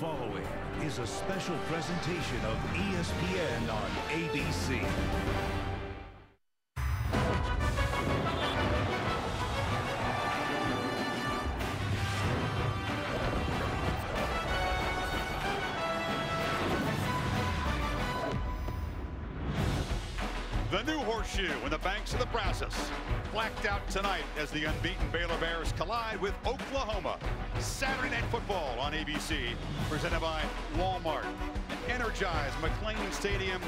following is a special presentation of ESPN on ABC. The new horseshoe in the banks of the Brazos. Blacked out tonight as the unbeaten Baylor Bears collide with Oklahoma. Saturday Night Football on ABC, presented by Walmart. Energize McLean Stadium.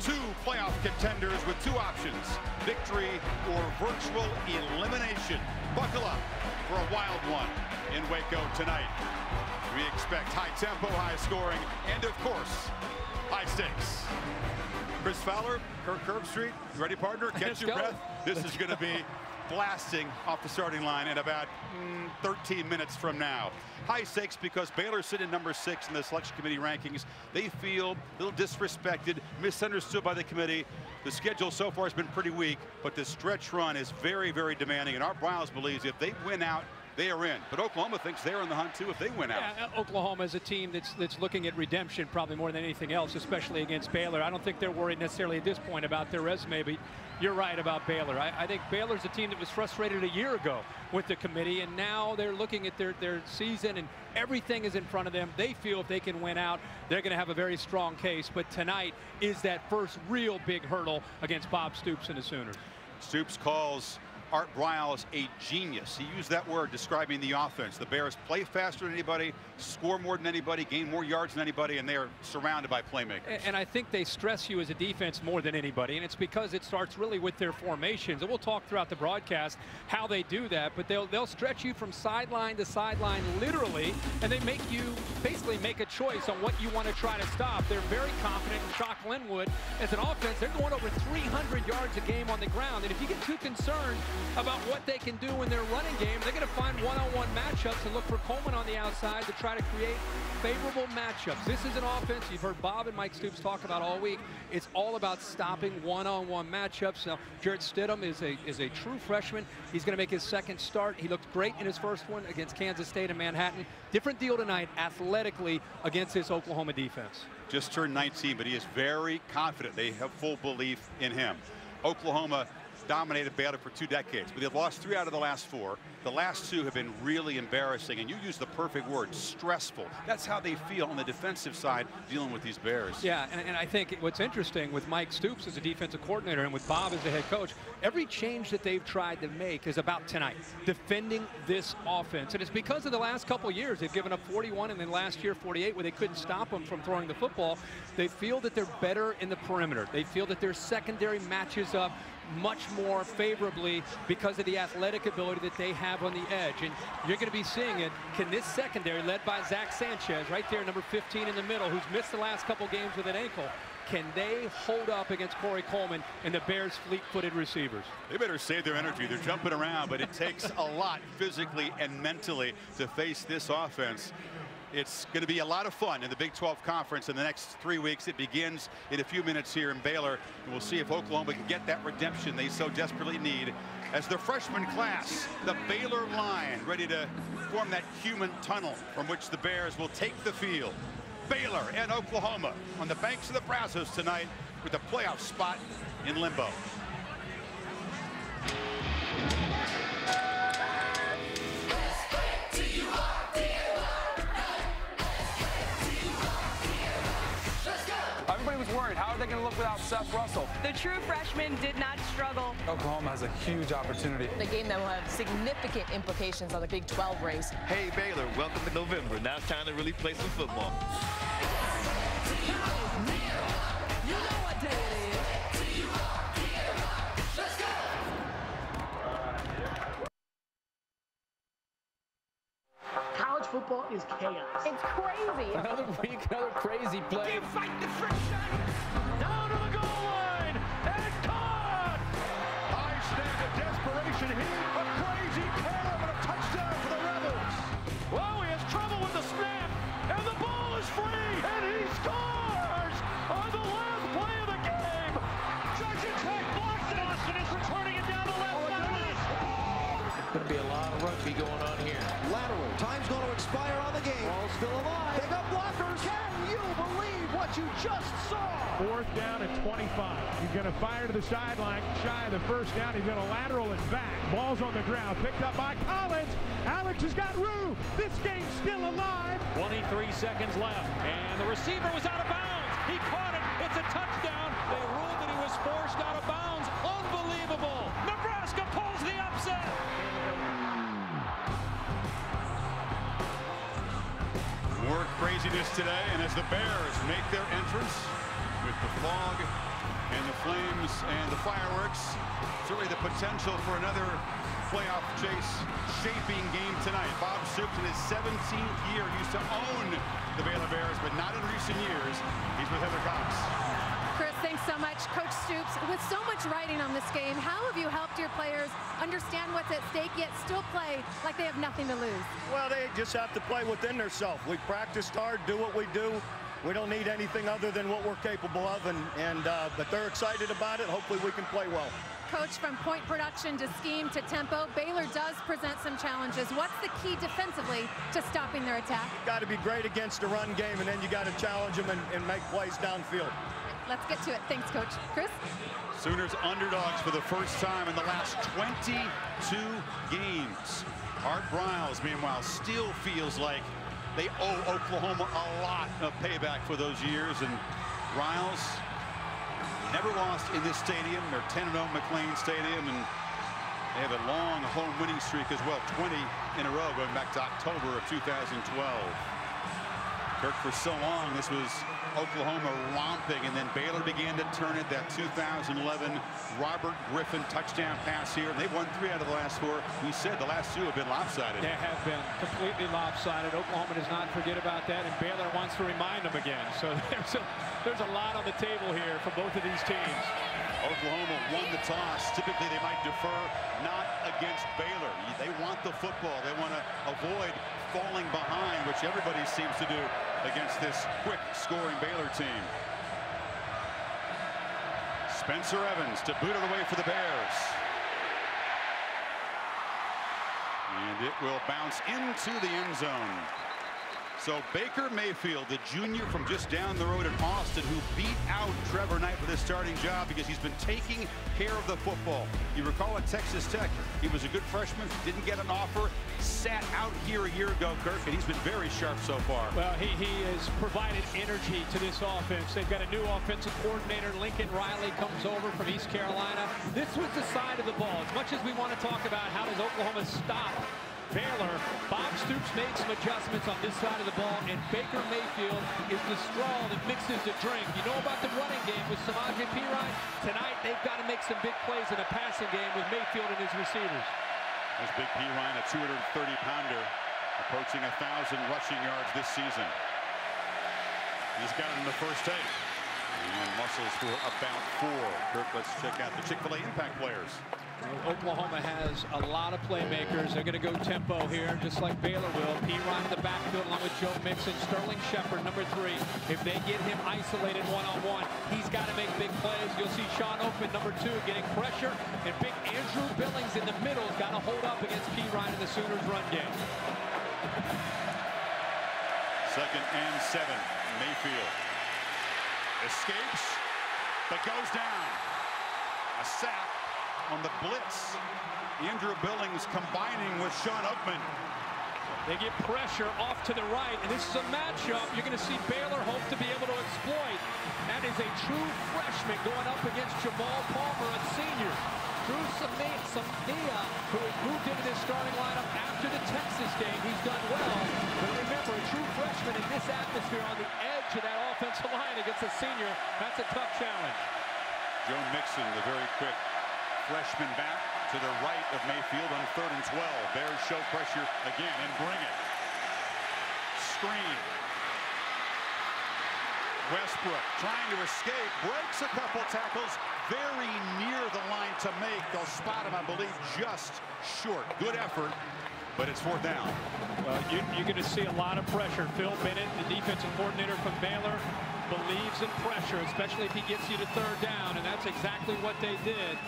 Two playoff contenders with two options: victory or virtual elimination. Buckle up for a wild one in Waco tonight. We expect high tempo, high scoring, and of course, high stakes. Chris Fowler, Kirk Herbstreit, you ready, partner? Catch your breath. This is going to be blasting off the starting line in about 13 minutes from now. High stakes because Baylor sitting number 6 in the selection committee rankings. They feel a little disrespected, misunderstood by the committee. The schedule so far has been pretty weak, but the stretch run is very, very demanding. And Art Briles believes if they win out, they are in. But Oklahoma thinks they're in the hunt too if they win out. Yeah, Oklahoma is a team that's looking at redemption probably more than anything else, especially against Baylor. I don't think they're worried necessarily at this point about their resume, but you're right about Baylor. I think Baylor's a team that was frustrated a year ago with the committee, and now they're looking at their season and everything is in front of them. They feel if they can win out, they're going to have a very strong case. But tonight is that first real big hurdle against Bob Stoops and the Sooners. Stoops calls Art Briles a genius. He used that word describing the offense. The Bears play faster than anybody, score more than anybody, gain more yards than anybody, and they are surrounded by playmakers. And I think they stress you as a defense more than anybody, and it's because it starts really with their formations. And we'll talk throughout the broadcast how they do that, but they'll stretch you from sideline to sideline literally, and they make you basically make a choice on what you want to try to stop. They're very confident in Shock Linwood as an offense. They're going over 300 yards a game on the ground, and if you get too concerned about what they can do in their running game, they're going to find one-on-one matchups and look for Coleman on the outside to try to create favorable matchups. This is an offense you've heard Bob and Mike Stoops talk about all week. It's all about stopping one-on-one matchups. Now, Jarrett Stidham is a true freshman. He's going to make his second start. He looked great in his first one against Kansas State and Manhattan. Different deal tonight athletically against this Oklahoma defense. Just turned 19, but he is very confident. They have full belief in him. Oklahoma dominated Baylor for 2 decades, but they've lost 3 out of the last 4. The last 2 have been really embarrassing, and you use the perfect word, stressful. That's how they feel on the defensive side dealing with these Bears. Yeah, and I think what's interesting with Mike Stoops as a defensive coordinator and with Bob as the head coach, every change that they've tried to make is about tonight, defending this offense. And it's because of the last couple years. They've given up 41 and then last year 48 where they couldn't stop them from throwing the football. They feel that they're better in the perimeter. They feel that their secondary matches up much more favorably because of the athletic ability that they have on the edge. And you're going to be seeing it. Can this secondary, led by Zach Sanchez, right there, number 15 in the middle, who's missed the last couple games with an ankle, can they hold up against Corey Coleman and the Bears' fleet-footed receivers? They better save their energy. They're jumping around, but it takes a lot physically and mentally to face this offense. It's going to be a lot of fun in the Big 12 Conference in the next 3 weeks. It begins in a few minutes here in Baylor, and we'll see if Oklahoma can get that redemption they so desperately need. As the freshman class, the Baylor line, ready to form that human tunnel from which the Bears will take the field. Baylor and Oklahoma on the banks of the Brazos tonight with a playoff spot in limbo. Everybody was worried, how are they going to look without Seth Russell? The true freshman did not struggle. Oklahoma has a huge opportunity. The game that will have significant implications on the Big 12 race. Hey Baylor, welcome to November. Now it's time to really play some football. You know what day it is. Let's go! College football is chaos. It's crazy. Another week, another crazy play. You fight the friction. Down to the goal line. And caught. High snap of desperation here. A crazy pair and a touchdown for the Rebels. Well, he has trouble with the snap. And the ball is free. And he scores on the last play of the game. Georgia Tech blocked it. Austin is returning it down the left side. There's going to be a lot of rugby going on here. Lateral. Time's going to expire. ceasefire on the game. Ball's still alive. They got blockers. Can you believe what you just saw? 4th down and 25. He's going to fire to the sideline, shy of the first down. He's going to lateral it back. Ball's on the ground, picked up by Collins. Alex has got room. This game's still alive. 23 seconds left, and the receiver was out of bounds. He caught it. It's a touchdown. They ruled that he was forced out of bounds. Unbelievable. Nebraska pulls the upset. More craziness today, and as the Bears make their entrance with the fog and the flames and the fireworks, certainly the potential for another playoff chase shaping game tonight. Bob Stoops in his 17th year used to own the Baylor Bears, but not in recent years. He's with Heather Cox. Chris, thanks so much. Coach Stoops, with so much riding on this game, how have you helped your players understand what's at stake, yet still play like they have nothing to lose? Well, they just have to play within themselves. We practiced hard, do what we do. We don't need anything other than what we're capable of, but they're excited about it. Hopefully we can play well. Coach, from point production to scheme to tempo, Baylor does present some challenges. What's the key defensively to stopping their attack? Got to be great against the run game, and then you got to challenge them and make plays downfield. Let's get to it. Thanks, Coach. Chris? Sooners underdogs for the first time in the last 22 games. Art Briles, meanwhile, still feels like they owe Oklahoma a lot of payback for those years, and Briles never lost in this stadium. They're 10-0 McLean Stadium, and they have a long home winning streak as well, 20 in a row going back to October of 2012. Kirk, for so long, this was Oklahoma romping, and then Baylor began to turn it. That 2011 Robert Griffin touchdown pass here. They've won 3 out of the last 4. We said the last 2 have been lopsided. They have been completely lopsided. Oklahoma does not forget about that, and Baylor wants to remind them again. So there's a lot on the table here for both of these teams. Oklahoma won the toss. Typically, they might defer, not against Baylor. They want the football. They want to avoid falling behind, which everybody seems to do against this quick-scoring Baylor team. Spencer Evans to boot it away for the Bears. And it will bounce into the end zone. So Baker Mayfield, the junior from just down the road in Austin, who beat out Trevor Knight for this starting job because he's been taking care of the football. You recall at Texas Tech, he was a good freshman, didn't get an offer, sat out here a year ago, Kirk, and he's been very sharp so far. Well, he has provided energy to this offense. They've got a new offensive coordinator. Lincoln Riley comes over from East Carolina. This was the side of the ball. As much as we want to talk about how does Oklahoma stop Baylor, Bob Stoops made some adjustments on this side of the ball, and Baker Mayfield is the straw that mixes the drink. You know about the running game with Samaje Perine? Tonight, they've got to make some big plays in a passing game with Mayfield and his receivers. There's Big Perine, a 230-pounder, approaching 1,000 rushing yards this season. He's got it in the first take. And muscles for about 4. Kirk, let's check out the Chick-fil-A impact players. Oklahoma has a lot of playmakers. They're going to go tempo here, just like Baylor will. Perine in the backfield along with Joe Mixon. Sterling Shepard, number 3. If they get him isolated one-on-one, he's got to make big plays. You'll see Sean Oakman, number 2, getting pressure. And big Andrew Billings in the middle has got to hold up against Perine in the Sooners' run game. 2nd and 7. Mayfield escapes, but goes down. A sack on the blitz. Andrew Billings combining with Sean Oakman. They get pressure off to the right, and this is a matchup you're going to see Baylor hope to be able to exploit. That is a true freshman going up against Jamal Palmer, a senior. Drew Samia, who has moved into this starting lineup after the Texas game. He's done well, but remember, a true freshman in this atmosphere on the edge of that offensive line against a senior, that's a tough challenge. Joe Mixon, the very quick freshman back to the right of Mayfield on 3rd and 12. Bears show pressure again and bring it. Screen. Westbrook trying to escape, breaks a couple tackles, very near the line to make. They'll spot him, I believe, just short. Good effort but it's 4th down. Well, you're going to see a lot of pressure. Phil Bennett, the defensive coordinator from Baylor, believes in pressure, especially if he gets you to 3rd down, and that's exactly what they did,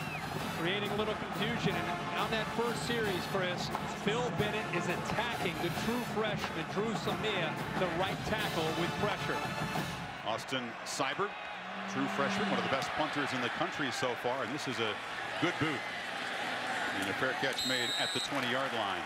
creating a little confusion. And on that first series, Chris, Phil Bennett is attacking the true freshman, Drew Samia, the right tackle with pressure. Austin Seibert, true freshman, one of the best punters in the country so far, and this is a good boot. And a fair catch made at the 20-yard line.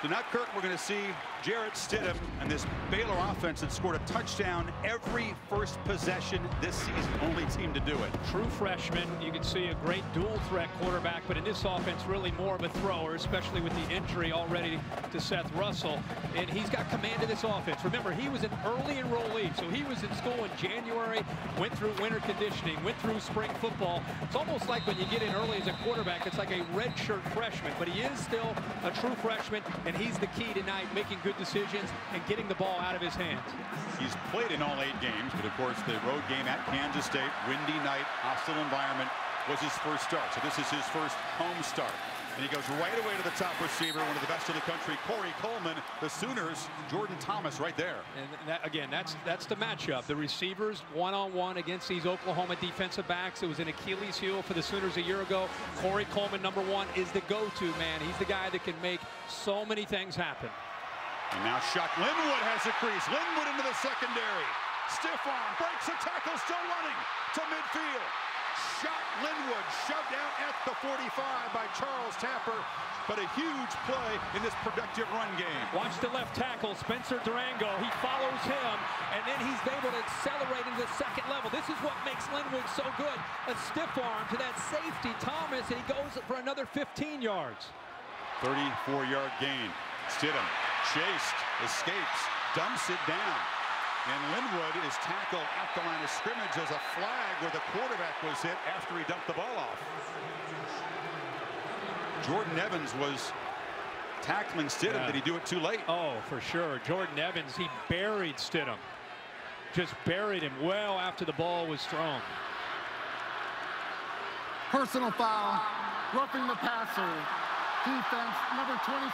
So now, Kirk, we're going to see Jarrett Stidham and this Baylor offense that scored a touchdown every first possession this season. Only team to do it. True freshman. You can see a great dual threat quarterback, but in this offense, really more of a thrower, especially with the injury already to Seth Russell. And he's got command of this offense. Remember, he was an early enrollee, so he was in school in January, went through winter conditioning, went through spring football. It's almost like when you get in early as a quarterback, it's like a redshirt freshman, but he is still a true freshman, and he's the key tonight, making good decisions and getting the ball out of his hands. He's played in all 8 games, but of course the road game at Kansas State, windy night, hostile environment, was his first start. So this is his first home start. And he goes right away to the top receiver, one of the best in the country, Corey Coleman. The Sooners, Jordan Thomas right there. And that, again, that's the matchup. The receivers one-on-one against these Oklahoma defensive backs. It was an Achilles heel for the Sooners a year ago. Corey Coleman, number 1, is the go-to man. He's the guy that can make so many things happen. And now Chuck Linwood has a crease. Linwood into the secondary. Stiff arm, breaks a tackle, still running to midfield. Shot Linwood shoved out at the 45 by Charles Tapper, but a huge play in this productive run game. Watch the left tackle, Spencer Durango. He follows him, and then he's able to accelerate into the second level. This is what makes Linwood so good. A stiff arm to that safety, Thomas, and he goes for another 15 yards. 34-yard gain. Stidham chased, escapes, dumps it down. And Linwood is tackled at the line of scrimmage as a flag where the quarterback was hit after he dumped the ball off. Jordan Evans was tackling Stidham. Did he do it too late? Oh, for sure. Jordan Evans, he buried Stidham. Just buried him well after the ball was thrown. Personal foul, roughing the passer. Defense, number 26,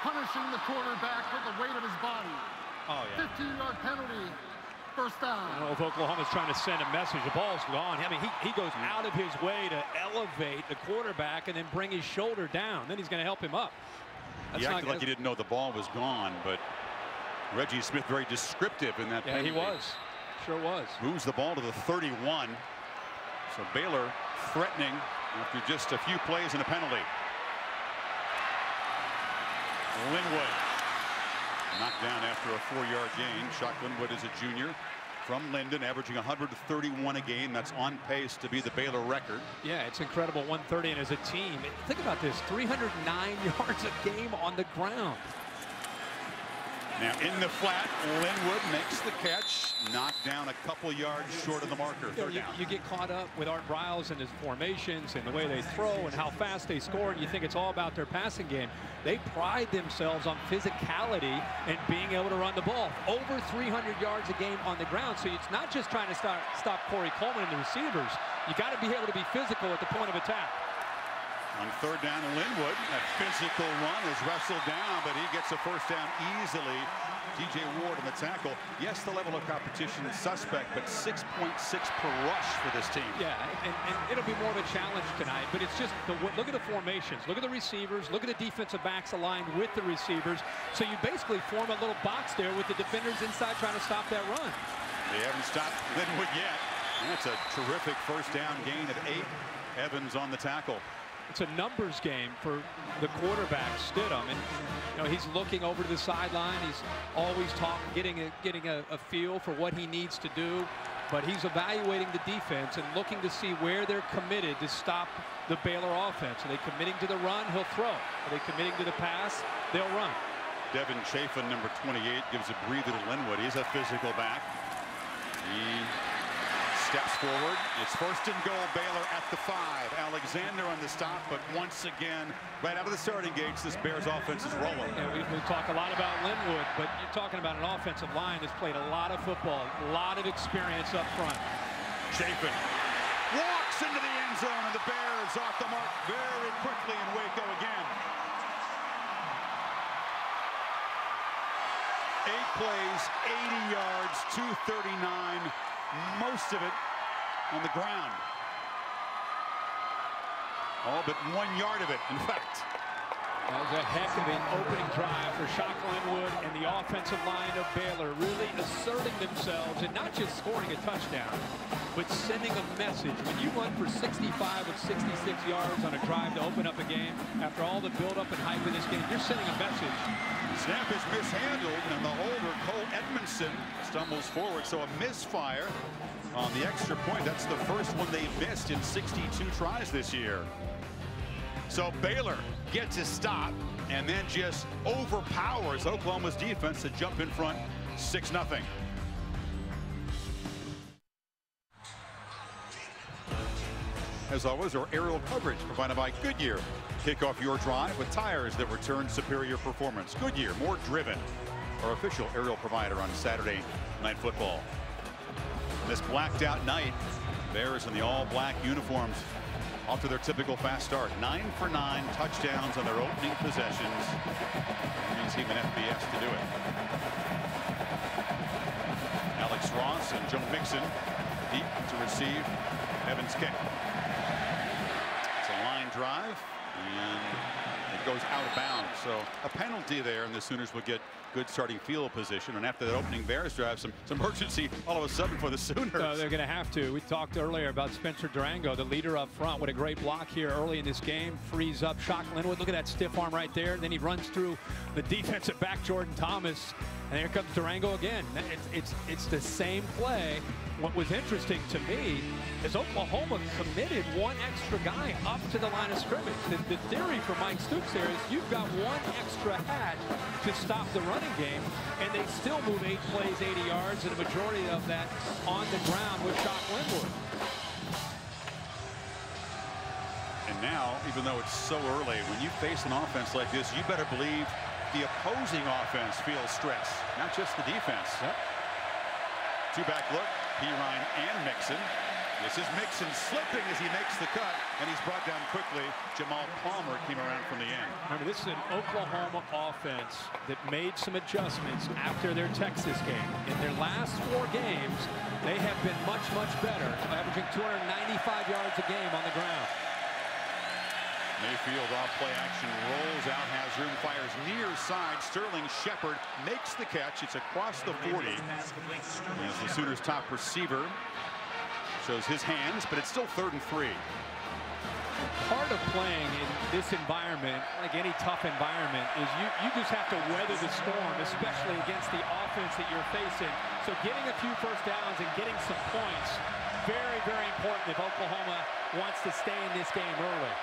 punishing the quarterback with the weight of his body. Oh, yeah. 15-yard penalty, 1st down. I don't know if Oklahoma's trying to send a message. The ball's gone. I mean, he goes out of his way to elevate the quarterback and then bring his shoulder down. Then he's going to help him up. He acted like he didn't know the ball was gone, but Reggie Smith very descriptive in that penalty. Yeah, he was. Sure was. Moves the ball to the 31. So Baylor threatening after just a few plays and a penalty. Linwood knocked down after a 4-yard gain. Chuck Linwood is a junior from Linden, averaging 131 a game. That's on pace to be the Baylor record. Yeah, it's incredible, 130. And as a team, think about this, 309 yards a game on the ground. Now in the flat, Linwood makes the catch, knocked down a couple yards short of the marker. You get caught up with Art Briles and his formations and the way they throw and how fast they score, and you think it's all about their passing game. They pride themselves on physicality and being able to run the ball. Over 300 yards a game on the ground, so it's not just trying to stop Corey Coleman and the receivers. You got to be able to be physical at the point of attack. On 3rd down, Linwood, that physical run is wrestled down, but he gets a 1st down easily. DJ Ward on the tackle. Yes, the level of competition is suspect, but 6.6 per rush for this team. Yeah, and it'll be more of a challenge tonight, but it's just, look at the formations. Look at the receivers. Look at the defensive backs aligned with the receivers. So you basically form a little box there with the defenders inside trying to stop that run. They haven't stopped Linwood yet. And that's a terrific 1st down gain of 8. Evans on the tackle. It's a numbers game for the quarterback, Stidham, and you know he's looking over to the sideline. He's always getting a feel for what he needs to do, but he's evaluating the defense and looking to see where they're committed to stop the Baylor offense. Are they committing to the run? He'll throw. Are they committing to the pass? They'll run. Devin Chafin, number 28, gives a breather to Linwood. He's a physical back. He steps forward. It's 1st and goal, Baylor at the 5. Alexander on the stop, but once again, right out of the starting gates, this Bears offense is rolling. Yeah, we talk a lot about Linwood, but you're talking about an offensive line that's played a lot of football, a lot of experience up front. Chafin walks into the end zone, and the Bears off the mark very quickly, and Waco again. 8 plays, 80 yards, 239, most of it on the ground. All but 1 yard of it, in fact. That was a heck of an opening drive for Shock Linwood and the offensive line of Baylor, really asserting themselves and not just scoring a touchdown, but sending a message. When you run for 65 with 66 yards on a drive to open up a game, after all the build-up and hype of this game, you're sending a message. Snap is mishandled, and the holder, Cole Edmondson, stumbles forward. So a misfire on the extra point. That's the first one they've missed in 62 tries this year. So Baylor gets a stop and then just overpowers Oklahoma's defense to jump in front 6-0. As always, our aerial coverage provided by Goodyear. Kick off your drive with tires that return superior performance. Goodyear, more driven. Our official aerial provider on Saturday Night Football. This blacked out night, Bears in the all-black uniforms off to their typical fast start. 9 for 9 touchdowns on their opening possessions. Any team in FBS to do it. Alex Ross and Joe Mixon deep to receive Evans' kick. It's a line drive, and it goes out of bounds. So a penalty there, and the Sooners will get good starting field position. And after that opening Bears drive, some urgency all of a sudden for the Sooners. They're going to have to. We talked earlier about Spencer Durango, the leader up front. What a great block here early in this game. Frees up Shock Linwood. Look at that stiff arm right there. Then he runs through the defensive back, Jordan Thomas. And here comes Durango again. It's the same play. What was interesting to me is Oklahoma committed one extra guy up to the line of scrimmage. The theory for Mike Stoops there is you've got one extra hat to stop the running game, and they still move 8 plays, 80 yards, and a majority of that on the ground with Shock Linwood. And now, even though it's so early, when you face an offense like this, you better believe the opposing offense feels stress, not just the defense. Yep. Two-back look, Pirine and Mixon. This is Mixon slipping as he makes the cut, and he's brought down quickly. Jamal Palmer came around from the end. Remember, this is an Oklahoma offense that made some adjustments after their Texas game. In their last 4 games, they have been much, much better, averaging 295 yards a game on the ground. Mayfield off play action, rolls out, has room, fires near side. Sterling Shepard makes the catch. It's across the 40. As the Sooners' top receiver shows his hands, but it's still 3rd and 3. Part of playing in this environment, like any tough environment, is you just have to weather the storm, especially against the offense that you're facing. So getting a few first downs and getting some points, very, very important if Oklahoma wants to stay in this game early.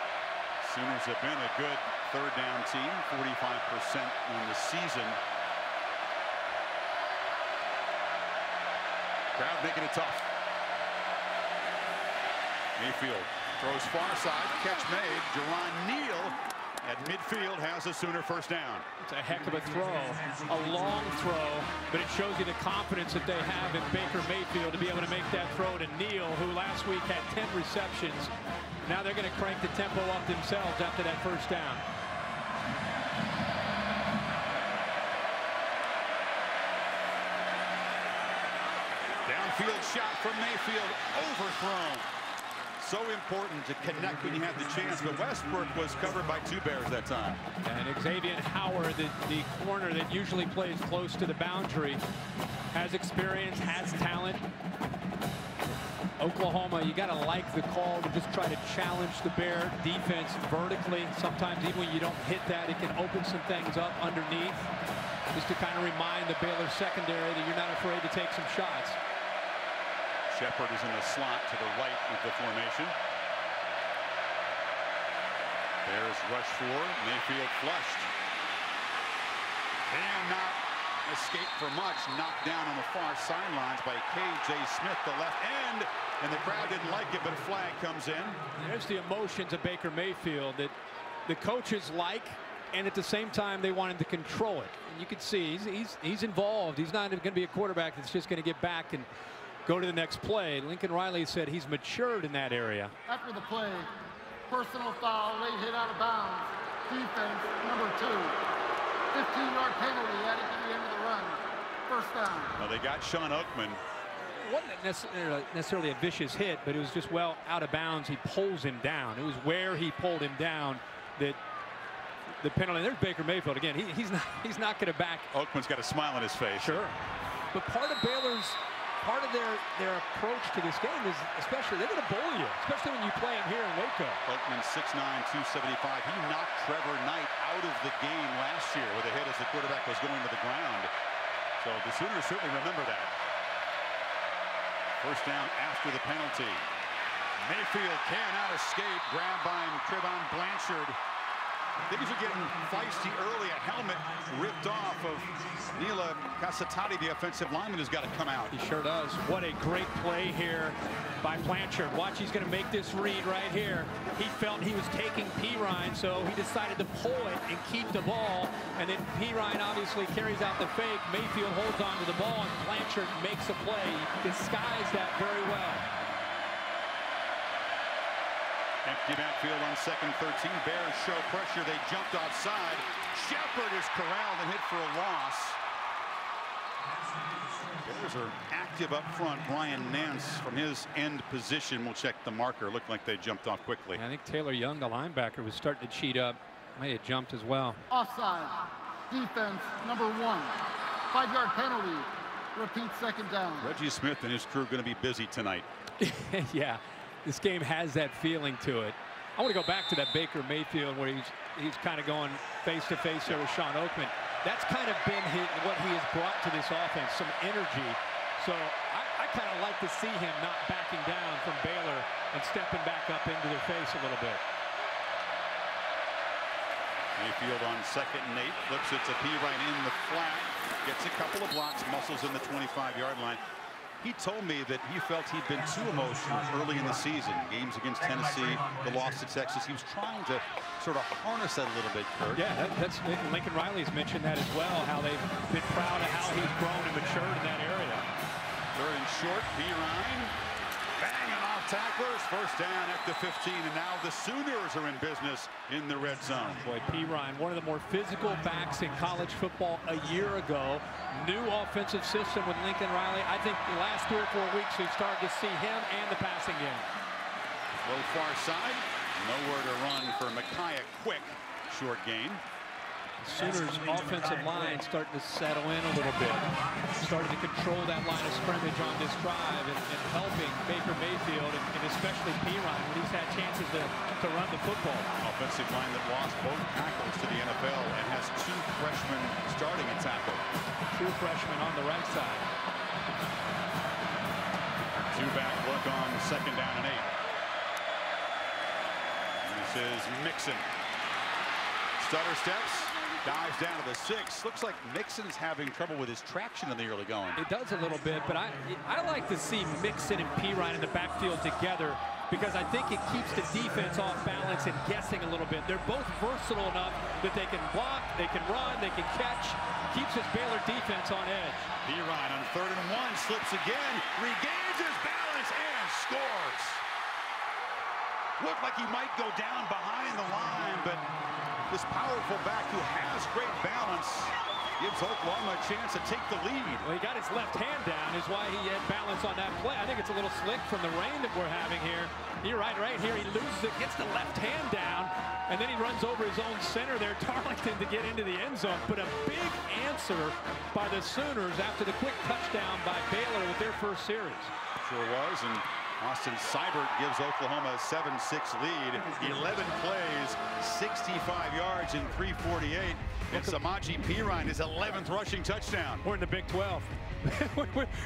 Sooners have been a good 3rd down team, 45% in the season. Crowd making it tough. Mayfield throws far side, catch made. Jerron Neal at midfield has a Sooner first down. It's a heck of a throw, a long throw, but it shows you the confidence that they have in Baker Mayfield to be able to make that throw to Neal, who last week had 10 receptions. Now they're going to crank the tempo up themselves after that first down. Downfield shot from Mayfield, overthrown. So important to connect when you have the chance, but Westbrook was covered by 2 Bears that time. And Xavier Howard, the corner that usually plays close to the boundary, has experience, has talent. Oklahoma, you got to like the call to just try to challenge the Bear defense vertically. Sometimes even when you don't hit that, it can open some things up underneath. Just to kind of remind the Baylor secondary that you're not afraid to take some shots. Shepard is in the slot to the right of the formation. Bears rush 4, Mayfield flushed. Cannot escape for much, knocked down on the far sidelines by K.J. Smith, the left end, and the crowd didn't like it, but a flag comes in. There's the emotions of Baker Mayfield that the coaches like, and at the same time they want him to control it. And you can see he's involved. He's not going to be a quarterback that's just going to get back and go to the next play. Lincoln Riley said he's matured in that area. After the play, personal foul, late hit out of bounds. Defense, number 2. 15-yard penalty added to the end of the run. First down. Well, they got Sean Oakman. It wasn't necessarily a vicious hit, but it was just well out of bounds. He pulls him down. It was where he pulled him down that the penalty. There's Baker Mayfield again. He's not going to back. Oakman's got a smile on his face. Sure. But part of their approach to this game is, especially, they're going to bully you, especially when you play them here in Waco. Oakman 6'9", 275. He knocked Trevor Knight out of the game last year with a hit as the quarterback was going to the ground. So the Sooners certainly remember that. First down after the penalty. Mayfield cannot escape. Grabbed by Trevon Blanchard. Things are getting feisty early. A helmet ripped off of Nila Casatati, the offensive lineman, who's got to come out. He sure does. What a great play here by Blanchard. Watch, he's going to make this read right here. He felt he was taking Pirine, so he decided to pull it and keep the ball. And then Pirine obviously carries out the fake. Mayfield holds on to the ball, and Blanchard makes a play. Disguised that very well. Empty backfield on 2nd 13. Bears show pressure. They jumped offside. Shepard is corralled and hit for a loss. Bears are active up front. Brian Nance from his end position will check the marker. Looked like they jumped off quickly. I think Taylor Young, the linebacker, was starting to cheat up. May have jumped as well. Offside. Defense, number 1. 5-yard penalty. Repeat, second down. Reggie Smith and his crew are going to be busy tonight. Yeah. This game has that feeling to it. I want to go back to that Baker Mayfield where he's kind of going face-to-face here with Sean Oakman. That's kind of been what he has brought to this offense, some energy. So I kind of like to see him not backing down from Baylor and stepping back up into their face a little bit. Mayfield on 2nd and 8, flips it to Pirine in the flat, gets a couple of blocks, muscles in the 25-yard line. He told me that he felt he'd been too emotional early in the season. Games against Tennessee, the loss to Texas. He was trying to sort of harness that a little bit, Kurt. Yeah, that's Lincoln Riley's mentioned that as well, how they've been proud of how he's grown and matured in that area. 3rd and short, Pirine banging off tacklers. First down at the 15, and now the Sooners are in business in the red zone. Boy, Pirine, one of the more physical backs in college football a year ago. New offensive system with Lincoln Riley. I think the last 3 or 4 weeks we've started to see him and the passing game. Low far side, nowhere to run for Micaiah Quick. Short gain. Sooners offensive line starting to settle in a little bit. Starting to control that line of scrimmage on this drive and helping Baker Mayfield and especially Pirine when he's had chances to run the football. Offensive line that lost both tackles to the NFL and has 2 freshmen starting at tackle. True freshman on the right side. 2-back look on 2nd down and 8. This is Mixon. Stutter steps. Dives down to the 6. Looks like Mixon's having trouble with his traction in the early going. It does a little bit, but I like to see Mixon and Pirine in the backfield together because I think it keeps the defense off balance and guessing a little bit. They're both versatile enough that they can block, they can run, they can catch. Keeps his Baylor defense on edge. Pirine on 3rd and 1, slips again, regains his balance and scores. Looked like he might go down behind the line, but this powerful back who has great balance gives Oklahoma a chance to take the lead. Well, he got his left hand down is why he had balance on that play. I think it's a little slick from the rain that we're having here. You're right here. He loses it, gets the left hand down, and then he runs over his own center there, Darlington, to get into the end zone. But a big answer by the Sooners after the quick touchdown by Baylor with their first series. Sure was, and Austin Seibert gives Oklahoma a 7-6 lead. 11 plays, 65 yards in 3:48. And Samaje Perine, his 11th rushing touchdown. We're in the Big 12.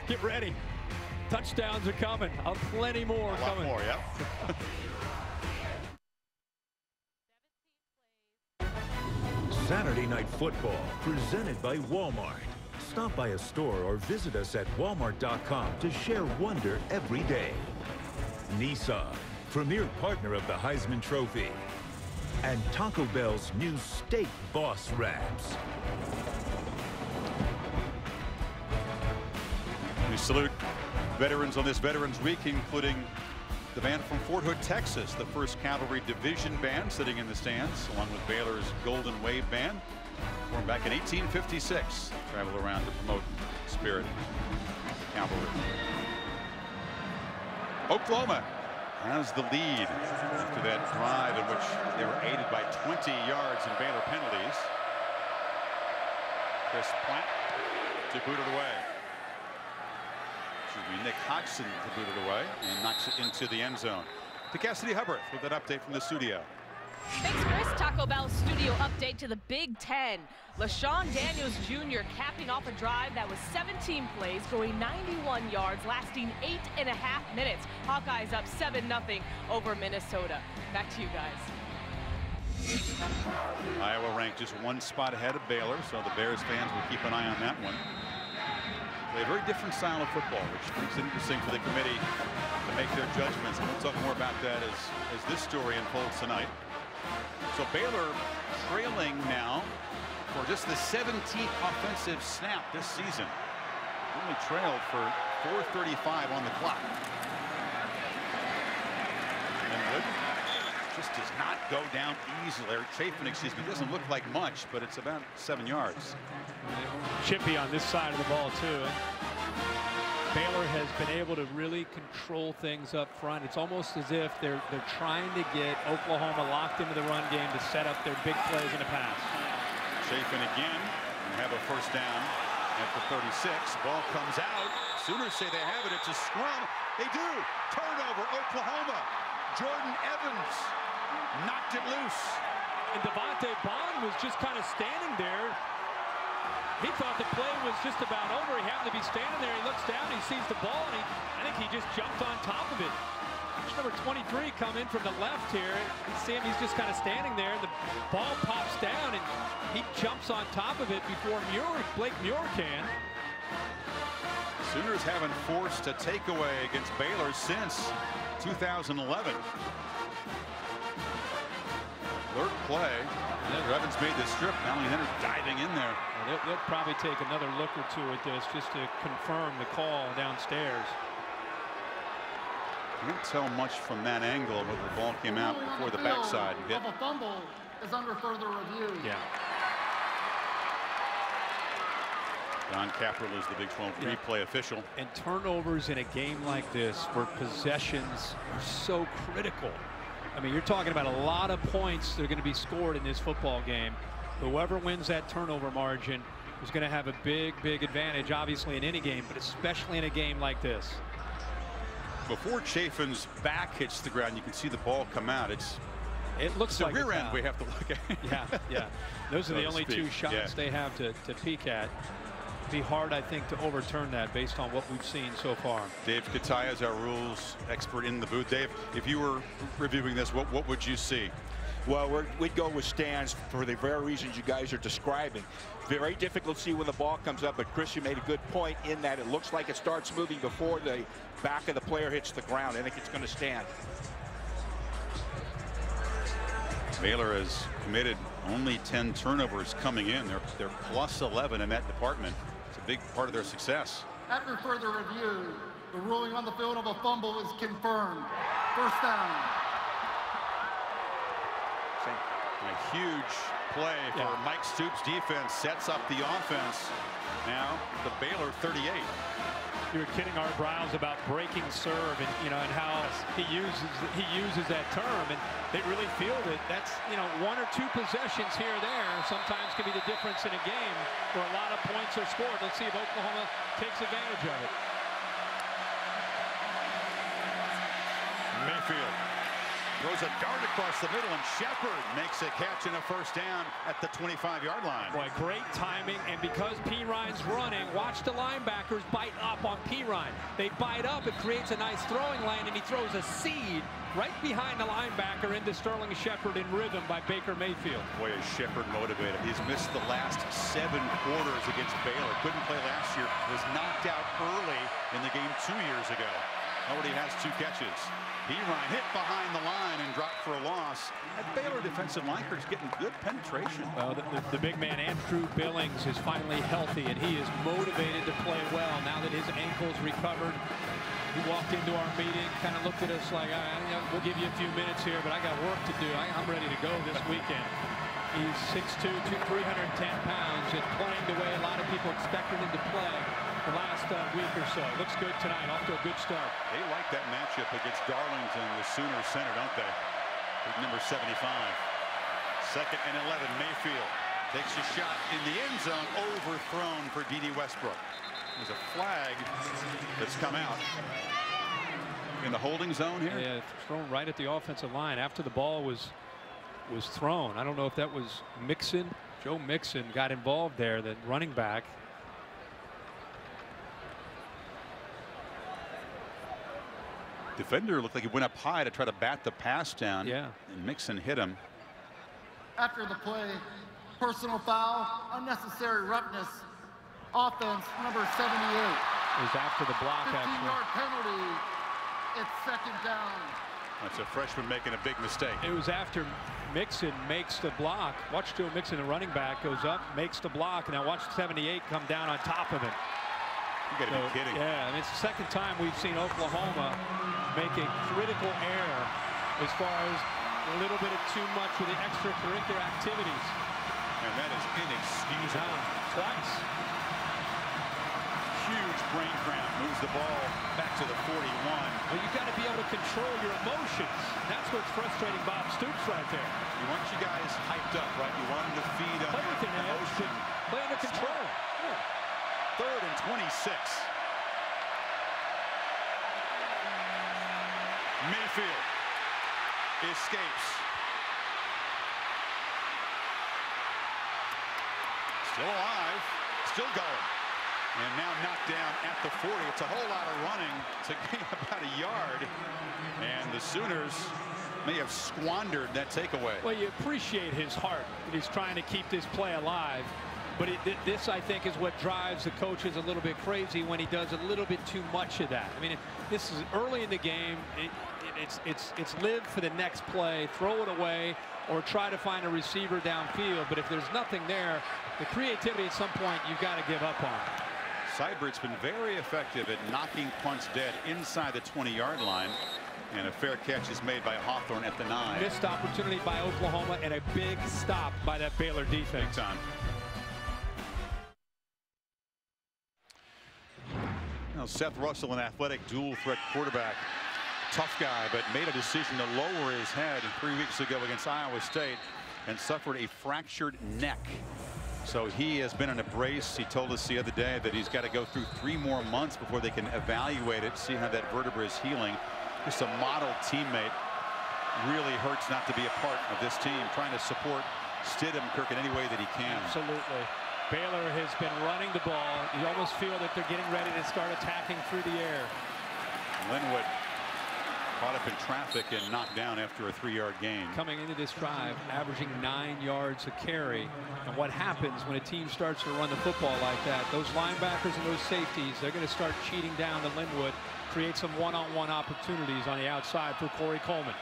Get ready. Touchdowns are coming. Plenty more coming. A lot more, yep. Saturday Night Football, presented by Walmart. Stop by a store or visit us at walmart.com to share wonder every day. Nissan, premier partner of the Heisman Trophy. And Taco Bell's new Steak Boss Wraps. We salute Veterans on this Veterans Week, including the band from Fort Hood, Texas, the 1st Cavalry Division Band sitting in the stands, along with Baylor's Golden Wave Band, formed back in 1856. Travel around to promote spirit cavalry. Oklahoma has the lead after that drive in which they were aided by 20 yards in Baylor penalties. Chris Platt to boot it away. Nick Hodgson to boot it away and knocks it into the end zone. To Cassidy Hubbard with an update from the studio. Thanks, Chris. Taco Bell studio update to the Big Ten. LaShawn Daniels Jr. capping off a drive that was 17 plays, going 91 yards, lasting 8.5 minutes. Hawkeyes up 7-0 over Minnesota. Back to you guys. Iowa ranked just 1 spot ahead of Baylor, so the Bears fans will keep an eye on that one. Play a very different style of football, which makes it interesting for the committee to make their judgments. And we'll talk more about that as this story unfolds tonight. So Baylor trailing now for just the 17th offensive snap this season. Only trailed for 4:35 on the clock. And Wood just does not go down easily. Or Chafin, excuse me, doesn't look like much, but it's about 7 yards. Chippy on this side of the ball too. Baylor has been able to really control things up front. It's almost as if they're trying to get Oklahoma locked into the run game to set up their big plays in the pass. Chafin again and have a first down at the 36. Ball comes out. Sooners say they have it. It's a scrum. They do. Turnover, Oklahoma. Jordan Evans knocked it loose. And Devontae Bond was just kind of standing there. He thought the play was just about over. He happened to be standing there. He looks down, he sees the ball, and I think he just jumped on top of it. Watch number 23 come in from the left here. You see him, he's just kind of standing there. The ball pops down, and he jumps on top of it before Blake Muir can. Sooners haven't forced a takeaway against Baylor since 2011. Third play. Evans made the strip. Now Leonard diving in there. Well, they'll probably take another look or two at this just to confirm the call downstairs. Can't tell much from that angle whether the ball came out before the backside hit. A fumble is under further review. Yeah. Don Capperl is the Big 12 replay official. And turnovers in a game like this where possessions are so critical. I mean, you're talking about a lot of points that are going to be scored in this football game. Whoever wins that turnover margin is going to have a big advantage, obviously, in any game, but especially in a game like this. Before Chafin's back hits the ground, you can see the ball come out. It looks the like rear end we have to look at. Yeah. Those are the only 2 shots they have to peek at. Be hard, I think, to overturn that based on what we've seen so far. Dave Kataya is our rules expert in the booth. Dave, if you were reviewing this, what would you see? Well, we'd go with stands for the very reasons you guys are describing. Very difficult to see when the ball comes up, but Chris, you made a good point in that it looks like it starts moving before the back of the player hits the ground. I think it's going to stand. Baylor has committed only 10 turnovers coming in. They're plus 11 in that department. It's a big part of their success. After further review, the ruling on the field of a fumble is confirmed. First down. A huge play for Mike Stoops' defense sets up the offense. Now the Baylor 38. You were kidding Art Briles about breaking serve and and how he uses that term, and they really feel that that's 1 or 2 possessions here or there sometimes can be the difference in a game where a lot of points are scored. Let's see if Oklahoma takes advantage of it. Mayfield throws a dart across the middle, and Shepard makes a catch and a first down at the 25-yard line. Boy, great timing, and because Perine's running, watch the linebackers bite up on Perine. They bite up, it creates a nice throwing lane, and he throws a seed right behind the linebacker into Sterling Shepard in rhythm by Baker Mayfield. Boy, is Shepard motivated. He's missed the last 7 quarters against Baylor. Couldn't play last year. Was knocked out early in the game 2 years ago. Already has 2 catches. Perine hit behind the line and dropped for a loss. That Baylor defensive lineman is getting good penetration. Well, the big man Andrew Billings is finally healthy, and he is motivated to play well now that his ankle's recovered. He walked into our meeting, kind of looked at us like, we'll give you a few minutes here, but I got work to do. I'm ready to go this weekend. He's 6'2", 310 pounds, and playing the way a lot of people expected him to play the last week or so. Looks good tonight, off to a good start. They like that matchup against Darlington, the Sooners center, don't they? With number 75. 2nd and 11, Mayfield takes a shot in the end zone, overthrown for D.D. Westbrook. There's a flag that's come out in the holding zone here. Yeah, thrown right at the offensive line after the ball was thrown. I don't know if that was Mixon. Joe Mixon got involved there, the running back. Defender looked like he went up high to try to bat the pass down. Yeah. And Mixon hit him. After the play, personal foul, unnecessary roughness, offense number 78. It was after the block, 15-yard penalty. It's 2nd down. That's a freshman making a big mistake. It was after Mixon makes the block. Watch Joe Mixon, the running back, goes up, makes the block, and now watch 78 come down on top of him. You gotta be kidding. Yeah, I mean, it's the 2nd time we've seen Oklahoma make a critical error as far as a little bit of too much with the extracurricular activities. And that is inexcusable. Twice. Huge brain cramp, moves the ball back to the 41. Well, you've got to be able to control your emotions. That's what's frustrating Bob Stoops right there. You want you guys hyped up, right? You want them to feed on everything emotion. Play under control. Yeah. 3rd and 26. Mayfield escapes. Still alive, still going. And now knocked down at the 40. It's a whole lot of running to gain about a yard. And the Sooners may have squandered that takeaway. Well, you appreciate his heart that he's trying to keep this play alive. But this, I think, is what drives the coaches a little bit crazy when he does a little bit too much of that. I mean, this is early in the game. It's live for the next play, throw it away, or try to find a receiver downfield. But if there's nothing there, the creativity at some point you've got to give up on. Seibert's been very effective at knocking punts dead inside the 20-yard line. And a fair catch is made by Hawthorne at the 9. Missed opportunity by Oklahoma and a big stop by that Baylor defense. Big time. Now, Seth Russell, an athletic dual threat quarterback, tough guy, but made a decision to lower his head 3 weeks ago against Iowa State and suffered a fractured neck. So he has been in a brace. He told us the other day that he's got to go through 3 more months before they can evaluate it, see how that vertebra is healing. Just a model teammate. Really hurts not to be a part of this team, trying to support Stidham Kirk in any way that he can. Absolutely. Baylor has been running the ball. You almost feel that they're getting ready to start attacking through the air. Linwood caught up in traffic and knocked down after a 3-yard gain. Coming into this drive, averaging 9 yards a carry. And what happens when a team starts to run the football like that? Those linebackers and those safeties, they're going to start cheating down to Linwood, create some one-on-one opportunities on the outside for Corey Coleman.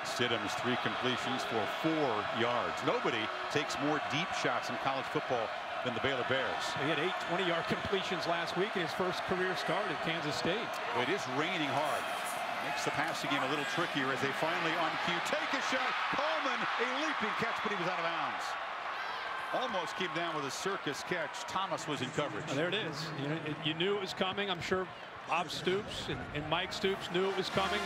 Stidham's 3 completions for 4 yards. Nobody takes more deep shots in college football than the Baylor Bears. He had 8 20-yard completions last week in his first career start at Kansas State. It is raining hard. Makes the passing game a little trickier as they finally on cue take a shot. Coleman, a leaping catch, but he was out of bounds. Almost came down with a circus catch. Thomas was in coverage. Oh, there it is. You knew it was coming. I'm sure Bob Stoops and Mike Stoops knew it was coming.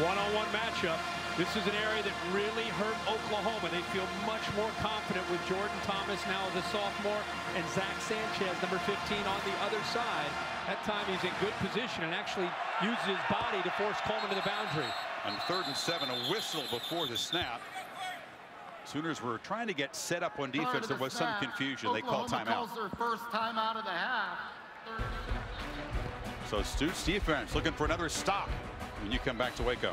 One-on-one matchup. This is an area that really hurt Oklahoma. They feel much more confident with Jordan Thomas now as a sophomore and Zach Sanchez, number 15, on the other side. That time he's in good position and actually uses his body to force Coleman to the boundary. On 3rd and 7, a whistle before the snap. Sooners were trying to get set up on defense. There was some confusion. They called timeout. Calls their first timeout of the half. So Stoops defense looking for another stop when you come back to Waco.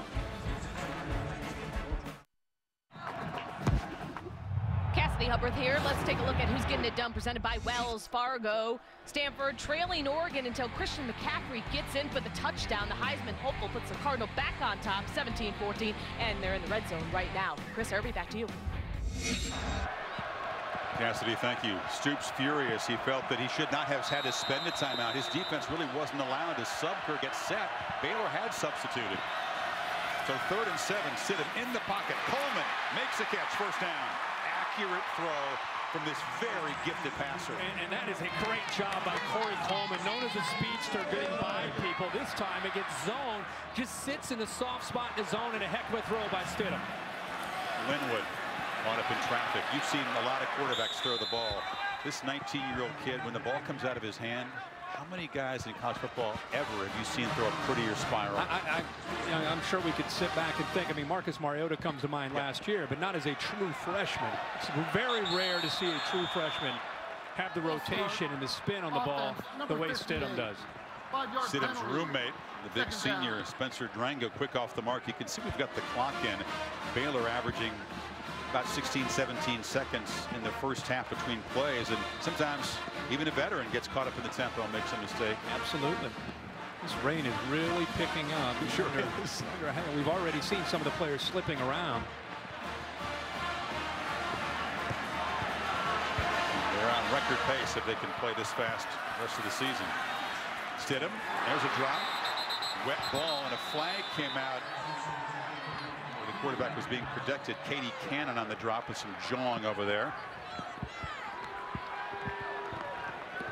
Cassidy Hubbard here. Let's take a look at who's getting it done, presented by Wells Fargo. Stanford trailing Oregon until Christian McCaffrey gets in for the touchdown. The Heisman hopeful puts the Cardinal back on top, 17-14, and they're in the red zone right now. Chris Irby, back to you. Cassidy, thank you. Stoops furious. He felt that he should not have had to spend a timeout. His defense really wasn't allowed to get set. Baylor had substituted. So 3rd and 7, Stidham in the pocket. Coleman makes a catch, first down. Accurate throw from this very gifted passer. And that is a great job by Corey Coleman, known as a speedster, getting by people. This time it gets zone, just sits in the soft spot in the zone, and a heck of a throw by Stidham. Linwood caught up in traffic. You've seen a lot of quarterbacks throw the ball. This 19-year-old kid, when the ball comes out of his hand, how many guys in college football ever have you seen throw a prettier spiral? I'm sure we could sit back and think. I mean, Marcus Mariota comes to mind last year, but not as a true freshman. It's very rare to see a true freshman have the rotation and the spin on the ball the way Stidham does. Stidham's roommate, the big senior, Spencer Drango, quick off the mark. You can see we've got the clock in. Baylor averaging about 16, 17 seconds in the first half between plays, and sometimes even a veteran gets caught up in the tempo and makes a mistake. Absolutely. This rain is really picking up. It sure is. We've already seen some of the players slipping around. They're on record pace if they can play this fast the rest of the season. Stidham, there's a drop. Wet ball, and a flag came out. The quarterback was being protected. Katie Cannon on the drop with some jawing over there.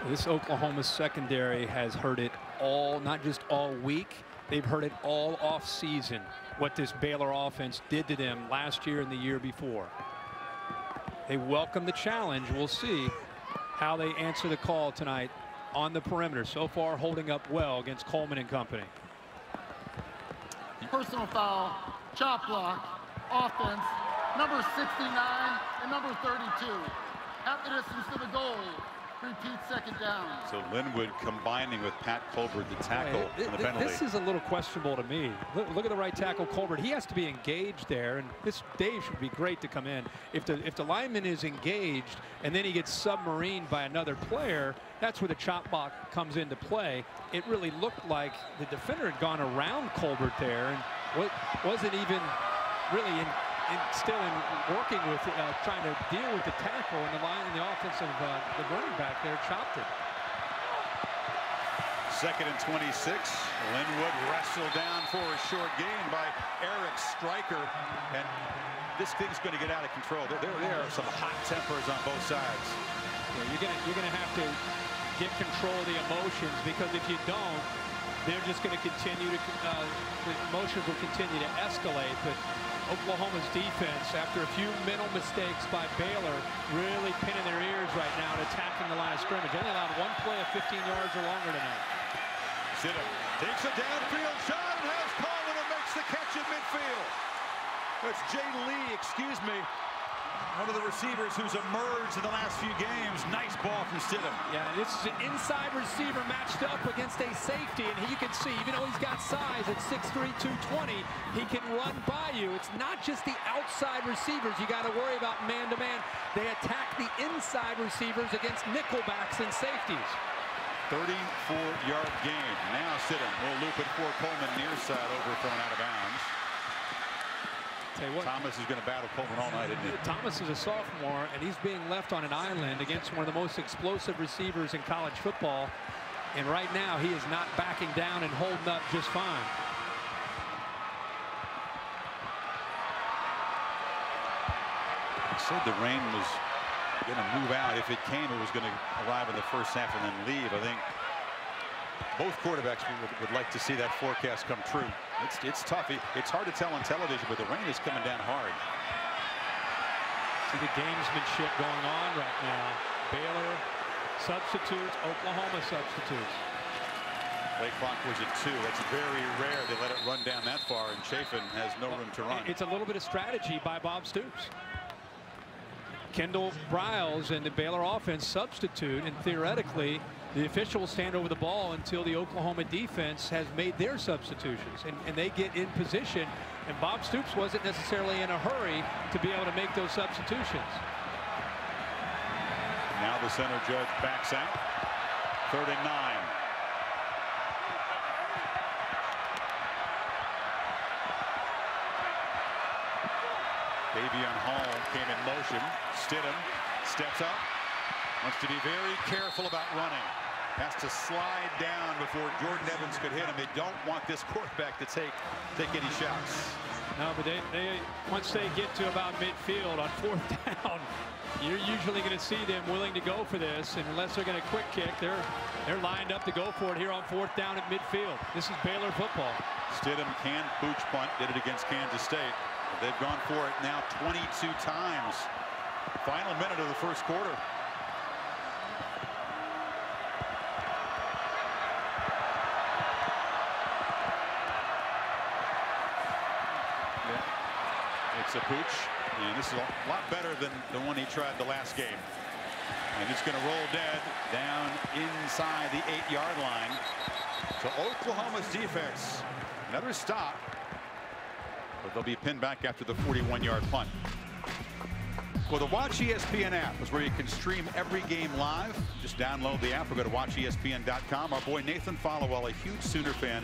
This Oklahoma secondary has heard it all, not just all week. They've heard it all off season, what this Baylor offense did to them last year and the year before. They welcome the challenge. We'll see how they answer the call tonight on the perimeter. So far holding up well against Coleman and company. Personal foul, chop block, offense, number 69 and number 32. At the distance to the goal. Repeat, second down. So Linwood combining with Pat Colbert, the tackle, and the penalty. This is a little questionable to me. Look at the right tackle, Colbert. He has to be engaged there, and this Dave should be great to come in. If the lineman is engaged and then he gets submarined by another player, that's where the chop block comes into play. It really looked like the defender had gone around Colbert there and wasn't even really still working with trying to deal with the tackle, and the line in the offensive the running back there chopped it. 2nd and 26. Linwood wrestled down for a short gain by Eric Stryker, and this thing's going to get out of control. There are some hot tempers on both sides. Yeah, you're gonna have to get control of the emotions, because if you don't, they're just going to continue to the emotions will continue to escalate. But Oklahoma's defense, after a few mental mistakes by Baylor, really pinning their ears right now and attacking the line of scrimmage. They only allowed one play of 15 yards or longer tonight. Stidham takes a downfield shot and has Coleman, who makes the catch in midfield. That's Jay Lee, excuse me. One of the receivers who's emerged in the last few games. Nice ball from Stidham. Yeah, this is an inside receiver matched up against a safety, and you can see, even though he's got size at 6'3", 220, he can run by you. It's not just the outside receivers you got to worry about man-to-man. They attack the inside receivers against nickelbacks and safeties. 34-yard gain. Now Stidham will loop it for Coleman, near side, overthrown out of bounds. Thomas is going to battle Coleman all night, isn't he? Thomas is a sophomore, and he's being left on an island against one of the most explosive receivers in college football. And right now, he is not backing down and holding up just fine. I said the rain was going to move out. If it came, it was going to arrive in the first half and then leave. I think both quarterbacks would like to see that forecast come true. It's tough. It's hard to tell on television, but the rain is coming down hard. See the gamesmanship going on right now. Baylor substitutes, Oklahoma substitutes. Play clock was at 2. That's very rare. They let it run down that far, and Chafin has no room to run. It's a little bit of strategy by Bob Stoops. Kendall Briles and the Baylor offense substitute, and theoretically the officials stand over the ball until the Oklahoma defense has made their substitutions, and they get in position, and Bob Stoops wasn't necessarily in a hurry to be able to make those substitutions. Now the center judge backs out. 3rd and 9. Davion Hall came in motion. Stidham steps up. Wants to be very careful about running. Has to slide down before Jordan Evans could hit him. They don't want this quarterback to take any shots. No, but they once they get to about midfield on 4th down, you're usually going to see them willing to go for this. And unless they're going to quick kick, they're lined up to go for it here on 4th down at midfield. This is Baylor football. Stidham can pooch punt. Did it against Kansas State. They've gone for it now 22 times. Final minute of the first quarter. It's a pooch, and this is a lot better than the one he tried the last game. And it's going to roll dead down inside the 8-yard line to Oklahoma's defense. Another stop, but they'll be pinned back after the 41-yard punt. Well, the Watch ESPN app is where you can stream every game live. Just download the app or go to watchespn.com. Our boy Nathan Followell, a huge Sooner fan.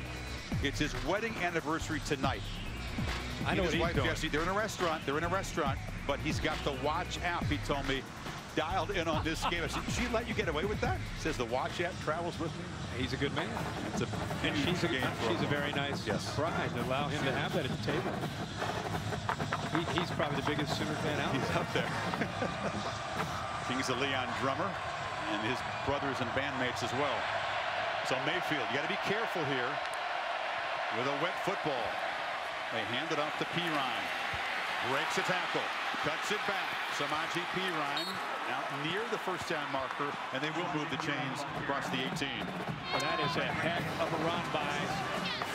It's his wedding anniversary tonight. I know what he's doing. Jesse, they're in a restaurant. But he's got the Watch app, he told me, dialed in on this game. I said, she let you get away with that? Says the Watch app travels with me. He's a good man. And she's a very nice bride to allow him to have that at the table. He's probably the biggest Sooner fan out there. He's up there. Kings of Leon drummer and his brothers and bandmates as well. So Mayfield, you got to be careful here with a wet football. They hand it off to Pirine. Breaks a tackle. Cuts it back. Samaje Pirine out near the 1st down marker, and they will move the chains across the 18. Well, that is a heck of a run by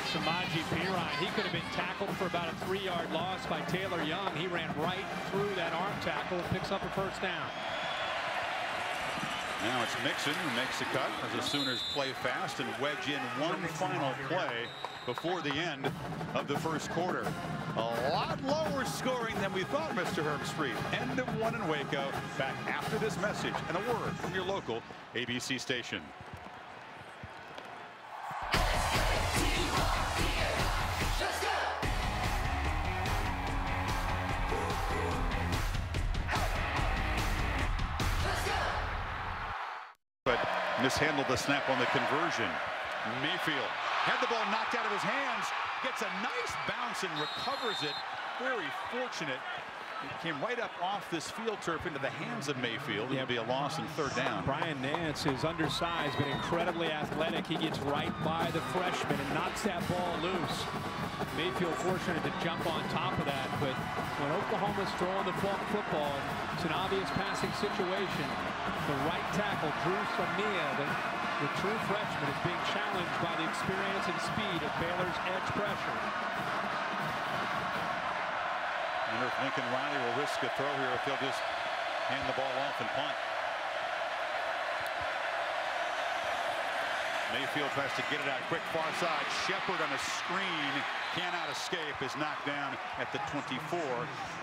Samaje Pirine. He could have been tackled for about a 3-yard loss by Taylor Young. He ran right through that arm tackle and picks up a 1st down. Now it's Mixon who makes the cut as the Sooners play fast and wedge in one final play before the end of the first quarter. A lot lower scoring than we thought, Mr. Herbstreit. End of 1 in Waco. Back after this message and a word from your local ABC station. But mishandled the snap on the conversion. Mayfield had the ball knocked out of his hands, gets a nice bounce and recovers it. Very fortunate. It came right up off this field turf into the hands of Mayfield. It'll be a loss in 3rd down. Brian Nance is undersized but incredibly athletic. He gets right by the freshman and knocks that ball loose. Mayfield fortunate to jump on top of that, but when Oklahoma's throwing the football, it's an obvious passing situation. The right tackle, Drew Samia, the true freshman, is being challenged by the experience and speed of Baylor's edge pressure. I wonder if Lincoln Riley will risk a throw here if they'll just hand the ball off and punt. Mayfield tries to get it out quick far side. Shepard on a screen cannot escape, is knocked down at the 24,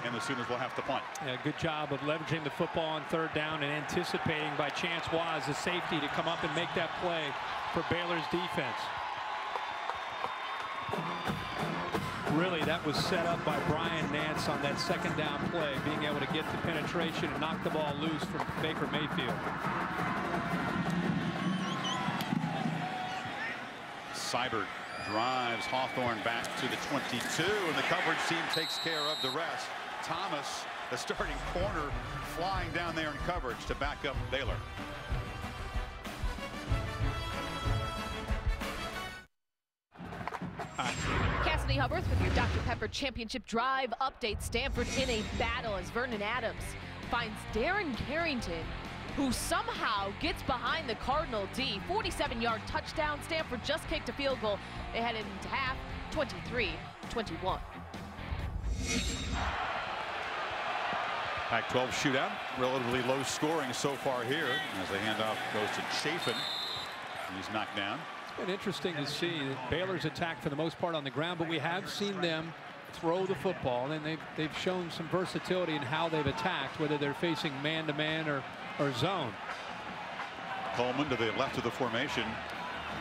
and the Sooners will have to punt. Yeah, good job of leveraging the football on 3rd down and anticipating by Chance Waz, the safety, to come up and make that play for Baylor's defense. Really, that was set up by Brian Nance on that 2nd down play, being able to get the penetration and knock the ball loose from Baker Mayfield. Seibert drives Hawthorne back to the 22, and the coverage team takes care of the rest. Thomas, the starting corner, flying down there in coverage to back up Baylor. Cassidy Hubbard with your Dr. Pepper Championship Drive update. Stanford in a battle as Vernon Adams finds Darren Carrington, who somehow gets behind the Cardinal D. 47-yard touchdown. Stanford just kicked a field goal. They head into half, 23-21. Pac-12 shootout, relatively low scoring so far here as the handoff goes to Chafin. He's knocked down. It's been interesting to see that Baylor's attacked for the most part on the ground, but we have seen them throw the football, and they've shown some versatility in how they've attacked, whether they're facing man-to-man or or zone. Coleman to the left of the formation.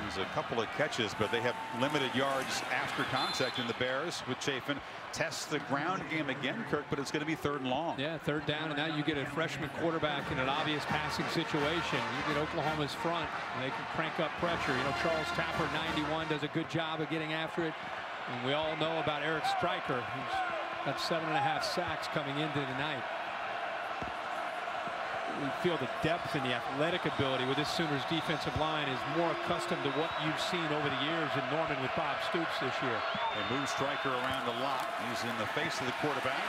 There's a couple of catches, but they have limited yards after contact in the Bears with Chafin. Tests the ground game again, Kirk, but it's going to be 3rd and long. Yeah, 3rd down, and now you get a freshman quarterback in an obvious passing situation. You get Oklahoma's front, and they can crank up pressure. You know, Charles Tapper, 91, does a good job of getting after it. And we all know about Eric Stryker, who's got 7.5 sacks coming into tonight. We feel the depth and the athletic ability with this Sooners defensive line is more accustomed to what you've seen over the years in Norman with Bob Stoops this year. They move Stryker around a lot. He's in the face of the quarterback,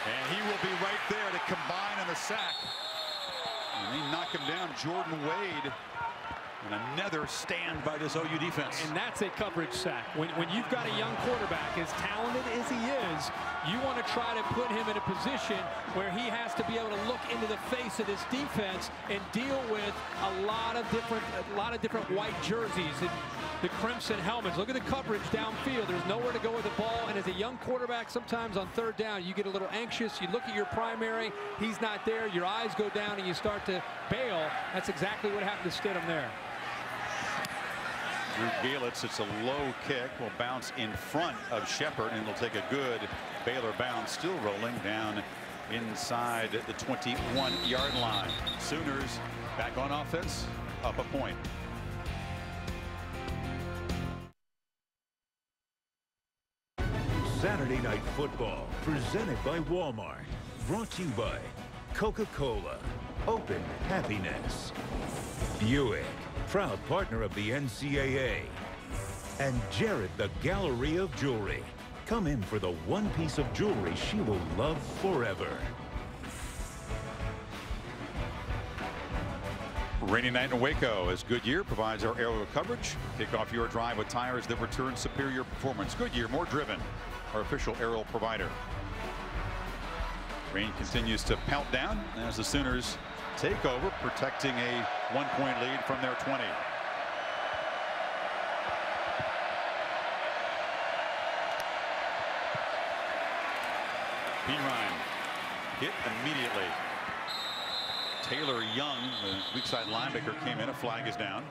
and he will be right there to combine on the sack. And they knock him down. Jordan Wade. And another stand by this OU defense. And that's a coverage sack. When you've got a young quarterback, as talented as he is, you want to try to put him in a position where he has to be able to look into the face of this defense and deal with a lot of different white jerseys and the crimson helmets. Look at the coverage downfield. There's nowhere to go with the ball. And as a young quarterback, sometimes on 3rd down, you get a little anxious. You look at your primary. He's not there. Your eyes go down and you start to bail. That's exactly what happened to Stidham there. Drew Galitz, it's a low kick, will bounce in front of Shepard, and it'll take a good Baylor bounce, still rolling down inside the 21-yard line. Sooners back on offense, up a point. Saturday Night Football, presented by Walmart. Brought to you by Coca-Cola. Open happiness. Buick, proud partner of the NCAA. And Jared, the Gallery of Jewelry. Come in for the one piece of jewelry she will love forever. Rainy night in Waco as Goodyear provides our aerial coverage. Kick off your drive with tires that return superior performance. Goodyear, more driven, our official aerial provider. Rain continues to pelt down as the Sooners take over, protecting a 1-point lead from their 20. Perine hit immediately. Taylor Young, the weak side linebacker, came in. A flag is down.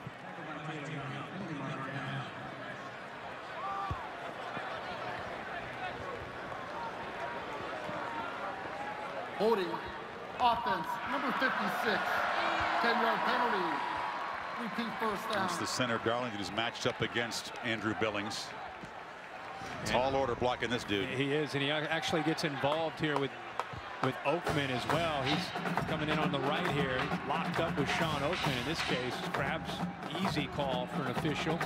Holding offense, number 56, 10-yard penalty. Repeat 1st down. It's the center, Darlington, is matched up against Andrew Billings. Tall order blocking this dude. He is, and he actually gets involved here with Oakman as well. He's coming in on the right here, locked up with Sean Oakman in this case. Perhaps easy call for an official.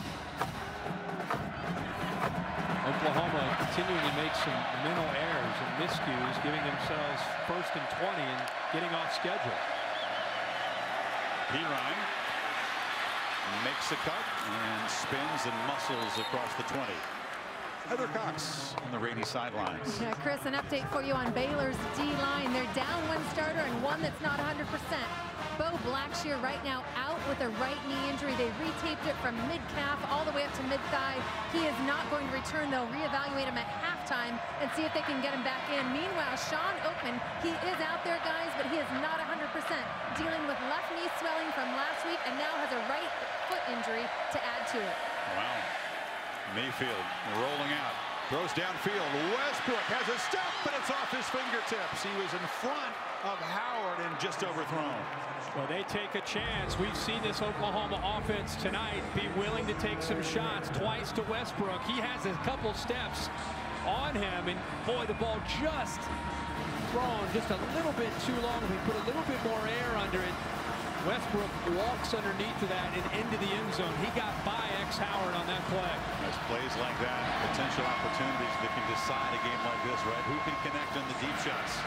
Oklahoma continuing to make some mental errors and miscues, giving themselves 1st and 20 and getting off schedule. Perine makes a cut and spins and muscles across the 20. Heather Cox on the rainy sidelines. Yeah, Chris, an update for you on Baylor's D-line. They're down one starter and one that's not 100%. Bo Blackshear right now out with a right knee injury. They retaped it from mid-calf all the way up to mid-thigh. He is not going to return. They'll reevaluate him at halftime and see if they can get him back in. Meanwhile, Sean Oakman, he is out there, guys, but he is not 100%. Dealing with left knee swelling from last week and now has a right foot injury to add to it. Wow. Mayfield rolling out, throws downfield. Westbrook has a step, but it's off his fingertips. He was in front of Howard and just overthrown. Well, they take a chance. We've seen this Oklahoma offense tonight be willing to take some shots. Twice to Westbrook. He has a couple steps on him, and boy, the ball just thrown just a little bit too long. We put a little bit more air under it. Westbrook walks underneath of that and into the end zone. He got by X Howard on that play. There's plays like that, potential opportunities that can decide a game like this, right? Who can connect on the deep shots?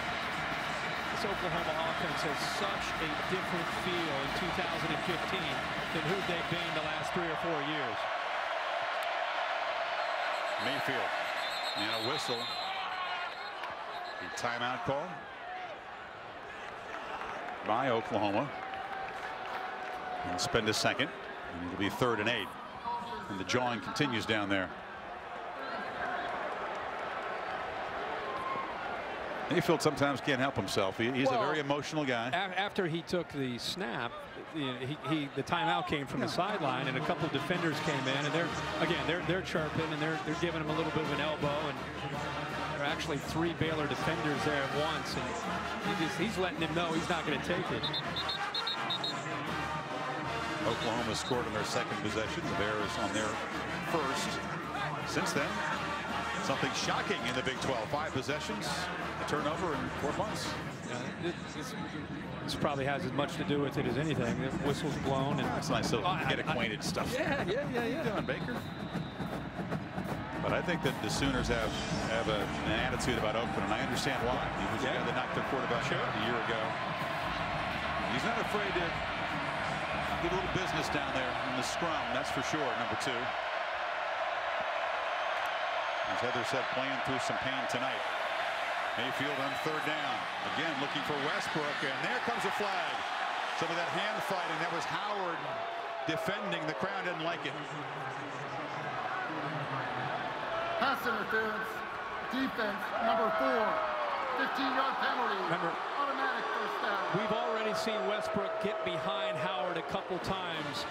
This Oklahoma offense has such a different feel in 2015 than who they've been the last 3 or 4 years. Mayfield and a whistle. A timeout call by Oklahoma. He'll spend a second, and it'll be 3rd and 8. And the jawing continues down there. Mayfield sometimes can't help himself. He's a very emotional guy. After he took the snap, the timeout came from the sideline, and a couple of defenders came in, and they're chirping, and they're giving him a little bit of an elbow, and there are actually 3 Baylor defenders there at once, and he's letting him know he's not going to take it. Oklahoma scored on their second possession. The Bears on their first. Since then, something shocking in the Big 12. 5 possessions, a turnover in 4 months. This probably has as much to do with it as anything. The whistle's blown, and it's nice to get acquainted stuff. Yeah. Doing Baker. But I think that the Sooners have an attitude about Oakland, and I understand why. He was the guy that knocked their quarterback out a year ago. He's not afraid to get a little business down there in the scrum, that's for sure. Number 2. As Heather said, playing through some pain tonight. Mayfield on 3rd down. Again, looking for Westbrook, and there comes a flag. Some of that hand fighting. That was Howard defending. The crowd didn't like it. Pass interference. Defense, number 4. 15-yard penalty. Remember, automatic first down. We've already seen Westbrook get behind Howard a couple times,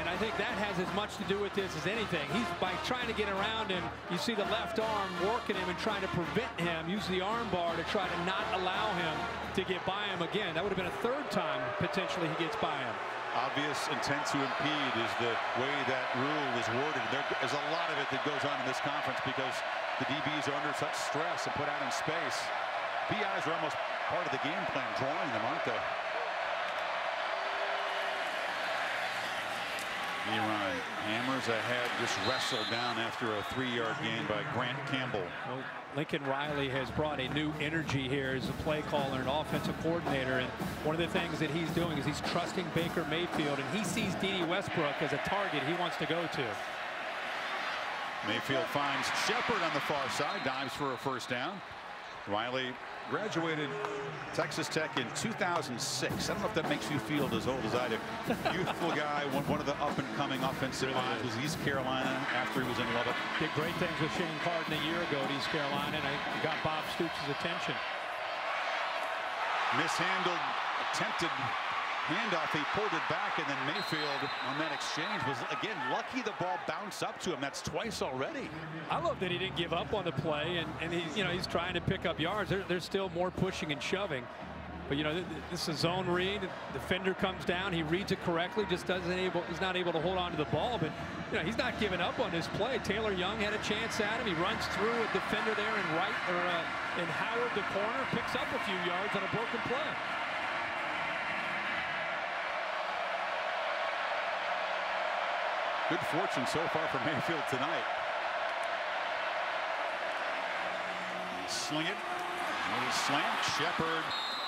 and I think that has as much to do with this as anything. He's by trying to get around him. You see the left arm working him and trying to prevent him. Use the arm bar to try to not allow him to get by him again. That would have been a 3rd time potentially he gets by him. Obvious intent to impede is the way that rule is worded. There's a lot of it that goes on in this conference because the DBs are under such stress and put out in space. BIs are almost part of the game plan, drawing them, aren't they? Ryan hammers ahead, just wrestled down after a 3-yard gain by Grant Campbell. Well, Lincoln Riley has brought a new energy here as a play caller and offensive coordinator, and one of the things that he's doing is he's trusting Baker Mayfield, and he sees D.D. Westbrook as a target he wants to go to. Mayfield finds Shepard on the far side, dives for a first down. Riley graduated Texas Tech in 2006. I don't know if that makes you feel as old as I do. Youthful guy, one of the up-and-coming offensive minds was East Carolina after he was in Lubbock. Did great things with Shane Carden a year ago at East Carolina, and I got Bob Stoops' attention. Mishandled, attempted handoff. He pulled it back, and then Mayfield on that exchange was, again, lucky the ball bounced up to him. That's twice already. I love that he didn't give up on the play, and he's trying to pick up yards. There's still more pushing and shoving. But, this is a zone read. The defender comes down. He reads it correctly, just he's not able to hold on to the ball. But, he's not giving up on this play. Taylor Young had a chance at him. He runs through a defender there in Howard, the corner, picks up a few yards on a broken play. Good fortune so far for Mayfield tonight. Sling it. Slant. Shepard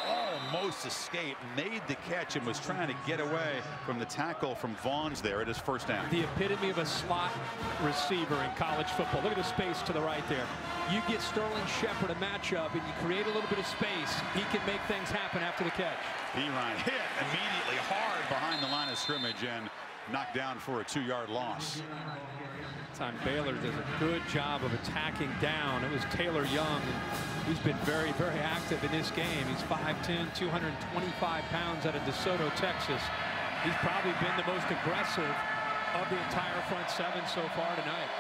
almost escaped, made the catch, and was trying to get away from the tackle from Vaughn's there at his first down. The epitome of a slot receiver in college football. Look at the space to the right there. You get Sterling Shepard a matchup, and you create a little bit of space. He can make things happen after the catch. Ryan hit immediately hard behind the line of scrimmage and knocked down for a 2-yard loss. This time Baylor does a good job of attacking down. It was Taylor Young, and he's been very, very active in this game. He's 5'10", 225 pounds out of DeSoto, Texas. He's probably been the most aggressive of the entire front 7 so far tonight.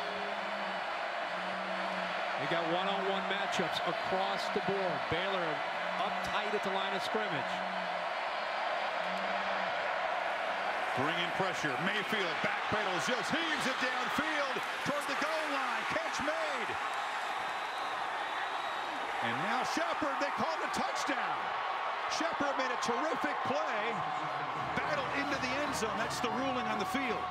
We got one-on-one matchups across the board. Baylor up tight at the line of scrimmage. Bringing pressure. Mayfield backpedals, just heaves it downfield toward the goal line. Catch made. And now Shepard, they called a touchdown. Shepard made a terrific play. Battle into the end zone. That's the ruling on the field.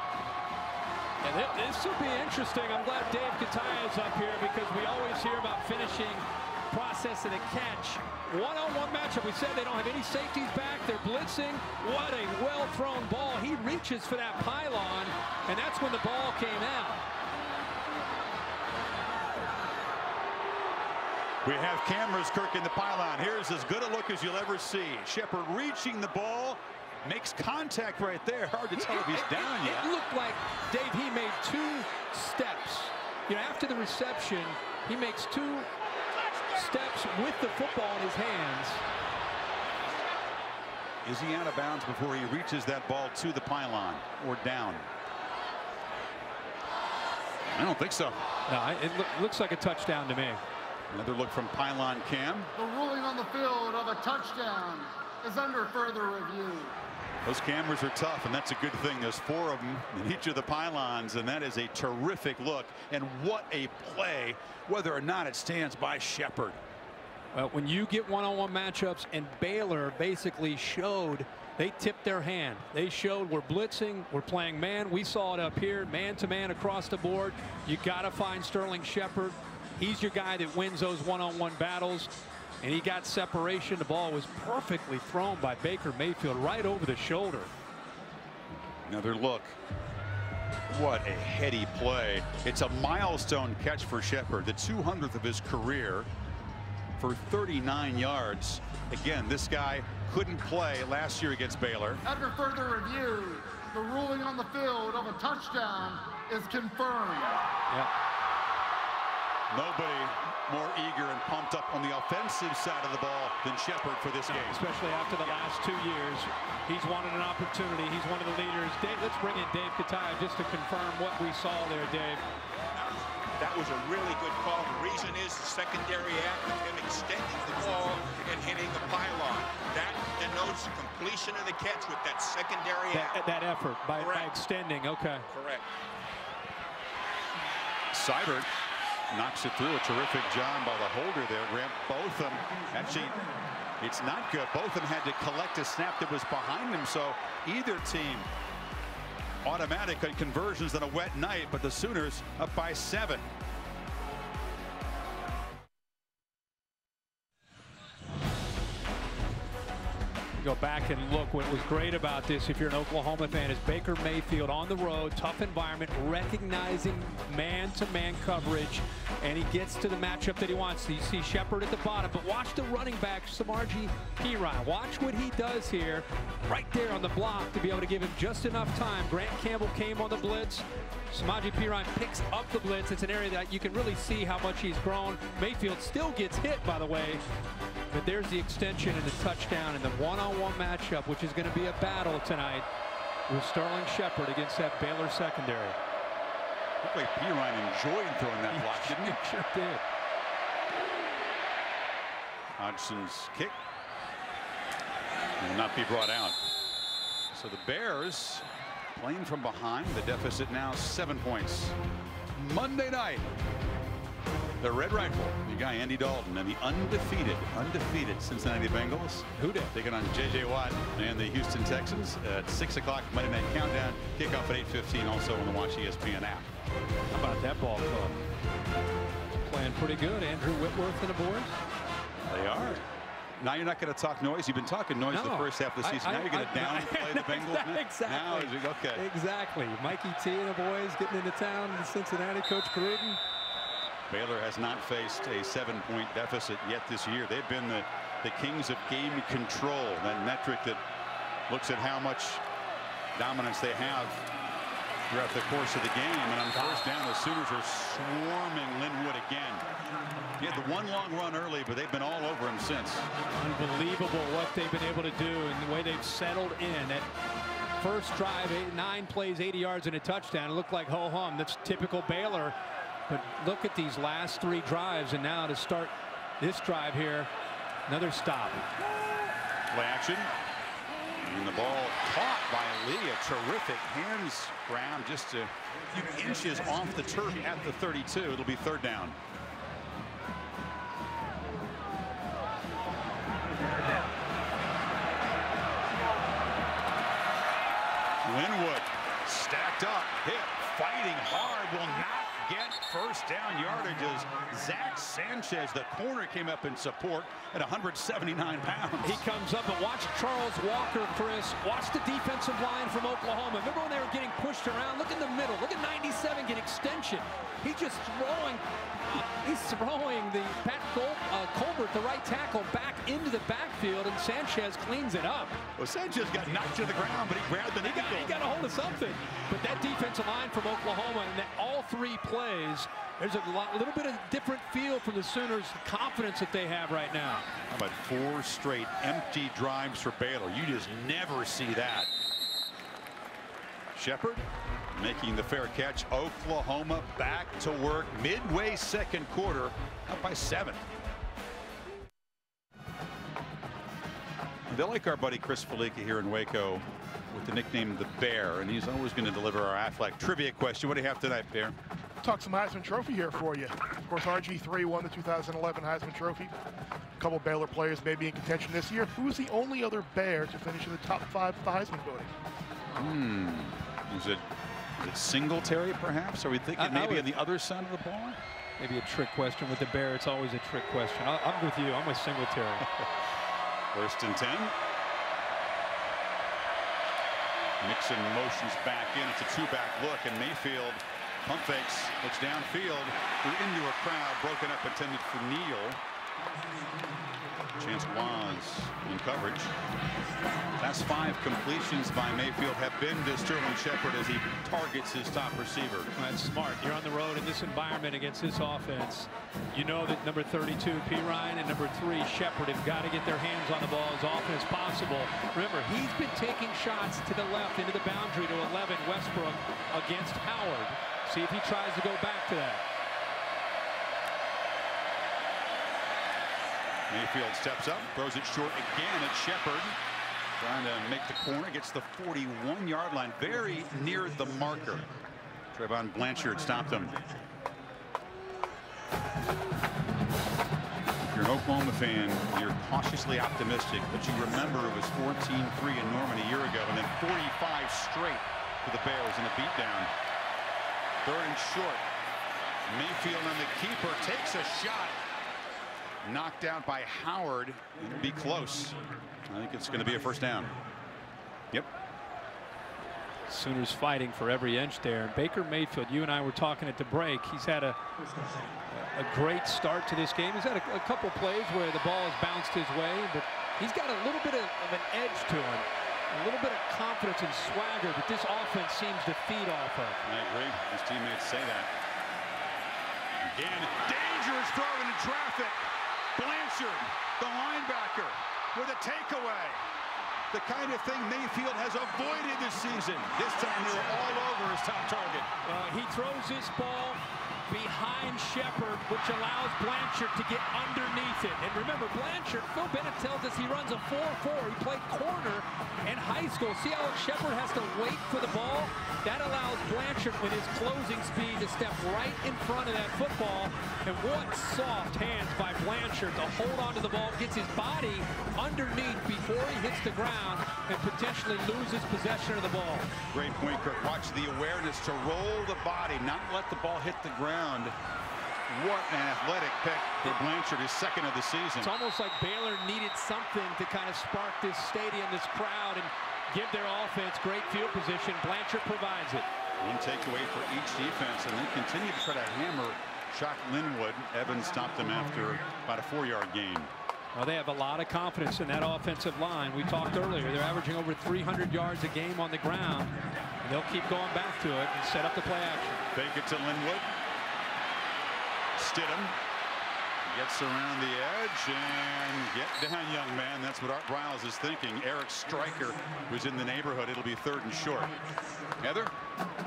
And this will be interesting. I'm glad Dave Kataya is up here because we always hear about finishing process of the catch. One-on-one matchup. We said they don't have any safeties back. They're blitzing. What a well-thrown ball. He reaches for that pylon, and that's when the ball came out. We have cameras, Kirk, in the pylon. Here's as good a look as you'll ever see. Shepard reaching the ball. Makes contact right there. Hard to tell if he's down yet. It looked like, Dave, he made 2 steps. After the reception, he makes 2 steps with the football in his hands. Is he out of bounds before he reaches that ball to the pylon or down? I don't think so. No, it looks like a touchdown to me. Another look from pylon cam. The ruling on the field of a touchdown is under further review. Those cameras are tough, and that's a good thing. There's 4 of them in each of the pylons, and that is a terrific look. And what a play, whether or not it stands by Shepard. Well, when you get one-on-one matchups, and Baylor basically showed, they tipped their hand. They showed we're blitzing, we're playing man. We saw it up here, man-to-man across the board. You got to find Sterling Shepard. He's your guy that wins those one-on-one battles. And he got separation. The ball was perfectly thrown by Baker Mayfield right over the shoulder. Another look. What a heady play. It's a milestone catch for Shepard, the 200th of his career for 39 yards. Again, this guy couldn't play last year against Baylor. After further review, the ruling on the field of a touchdown is confirmed. Yep. Nobody more eager and pumped up on the offensive side of the ball than Shepard for this game. Especially after the last 2 years. He's wanted an opportunity. He's one of the leaders. Dave, let's bring in Dave Kataya just to confirm what we saw there, Dave. That was a really good call. The reason is the secondary act of him extending the ball and hitting the pylon. That denotes the completion of the catch with that secondary act. That effort by extending. Okay. Correct. Seibert knocks it through. A terrific job by the holder there. Grant Botham. Actually, it's not good. Botham had to collect a snap that was behind him. So either team automatic on conversions on a wet night, but the Sooners up by 7. Go back and look. What was great about this, if you're an Oklahoma fan, is Baker Mayfield on the road, tough environment, recognizing man-to-man coverage, and he gets to the matchup that he wants. So you see Shepard at the bottom, but watch the running back, Samaje Perine. Watch what he does here, right there on the block, to be able to give him just enough time. Grant Campbell came on the blitz. Samaje Perine picks up the blitz. It's an area that you can really see how much he's grown. Mayfield still gets hit, by the way. But there's the extension and the touchdown in the one-on-one matchup, which is going to be a battle tonight with Sterling Shepard against that Baylor secondary. Looked like Perine enjoyed throwing that block, didn't he? Sure did. Hodgson's kick will not be brought out. So the Bears playing from behind. The deficit now 7 points. Monday night. The Red Rifle, the guy Andy Dalton, and the undefeated Cincinnati Bengals. Who did? Taking on J.J. Watt and the Houston Texans at 6 o'clock Monday Night Countdown. Kickoff at 8:15, also on the Watch ESPN app. How about that ball club? Playing pretty good. Andrew Whitworth and the boys. They are. Now you're not going to talk noise. You've been talking noise the first half of the season. Now you're going to downplay the Bengals. Exactly. Now is it okay? Exactly. Mikey T and the boys getting into town. In Cincinnati, Coach Gruden. Baylor has not faced a 7-point deficit yet this year. They've been the kings of game control, that metric that looks at how much dominance they have throughout the course of the game. And on first down, the Sooners are swarming Linwood again. He had the one long run early, but they've been all over him since. Unbelievable what they've been able to do and the way they've settled in. That first drive, 9 plays, 80 yards and a touchdown. It looked like ho-hum. That's typical Baylor. But look at these last 3 drives, and now to start this drive here, another stop. Play action. And the ball caught by Lee. A terrific hands grab, just a few inches off the turf at the 32. It'll be 3rd down. Linwood stacked up, hit, fighting hard, will not get first down yardage as Zach Sanchez, the corner, came up in support at 179 pounds. He comes up, and watch Charles Walker, Chris. Watch the defensive line from Oklahoma. Remember when they were getting pushed around? Look in the middle. Look at 97 getting extension. He's just throwing. He's throwing the Pat Colbert, the right tackle, back into the backfield, and Sanchez cleans it up. Well, Sanchez got knocked to the ground, but he grabbed the ankle. He got a hold of something. But that defensive line from Oklahoma, and all 3 plays, there's a little bit of different feel from the Sooners' confidence that they have right now. How about 4 straight empty drives for Baylor? You just never see that. Shepard making the fair catch. Oklahoma back to work midway second quarter, up by 7. They like our buddy Chris Felica here in Waco with the nickname the Bear, and he's always going to deliver our Aflac trivia question. What do you have tonight, Bear? Talk some Heisman Trophy here for you. Of course, RG3 won the 2011 Heisman Trophy. A couple Baylor players may be in contention this year. Who is the only other Bear to finish in the top 5 of the Heisman voting? Is it Singletary, perhaps? Are we thinking maybe on the other side of the ball? Maybe a trick question with the Bear. It's always a trick question. I'm with you. I'm with Singletary. 1st and 10. Mixon motions back in. It's a 2-back look, and Mayfield pump fakes, looks downfield, threw into a crowd, broken up, intended for Neal. Chance was in coverage. Last 5 completions by Mayfield have been to Sterling Shepard as he targets his top receiver. That's smart. You're on the road in this environment against this offense. You know that number 32, P. Ryan, and number 3, Shepard, have got to get their hands on the ball as often as possible. Remember, he's been taking shots to the left into the boundary to 11, Westbrook against Howard. See if he tries to go back to that. Mayfield steps up, throws it short again at Shepard. Trying to make the corner, gets the 41-yard line, very near the marker. Trayvon Blanchard stopped him. If you're an Oklahoma fan, you're cautiously optimistic, but you remember it was 14-3 in Norman a year ago, and then 45 straight for the Bears in a beatdown. 3rd and short. Mayfield on the keeper takes a shot. Knocked out by Howard. It'll be close. I think it's going to be a 1st down. Yep. Sooners fighting for every inch there. And Baker Mayfield, you and I were talking at the break. He's had a great start to this game. He's had a couple plays where the ball has bounced his way, but he's got a little bit of an edge to him. A little bit of confidence and swagger that this offense seems to feed off of. I agree. His teammates say that. Again, dangerous throw into traffic. Blanchard, the linebacker, with a takeaway. The kind of thing Mayfield has avoided this season. This time they were all over his top target. He throws this ball behind Shepard, which allows Blanchard to get underneath it. And remember, Blanchard, Phil Bennett tells us he runs a 4-4. He played corner in high school. See how Shepard has to wait for the ball? That allows Blanchard, with his closing speed, to step right in front of that football. And what soft hands by Blanchard to hold onto the ball, gets his body underneath before he hits the ground and potentially loses possession of the ball. Great point, Kirk. Watch the awareness to roll the body, not let the ball hit the ground. What an athletic pick for Blanchard, his 2nd of the season. It's almost like Baylor needed something to kind of spark this stadium, this crowd, and give their offense great field position. Blanchard provides it. One takeaway for each defense, and they continue to try to hammer Shock Linwood. Evans stopped him after about a 4-yard gain. Well, they have a lot of confidence in that offensive line. We talked earlier. They're averaging over 300 yards a game on the ground. And they'll keep going back to it and set up the play action. Fake it to Linwood. Stidham gets around the edge and get down, young man. That's what Art Briles is thinking. Eric Stryker, who's in the neighborhood. It'll be 3rd and short. Heather?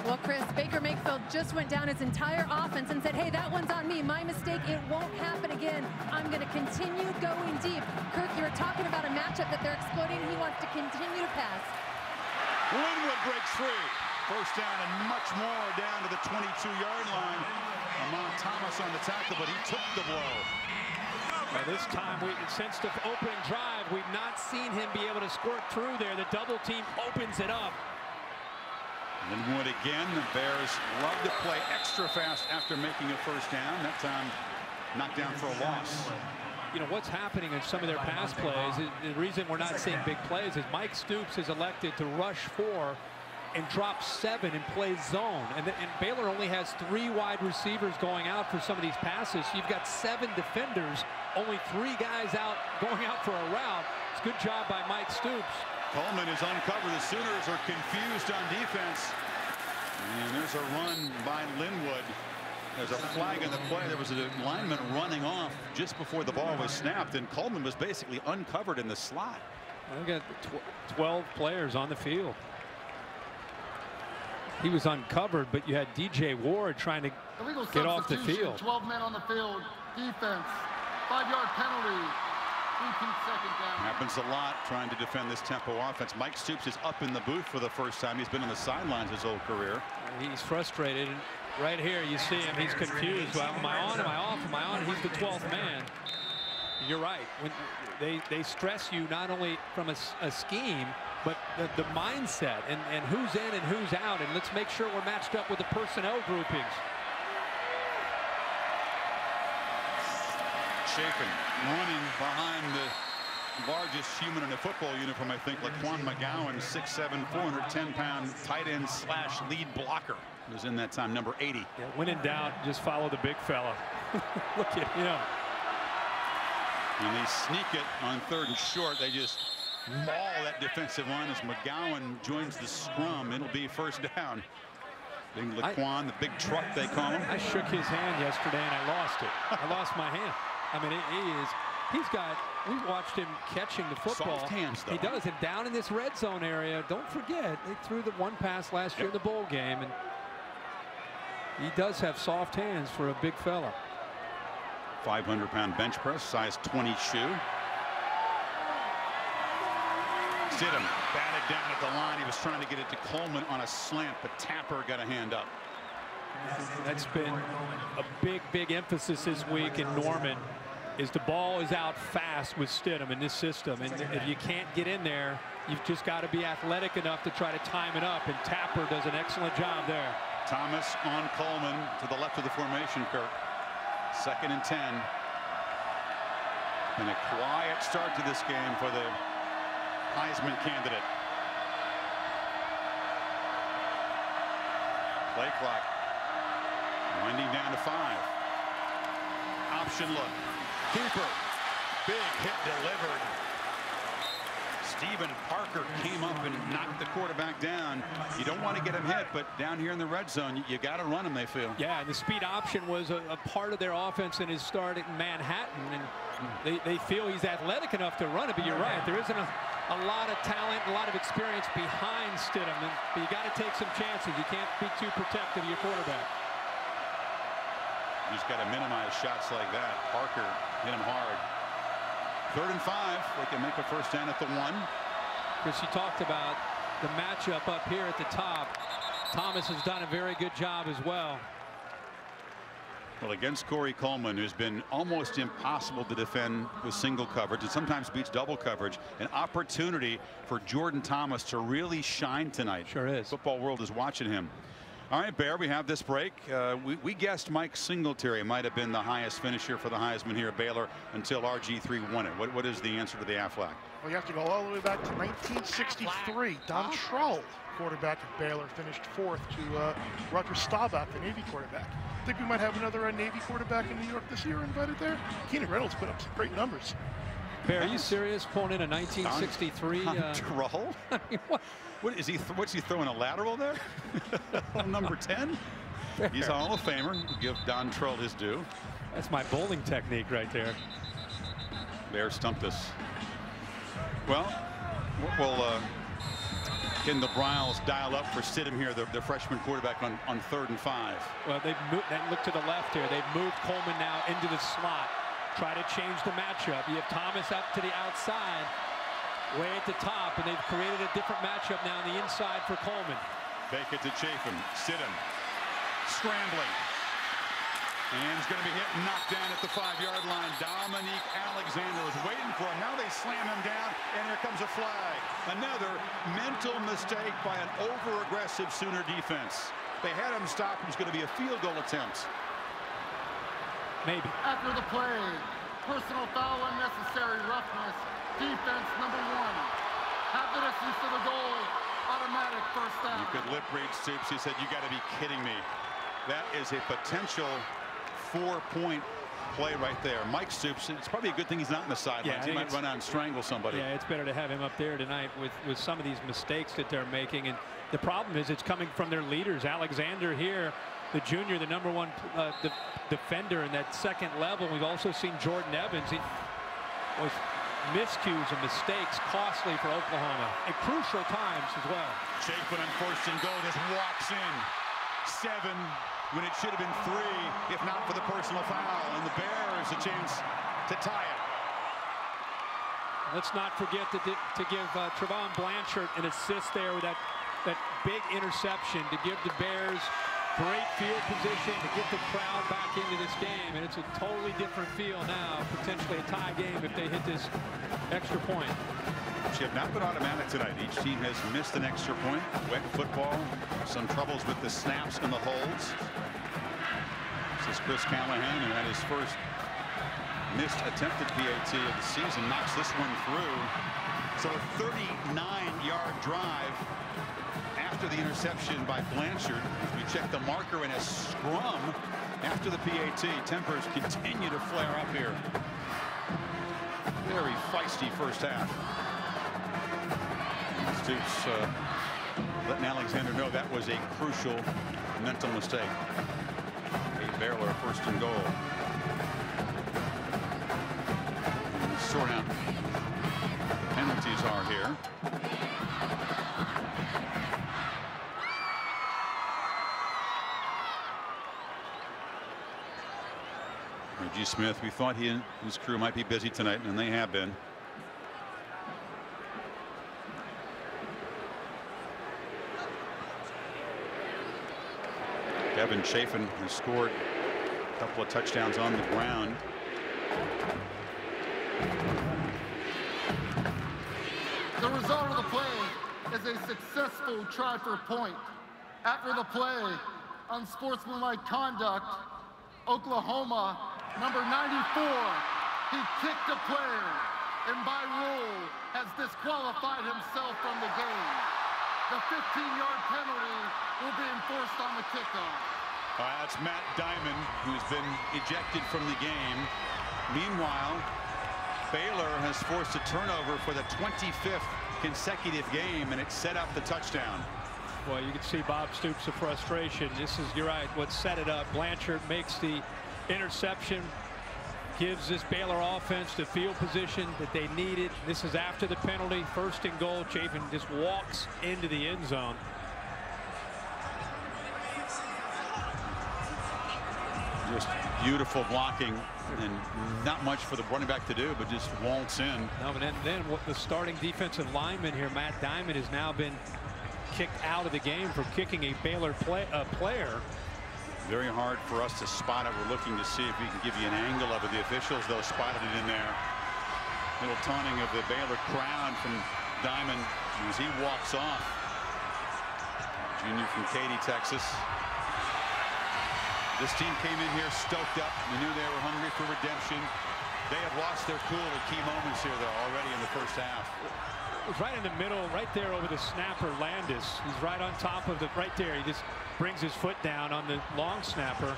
Well, Chris, Baker Mayfield just went down his entire offense and said, hey, that one's on me. My mistake. It won't happen again. I'm going to continue going deep. Kirk, you were talking about a matchup that they're exploiting. He wants to continue to pass. Linwood breaks free. 1st down and much more down to the 22-yard line. Amon Thomas on the tackle, but he took the blow. Now this time, since the opening drive, we've not seen him be able to squirt through there. The double team opens it up. Linwood again. The Bears love to play extra fast after making a 1st down. That time knocked down for a loss. You know, what's happening in some of their pass plays, the reason we're not seeing big plays is Mike Stoops has elected to rush 4 and drops 7 and plays zone. And Baylor only has 3 wide receivers going out for some of these passes. So you've got 7 defenders, only 3 guys out going out for a route. It's a good job by Mike Stoops. Coleman is uncovered. The Sooners are confused on defense. And there's a run by Linwood. There's a flag in the play. There was a lineman running off just before the ball was snapped, and Coleman was basically uncovered in the slot. We got 12 players on the field. He was uncovered, but you had DJ Ward trying to get off the field. 12 men on the field. Defense. 5-yard penalty. 2-second down. Happens a lot trying to defend this tempo offense. Mike Stoops is up in the booth for the first time. He's been on the sidelines his whole career. He's frustrated. Right here you see him. He's confused. Well, am I on? Am I off? Am I on? He's the 12th man. You're right. When they stress you not only from a scheme, but the mindset and who's in and who's out. And let's make sure we're matched up with the personnel groupings. Chafin running behind the largest human in a football uniform, I think, Laquan McGowan, 6'7", 410-pound tight end / lead blocker. Was in that time, number 80. Yeah, when in doubt, just follow the big fella. Look at him. And they sneak it on 3rd and short. They just maul that defensive line as McGowan joins the scrum. It'll be first down. Big Laquan, the big truck they call him. I shook his hand yesterday and I lost it. I lost my hand. I mean, we watched him catching the football. Soft hands, though. He does. And down in this red zone area, don't forget, they threw the 1 pass last year in the bowl game. And he does have soft hands for a big fella. 500-pound bench press, size 20 shoe. Stidham batted down at the line. He was trying to get it to Coleman on a slant, but Tapper got a hand up. That's been a big emphasis this week in Norman, is the ball is out fast with Stidham in this system. And if you can't get in there, you've just got to be athletic enough to try to time it up. And Tapper does an excellent job there. Thomas on Coleman to the left of the formation, Kirk. 2nd and 10. And a quiet start to this game for the Heisman candidate. Play clock winding down to 5. Option look. Cooper. Big hit delivered. Stephen Parker came up and knocked the quarterback down. You don't want to get him hit, but down here in the red zone, you got to run him, they feel. Yeah, and the speed option was a part of their offense in his start at Manhattan, and they feel he's athletic enough to run it, but you're right. There isn't a lot of talent, a lot of experience behind Stidham, but you got to take some chances. You can't be too protective of your quarterback. You just got to minimize shots like that. Parker hit him hard. 3rd and 5. They can make a first down at the 1. Chris, you talked about the matchup up here at the top. Thomas has done a very good job as well. Well, against Corey Coleman, who's been almost impossible to defend with single coverage and sometimes beats double coverage, an opportunity for Jordan Thomas to really shine tonight. Sure is. Football world is watching him. All right, Bear, we have this break. We guessed Mike Singletary might have been the highest finisher for the Heisman here at Baylor until RG3 won it. What is the answer to the Aflac? Well, you have to go all the way back to 1963. Don Trull, quarterback of Baylor, finished 4th to Roger Staubach, the Navy quarterback. I think we might have another Navy quarterback in New York this year invited there. Keenan Reynolds put up some great numbers. Bear, are you serious? Pulling in a 1963? Don Trull? I mean, what is he? What's he throwing, a lateral there? Number 10? He's a Hall of Famer. We'll give Don Trull his due. That's my bowling technique right there. Bear stumped us. Well, can the Bryles dial up for Stidham here, the freshman quarterback on 3rd and 5? Well, they look to the left here. They've moved Coleman now into the slot. Try to change the matchup. You have Thomas up to the outside, way at the top, and they've created a different matchup now on the inside for Coleman. Fake it to Chafin. Stidham scrambling. And he's going to be hit and knocked down at the 5-yard line. Dominique Alexander was waiting for him. Now they slam him down, and here comes a flag. Another mental mistake by an over-aggressive Sooner defense. They had him stop. It was going to be a field goal attempt. Maybe. After the play, personal foul, unnecessary roughness. Defense number 1. Half the distance to the goal. Automatic first down. You could lip read Stoops. He said, "You got to be kidding me." That is a potential 4-point play right there. Mike Stoops, it's probably a good thing he's not in the sidelines. He might run out and strangle somebody. Yeah, it's better to have him up there tonight with some of these mistakes that they're making. And the problem is it's coming from their leaders. Alexander here, the junior, the #1 defender in that second level. We've also seen Jordan Evans. He was miscues and mistakes costly for Oklahoma at crucial times as well. Chafin on 1st and goal just walks in. 7 when it should have been 3 if not for the personal foul, and the Bears a chance to tie it. Let's not forget to give Trevon Blanchard an assist there with that big interception to give the Bears great field position to get the crowd back into this game, and it's a totally different feel now, potentially a tie game if they hit this extra point. Which have not been automatic tonight. Each team has missed an extra point. Wet football, some troubles with the snaps and the holds. This is Chris Callahan, who had his first missed attempted PAT of the season, knocks this one through. So a 39-yard drive after the interception by Blanchard. We check the marker in a scrum after the PAT. Tempers continue to flare up here. Very feisty first half. Stoops letting Alexander know that was a crucial mental mistake. A Baylor 1st and goal. And sort out penalties are here. G. Smith, we thought he and his crew might be busy tonight, and they have been. Kevin Chafin has scored a couple of touchdowns on the ground. The result of the play is a successful try for a point. After the play, unsportsmanlike conduct, Oklahoma, number 94, he kicked a player and by rule has disqualified himself from the game. The 15-yard penalty will be enforced on the kickoff. That's Matt Diamond, who's been ejected from the game. Meanwhile, Baylor has forced a turnover for the 25th consecutive game, and it set up the touchdown. Well, you can see Bob Stoops' frustration. This is, you're right, what set it up. Blanchard makes the interception, gives this Baylor offense the field position that they needed. This is after the penalty, 1st and goal. Chafin just walks into the end zone. Just beautiful blocking and not much for the running back to do, but just waltz in. No, but then what the starting defensive lineman here, Matt Diamond, has now been kicked out of the game for kicking a Baylor player. Very hard for us to spot it. We're looking to see if we can give you an angle of it. The officials, though, spotted it in there. Little taunting of the Baylor crowd from Diamond as he walks off. Junior from Katy, Texas. This team came in here stoked up. We knew they were hungry for redemption. They have lost their cool at key moments here, though, already in the first half. It was right in the middle, right there over the snapper, Landis. He's right on top of the, right there. He just brings his foot down on the long snapper.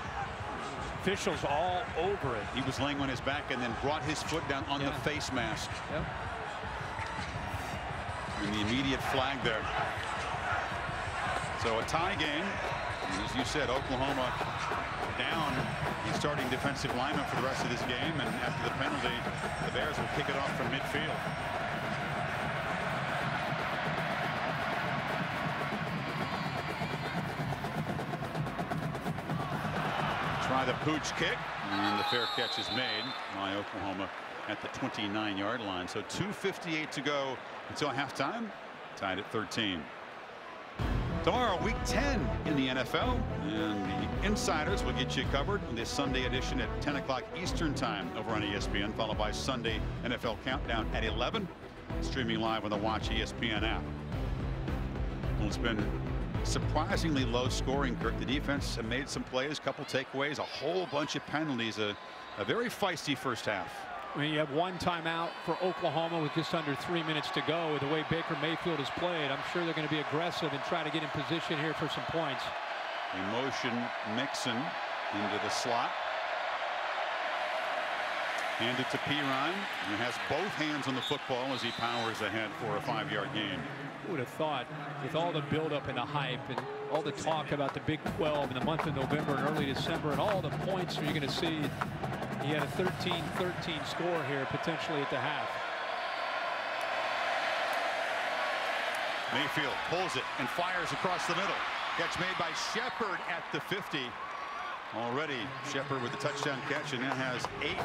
Officials all over it. He was laying on his back and then brought his foot down on the face mask. Yep. And the immediate flag there. So a tie game. And as you said, Oklahoma down the starting defensive lineman for the rest of this game. And after the penalty, the Bears will kick it off from midfield. Try the pooch kick, and the fair catch is made by Oklahoma at the 29-yard line. So 2:58 to go until halftime, tied at 13. Tomorrow, week 10 in the NFL, and the Insiders will get you covered on this Sunday edition at 10 o'clock Eastern time over on ESPN, followed by Sunday NFL Countdown at 11, streaming live on the Watch ESPN app. Well, it's been surprisingly low scoring, Kirk. The defense have made some plays, couple takeaways, a whole bunch of penalties, a very feisty first half. I mean, you have one timeout for Oklahoma with just under 3 minutes to go. With the way Baker Mayfield has played, I'm sure they're going to be aggressive and try to get in position here for some points. A motion Mixon into the slot. Handed to Pirine, who has both hands on the football as he powers ahead for a 5-yard gain. Who would have thought, with all the buildup and the hype and all the talk about the Big 12 in the month of November and early December and all the points you're going to see, he had a 13-13 score here potentially at the half. Mayfield pulls it and fires across the middle. Catch made by Shepard at the 50. Already Shepard with the touchdown catch and now has 8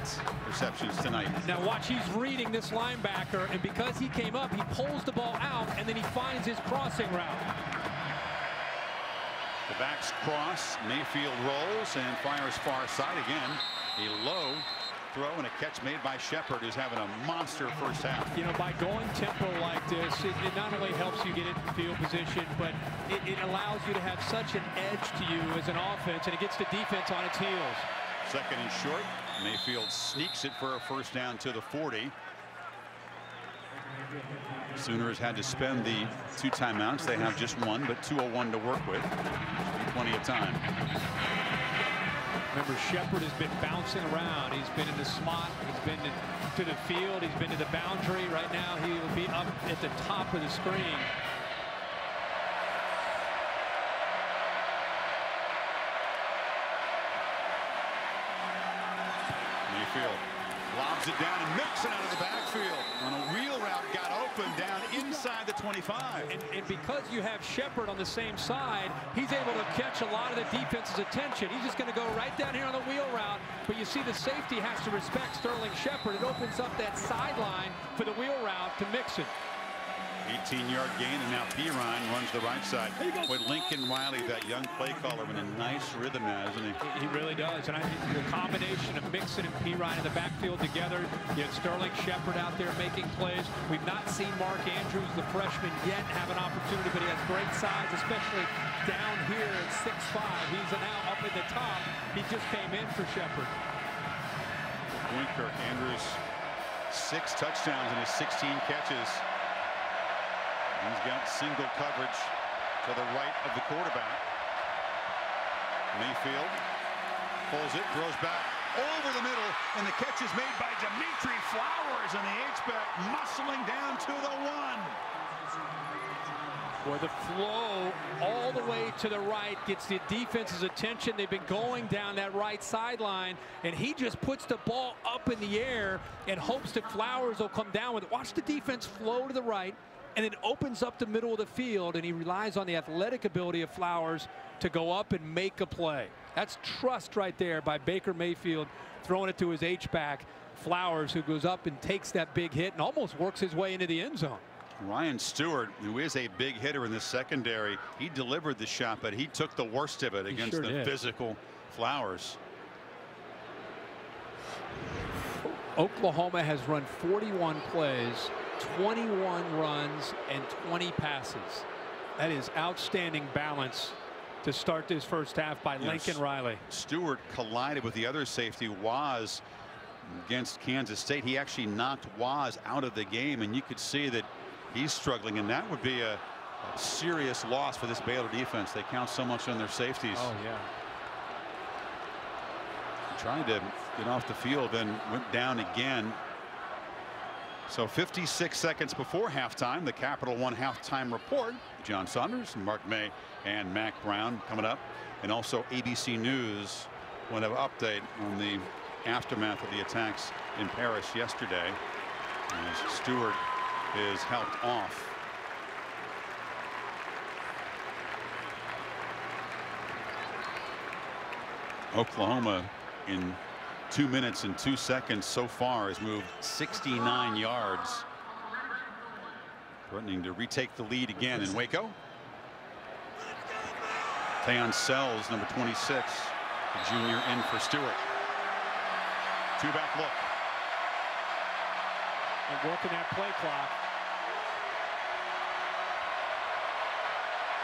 receptions tonight. Now watch, he's reading this linebacker, and because he came up, he pulls the ball out and then he finds his crossing route. The backs cross, Mayfield rolls and fires far side again. A low throw and a catch made by Shepard, who's having a monster first half. You know, by going tempo like this, it not only helps you get in field position, but it allows you to have such an edge to you as an offense, and it gets the defense on its heels. Second and short. Mayfield sneaks it for a first down to the 40. Sooners had to spend the 2 timeouts. They have just 1, but 2:01 to work with. Plenty of time. Remember, Shepard has been bouncing around. He's been in the slot. He's been to the field. He's been to the boundary. Right now, he will be up at the top of the screen. Mayfield lobs it down and Mixon out of the backfield on a wheel route, got open down inside the 25. And because you have Shepard on the same side, he's able to catch a lot of the defense's attention. He's just going to go right down here on the wheel route, but you see the safety has to respect Sterling Shepard. It opens up that sideline for the wheel route to Mixon. 18-yard gain, and now Pirine runs the right side. With Lincoln Riley, that young play caller, in a nice rhythm now, isn't he? He really does. And the combination of Mixon and Pirine in the backfield together, you have Sterling Shepard out there making plays. We've not seen Mark Andrews, the freshman, yet have an opportunity, but he has great size, especially down here at 6'5". He's now up at the top. He just came in for Shepard. Winker, Andrews, 6 touchdowns in his 16 catches. He's got single coverage to the right of the quarterback. Mayfield pulls it, throws back over the middle, and the catch is made by Dimitri Flowers, and the H-back muscling down to the 1. Boy, the flow all the way to the right gets the defense's attention. They've been going down that right sideline, and he just puts the ball up in the air and hopes that Flowers will come down with it. Watch the defense flow to the right, and it opens up the middle of the field, and he relies on the athletic ability of Flowers to go up and make a play. That's trust right there by Baker Mayfield, throwing it to his H-back, Flowers, who goes up and takes that big hit and almost works his way into the end zone. Ryan Stewart, who is a big hitter in the secondary, he delivered the shot, but he took the worst of it against the physical Flowers. Oklahoma has run 41 plays, 21 runs, and 20 passes. That is outstanding balance to start this first half by Lincoln Riley. Stewart collided with the other safety, Waz, against Kansas State. He actually knocked Waz out of the game, and you could see that he's struggling, and that would be a serious loss for this Baylor defense. They count so much on their safeties. Oh, yeah. Tried to get off the field, then went down again. So 56 seconds before halftime, the Capital One halftime report. John Saunders, Mark May, and Mac Brown coming up. And also ABC News will have an update on the aftermath of the attacks in Paris yesterday, as Stewart is helped off. Oklahoma in 2 minutes and 2 seconds so far has moved 69 yards, threatening to retake the lead again in Waco. Tayon Sells, number 26, the junior, in for Stewart. 2-back look. And working that play clock.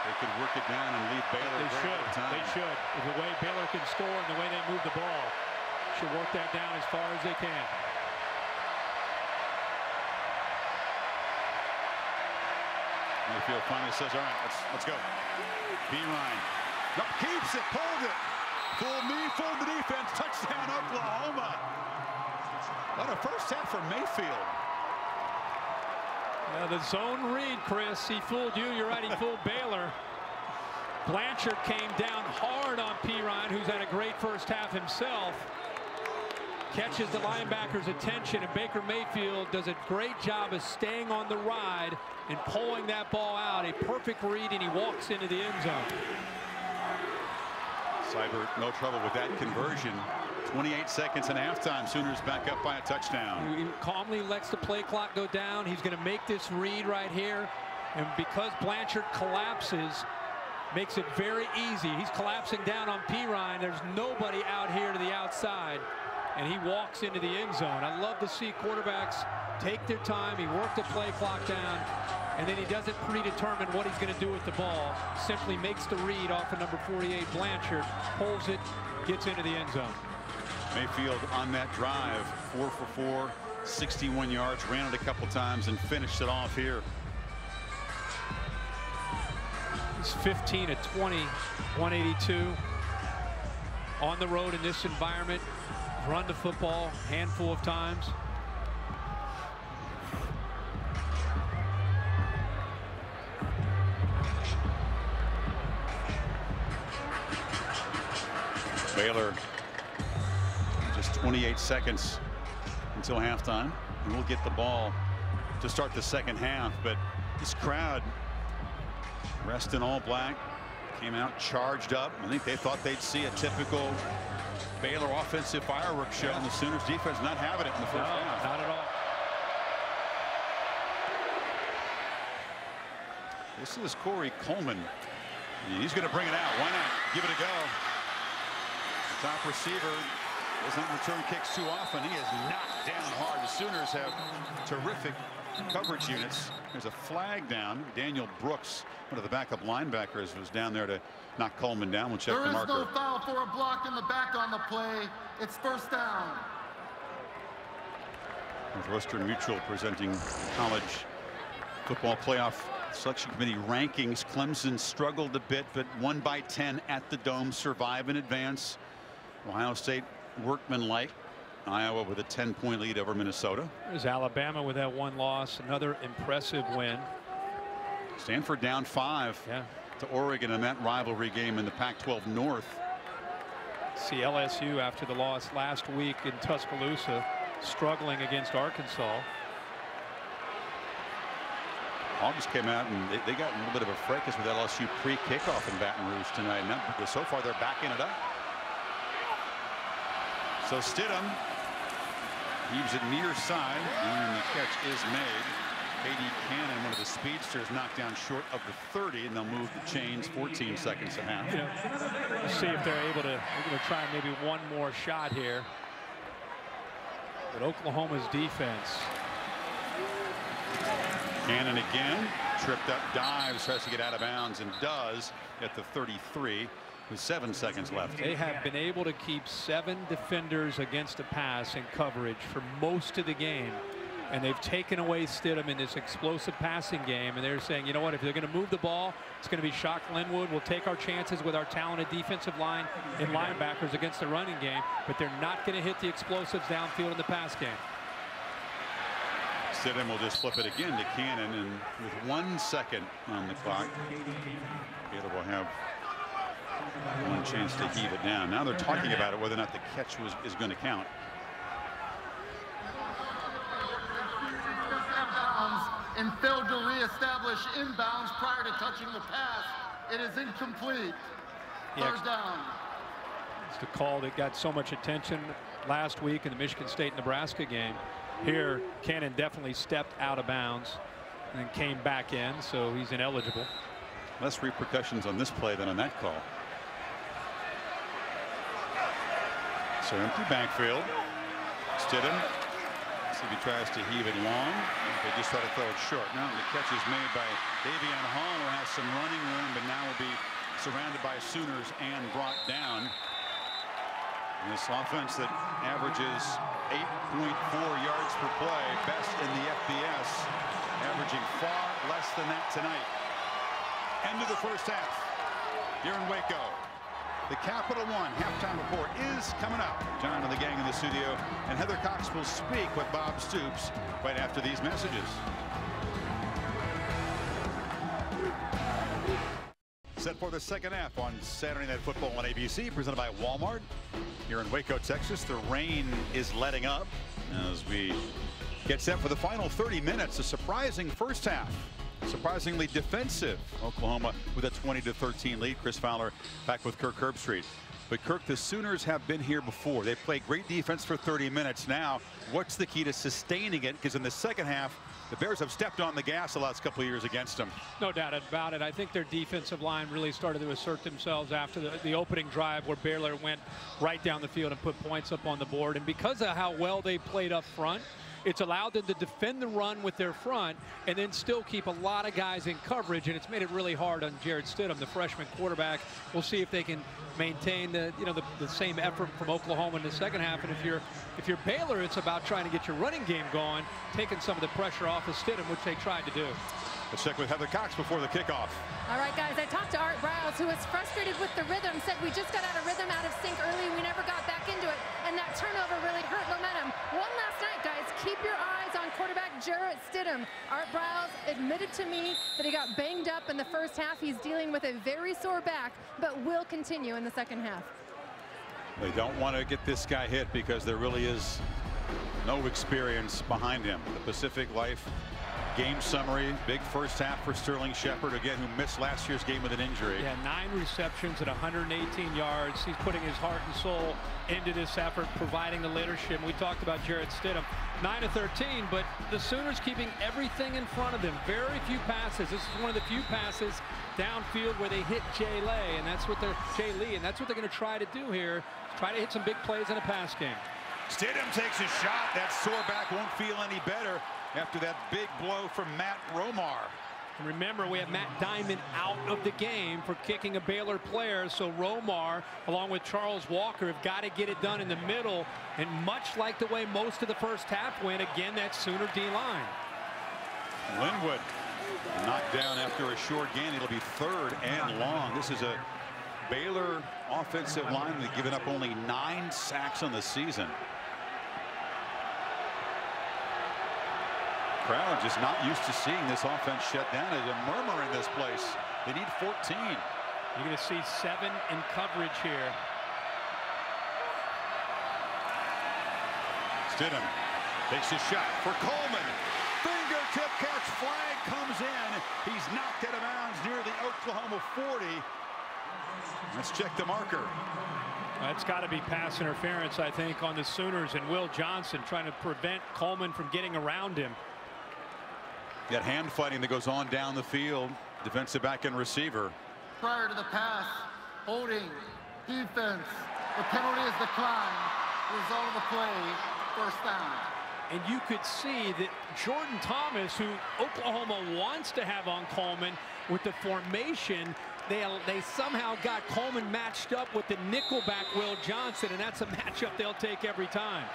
They could work it down and leave Baylor. They should. They should. The way Baylor can score and the way they move the ball, should work that down as far as they can. Mayfield finally says, all right, let's go. Ryan. Nope, keeps it, pulled it. Fooled me, fooled the defense. Touchdown, Oklahoma. What a first half for Mayfield. Yeah, the zone read, Chris. He fooled you. You're right. He fooled Baylor. Blanchard came down hard on Ryan, who's had a great first half himself. Catches the linebacker's attention, and Baker Mayfield does a great job of staying on the ride and pulling that ball out. A perfect read, and he walks into the end zone. Seibert, no trouble with that conversion. 28 seconds and halftime. Sooners back up by a touchdown. He calmly lets the play clock go down. He's going to make this read right here. And because Blanchard collapses, makes it very easy. He's collapsing down on Ryan. There's nobody out here to the outside. And he walks into the end zone. I love to see quarterbacks take their time. He worked the play clock down. And then he doesn't predetermine what he's going to do with the ball. Simply makes the read off of number 48, Blanchard. Pulls it, gets into the end zone. Mayfield on that drive, 4 for 4, 61 yards, ran it a couple times and finished it off here. It's 15 of 20, 182. On the road in this environment, run the football a handful of times. Baylor, just 28 seconds until halftime, and we'll get the ball to start the second half. But this crowd, dressed in all black, came out charged up. I think they thought they'd see a typical Baylor offensive fireworks show, and the Sooners defense not having it in the first half. Not at all. This is Corey Coleman. He's going to bring it out. Why not? Give it a go. Top receiver doesn't return kicks too often. He is knocked down hard. The Sooners have terrific coverage units. There's a flag down. Daniel Brooks, one of the backup linebackers, was down there to knock Coleman down. We'll check the marker. There is no foul for a block in the back on the play. It's first down. Northwestern Mutual presenting college football playoff selection committee rankings. Clemson struggled a bit, but won by 10 at the Dome, survive and advance. Ohio State workmanlike. Iowa with a 10-point lead over Minnesota. There's Alabama with that one loss. Another impressive win. Stanford down 5 to Oregon in that rivalry game in the Pac-12 North. See LSU after the loss last week in Tuscaloosa, struggling against Arkansas. August came out and they got a little bit of a fracas with LSU pre-kickoff in Baton Rouge tonight. Now, so far they're backing it up. So Stidham heaves it near side, and the catch is made. Katie Cannon, one of the speedsters, knocked down short of the 30, and they'll move the chains 14 seconds a half. Let's see if they're able to try maybe one more shot here. But Oklahoma's defense. Cannon again, tripped up, dives, tries to get out of bounds, and does at the 33. With 7 seconds left. They have been able to keep 7 defenders against the pass in coverage for most of the game. And they've taken away Stidham in this explosive passing game. And they're saying, you know what, if they're going to move the ball, it's going to be Shock Linwood. We'll take our chances with our talented defensive line and linebackers against the running game. But they're not going to hit the explosives downfield in the pass game. Stidham will just flip it again to Cannon. And with 1 second on the clock, Baylor will have one chance to heave it down. Now they're talking about it, whether or not the catch is going to count. And failed to reestablish inbounds prior to touching the pass. It is incomplete. Third down. It's the call that got so much attention last week in the Michigan State-Nebraska game. Here, Cannon definitely stepped out of bounds and then came back in, so he's ineligible. Less repercussions on this play than on that call. So empty backfield. Stidham. See if he tries to heave it long. They just try to throw it short. Now the catch is made by Davion Hall, who has some running room, but now will be surrounded by Sooners and brought down. And this offense that averages 8.4 yards per play, best in the FBS, averaging far less than that tonight. End of the first half here in Waco. The Capital One halftime report is coming up. John and the gang in the studio, and Heather Cox will speak with Bob Stoops right after these messages. Set for the second half on Saturday Night Football on ABC, presented by Walmart. Here in Waco, Texas, the rain is letting up as we get set for the final 30 minutes. A surprising first half. Surprisingly defensive. Oklahoma with a 20-13 lead. Chris Fowler back with Kirk Herbstreit. But Kirk, the Sooners have been here before. They played great defense for 30 minutes. Now, what's the key to sustaining it? Because in the second half, the Bears have stepped on the gas the last couple of years against them. No doubt about it. I think their defensive line really started to assert themselves after the opening drive, where Baylor went right down the field and put points up on the board. And because of how well they played up front, it's allowed them to defend the run with their front and then still keep a lot of guys in coverage, and it's made it really hard on Jarrett Stidham, the freshman quarterback. We'll see if they can maintain the same effort from Oklahoma in the second half. And if you're Baylor, it's about trying to get your running game going, taking some of the pressure off of Stidham, which they tried to do. Let's check with Heather Cox before the kickoff. All right, guys, I talked to Art Browse, who was frustrated with the rhythm, said we just got out of rhythm, out of sync early. We never got back into it, and that turnover really hurt momentum. One last night, guys, keep your eyes on quarterback Jarrett Stidham. Art Browse admitted to me that he got banged up in the first half. He's dealing with a very sore back, but will continue in the second half. They don't want to get this guy hit because there really is no experience behind him. The Pacific Life game summary, big first half for Sterling Shepard, again, who missed last year's game with an injury. Yeah, 9 receptions at 118 yards. He's putting his heart and soul into this effort, providing the leadership. We talked about Jarrett Stidham, 9 of 13, but the Sooners keeping everything in front of them. Very few passes. This is one of the few passes downfield where they hit Jay Lee, and that's what they're going to try to do here. Try to hit some big plays in a pass game. Stidham takes a shot. That sore back won't feel any better after that big blow from Matt Romar. And remember, we have Matt Diamond out of the game for kicking a Baylor player, so Romar, along with Charles Walker, have got to get it done in the middle. And much like the way most of the first half went, again, that Sooner D-line. Linwood knocked down after a short gain. It'll be third and long. This is a Baylor offensive line that's given up only 9 sacks on the season. Crowd just not used to seeing this offense shut down. There's a murmur in this place. They need 14. You're going to see 7 in coverage here. Stidham takes a shot for Coleman. Fingertip catch, flag comes in. He's knocked out of bounds near the Oklahoma 40. Let's check the marker. That's got to be pass interference, I think, on the Sooners, and Will Johnson trying to prevent Coleman from getting around him. Got hand fighting that goes on down the field. Defensive back and receiver. Prior to the pass, holding, defense, the penalty is declined. Result of the play, first down. And you could see that Jordan Thomas, who Oklahoma wants to have on Coleman, with the formation, they somehow got Coleman matched up with the nickelback Will Johnson, and that's a matchup they'll take every time.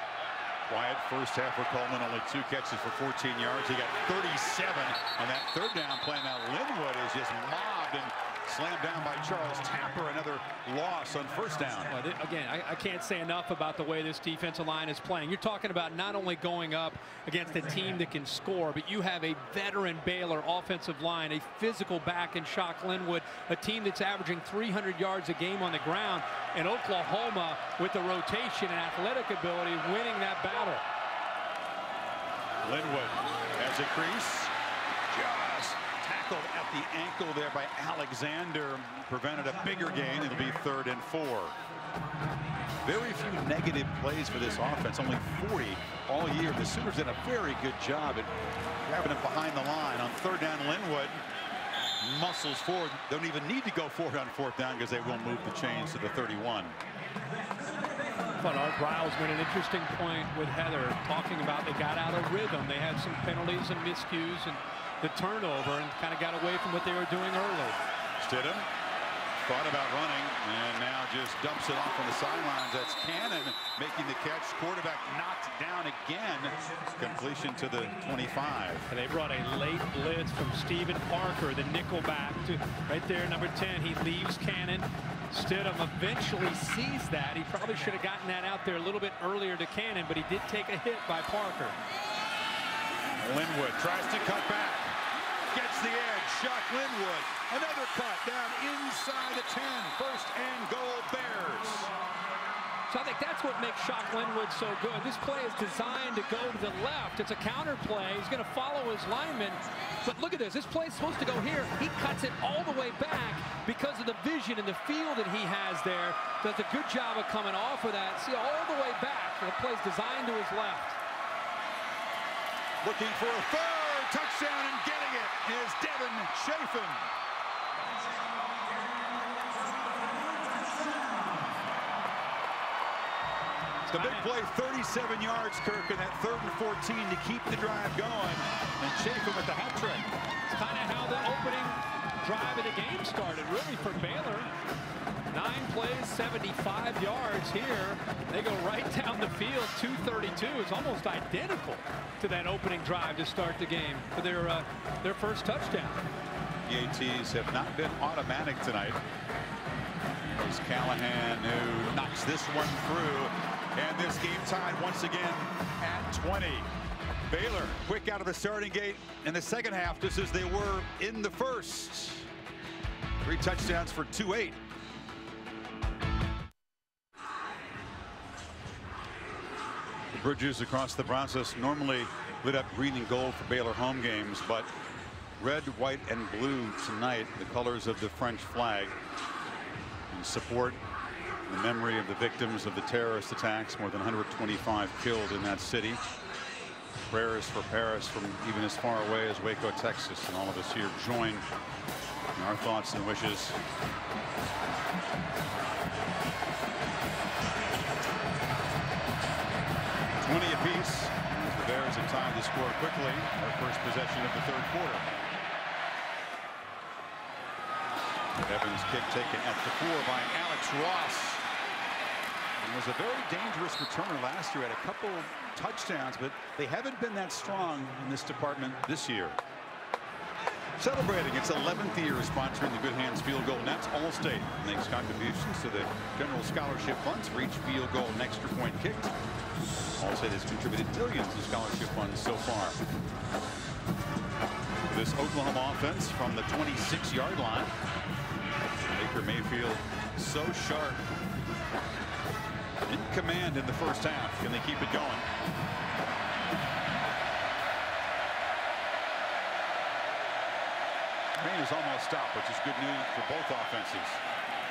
Quiet first half for Coleman, only 2 catches for 14 yards. He got 37 on that third down play. Now Linwood is just mobbed and slammed down by Charles Tapper. Another loss on first down. Well, again, I can't say enough about the way this defensive line is playing. You're talking about not only going up against a team that can score, but you have a veteran Baylor offensive line, a physical back in Shock Linwood, a team that's averaging 300 yards a game on the ground, and Oklahoma, with the rotation and athletic ability, winning that battle. Linwood has a crease. Just tackled at the ankle there by Alexander. Prevented a bigger gain. It'll be 3rd and 4. Very few negative plays for this offense. Only 40 all year. The Sooners did a very good job at grabbing him behind the line. On 3rd down, Linwood muscles forward. Don't even need to go forward on 4th down because they will move the chains to the 31. But Art Briles made an interesting point with Heather, talking about they got out of rhythm. They had some penalties and miscues and the turnover, and kind of got away from what they were doing early. Stidham Thought about running and now just dumps it off on the sidelines. That's Cannon making the catch. Quarterback knocked down again. Completion to the 25. And they brought a late blitz from Stephen Parker, the nickelback, to right there, number 10. He leaves Cannon. Stidham eventually sees that. He probably should have gotten that out there a little bit earlier to Cannon, but he did take a hit by Parker. Linwood tries to cut back. Gets the edge. Shock Linwood. Another cut down inside the 10. First and goal Bears. So I think that's what makes Shock Linwood so good. This play is designed to go to the left. It's a counter play. He's going to follow his lineman. But look at this. This play is supposed to go here. He cuts it all the way back because of the vision and the feel that he has there. Does a good job of coming off of that. See, all the way back. The play's designed to his left. Looking for a third touchdown and getting it is Devin Chafin. The big play, 37 yards, Kirk, in that 3rd and 14 to keep the drive going. And Chafin with the hat trick. It's kind of how the opening drive of the game started, really, for Baylor. 9 plays, 75 yards here. They go right down the field. 2:32 is almost identical to that opening drive to start the game for their first touchdown. The ATs have not been automatic tonight. It's Callahan who knocks this one through. And this game tied once again at 20. Baylor quick out of the starting gate in the second half, just as they were in the first. 3 touchdowns for 2-8. The bridges across the Brazos normally lit up green and gold for Baylor home games, but red, white, and blue tonight, the colors of the French flag, in support the memory of the victims of the terrorist attacks. More than 125 killed in that city. Prayers for Paris from even as far away as Waco, Texas. And all of us here join in our thoughts and wishes. $20 apiece. The Bears have tied the score quickly. Their first possession of the 3rd quarter. Evans' kick taken at the 4 by Alex Ross. He was a very dangerous returner last year. Had a couple touchdowns, but they haven't been that strong in this department this year. Celebrating its 11th year sponsoring the Good Hands Field Goal Nets. Allstate makes contributions to the General Scholarship Funds for each field goal and extra point kicked. Allstate has contributed millions to scholarship funds so far. This Oklahoma offense from the 26-yard line. Baker Mayfield so sharp. In command in the first half. Can they keep it going? Rain is almost stopped, which is good news for both offenses.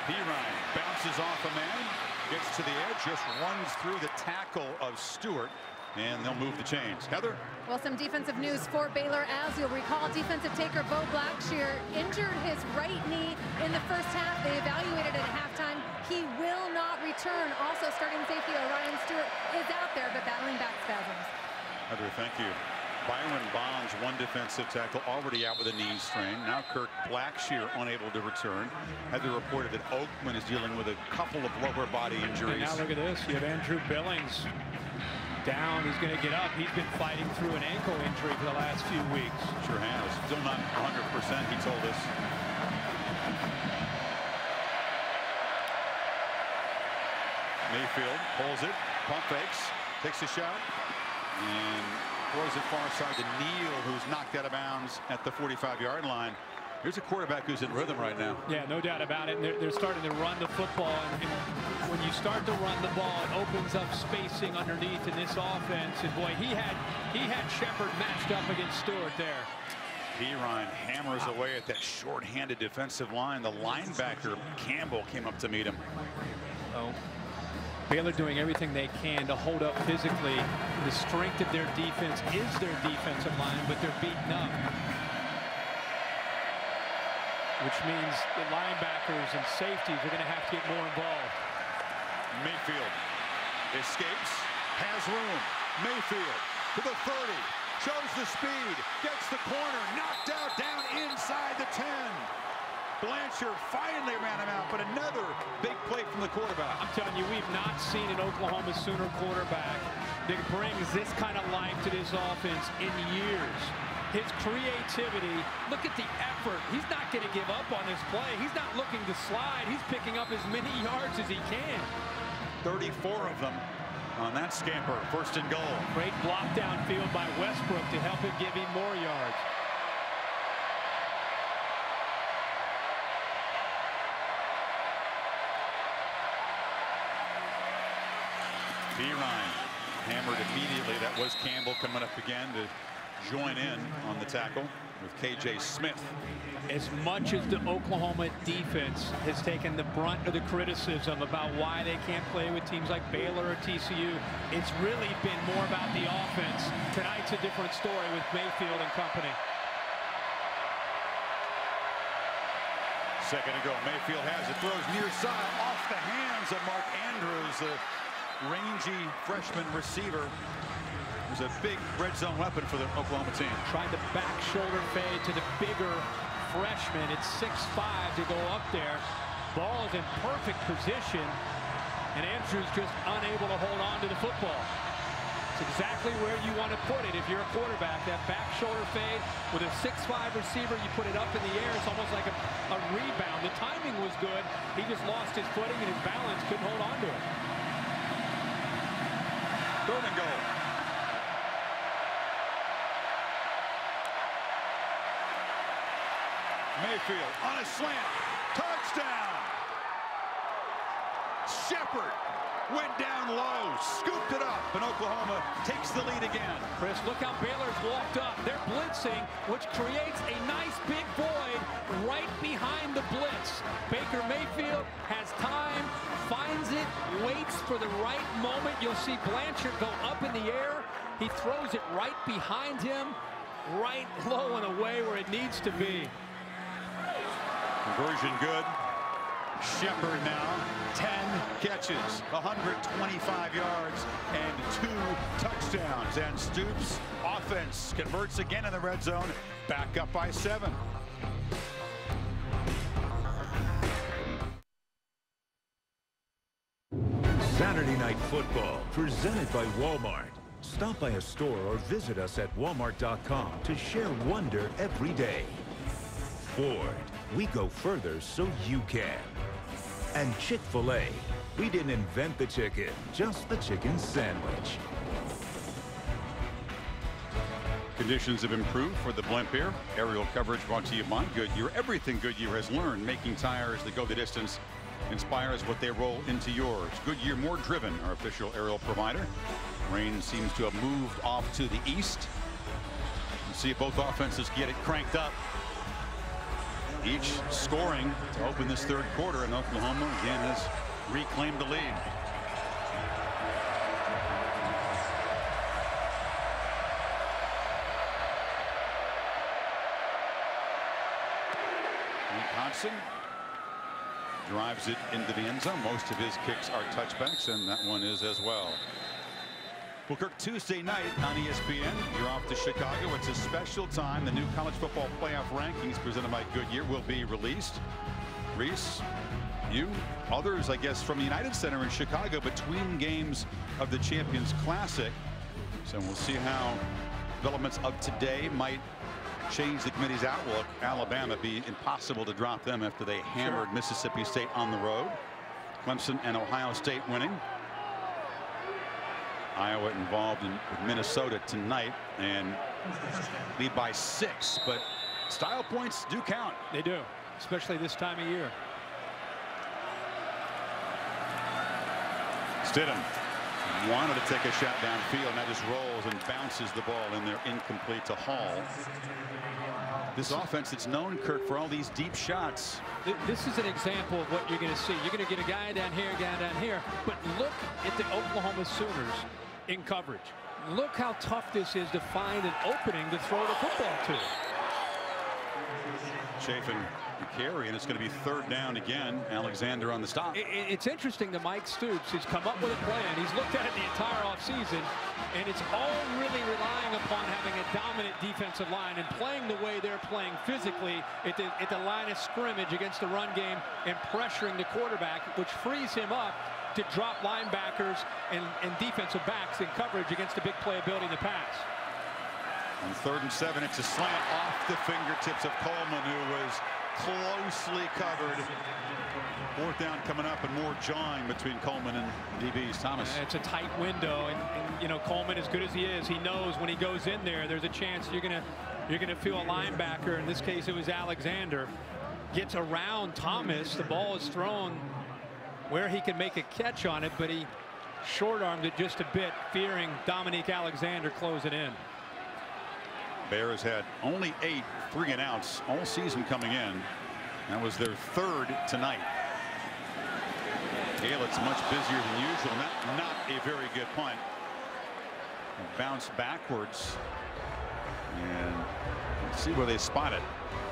Ryan bounces off a man, gets to the edge, just runs through the tackle of Stewart, and they'll move the chains. Heather? Well, some defensive news for Baylor. As you'll recall, defensive taker Bo Blackshear injured his right knee in the first half. They evaluated it at halftime. He will not return. Also, starting safety Orion Stewart is out there, but battling back spasms. Heather, thank you. Byron Bonds, one defensive tackle, already out with a knee strain. Now Kirk Blackshear unable to return. Heather reported that Oakman is dealing with a couple of lower body injuries. And now look at this. You have Andrew Billings down. He's going to get up. He's been fighting through an ankle injury for the last few weeks. Sure has. Still not 100%, he told us. Mayfield pulls it, pump fakes, takes a shot, and throws it far side to Neal, who's knocked out of bounds at the 45-yard line. Here's a quarterback who's in rhythm right now. Yeah, no doubt about it. And they're starting to run the football. And when you start to run the ball, it opens up spacing underneath in this offense. And boy, he had Shepard matched up against Stewart there. Ryan hammers away at that short-handed defensive line. The linebacker Campbell came up to meet him. Oh. Baylor doing everything they can to hold up physically. The strength of their defense is their defensive line, but they're beaten up. Which means the linebackers and safeties are going to have to get more involved. Mayfield escapes, has room. Mayfield to the 30, shows the speed, gets the corner, knocked out down inside the 10. Blanchard finally ran him out, but another big play from the quarterback. I'm telling you, we've not seen an Oklahoma Sooner quarterback that brings this kind of life to this offense in years. His creativity, look at the effort. He's not going to give up on this play. He's not looking to slide. He's picking up as many yards as he can. 34 of them on that scamper. First and goal. Great block downfield by Westbrook to help him give him more yards. Ryan hammered immediately. That was Campbell coming up again to join in on the tackle with KJ Smith. As much as the Oklahoma defense has taken the brunt of the criticism about why they can't play with teams like Baylor or TCU, it's really been more about the offense. Tonight's a different story with Mayfield and company. Second and go. Mayfield has it. Throws near side off the hands of Mark Andrews, the rangy freshman receiver. It was a big red zone weapon for the Oklahoma team. Tried the back shoulder fade to the bigger freshman. It's 6'5" to go up there. Ball's in perfect position, and Andrews just unable to hold on to the football. It's exactly where you want to put it if you're a quarterback. That back shoulder fade with a 6'5" receiver, you put it up in the air. It's almost like a rebound. The timing was good. He just lost his footing and his balance, couldn't hold on to it. Third and goal. Mayfield on a slant. Touchdown. Shepard went down low, scooped it up, and Oklahoma takes the lead again. Chris, look how Baylor's walked up. They're blitzing, which creates a nice big void right behind the blitz. Baker Mayfield has time, finds it, waits for the right moment. You'll see Blanchard go up in the air. He throws it right behind him, right low and away where it needs to be. Conversion good. Shepard now 10 catches, 125 yards, and 2 touchdowns. And Stoops' offense converts again in the red zone, back up by 7. Saturday Night Football, presented by Walmart. Stop by a store or visit us at walmart.com to share wonder every day. Ford, we go further so you can. And Chick-fil-A, we didn't invent the chicken, just the chicken sandwich. Conditions have improved for the blimp here. Aerial coverage brought to you by Goodyear. Everything Goodyear has learned making tires that go the distance inspires what they roll into yours. Goodyear More Driven, our official aerial provider. Rain seems to have moved off to the east. We'll see if both offenses get it cranked up. Each scoring to open this third quarter, and Oklahoma again has reclaimed the lead. Wisconsin drives it into the end zone. Most of his kicks are touchbacks, and that one is as well. Well, Kirk, Tuesday night on ESPN, you're off to Chicago. It's a special time. The new college football playoff rankings presented by Goodyear will be released. Reese, you, others, I guess, from the United Center in Chicago between games of the Champions Classic. So we'll see how developments of today might change the committee's outlook. Alabama, be impossible to drop them after they hammered Mississippi State on the road. Clemson and Ohio State winning. Iowa involved with Minnesota tonight and lead by 6, but style points do count. They do, especially this time of year. Stidham wanted to take a shot downfield, and that just rolls and bounces the ball in there, incomplete to Hall. This offense that's known, Kirk, for all these deep shots. This is an example of what you're going to see. You're going to get a guy down here, a guy down here, but look at the Oklahoma Sooners in coverage. Look how tough this is to find an opening to throw the football to. Chafin the carry, and it's going to be third down again. Alexander on the stop. It's interesting that Mike Stoops has come up with a plan. He's looked at it the entire offseason, And it's all really relying upon having a dominant defensive line and playing the way they're playing physically at the line of scrimmage against the run game and pressuring the quarterback, which frees him up to drop linebackers and defensive backs in coverage against the big playability in the pass. On 3rd and 7, it's a slant off the fingertips of Coleman, who was closely covered. 4th down coming up, and more jawing between Coleman and DBs. Thomas. It's a tight window, and you know, Coleman, as good as he is, he knows when he goes in there, there's a chance you're gonna feel a linebacker. In this case, it was Alexander. Gets around Thomas. The ball is thrown where he can make a catch on it, but he short-armed it just a bit, fearing Dominique Alexander close it in. Bears had only 8 3-and-outs all season coming in. That was their 3rd tonight. Gaillett's much busier than usual. Not a very good punt. Bounced backwards. And let's see where they spot it.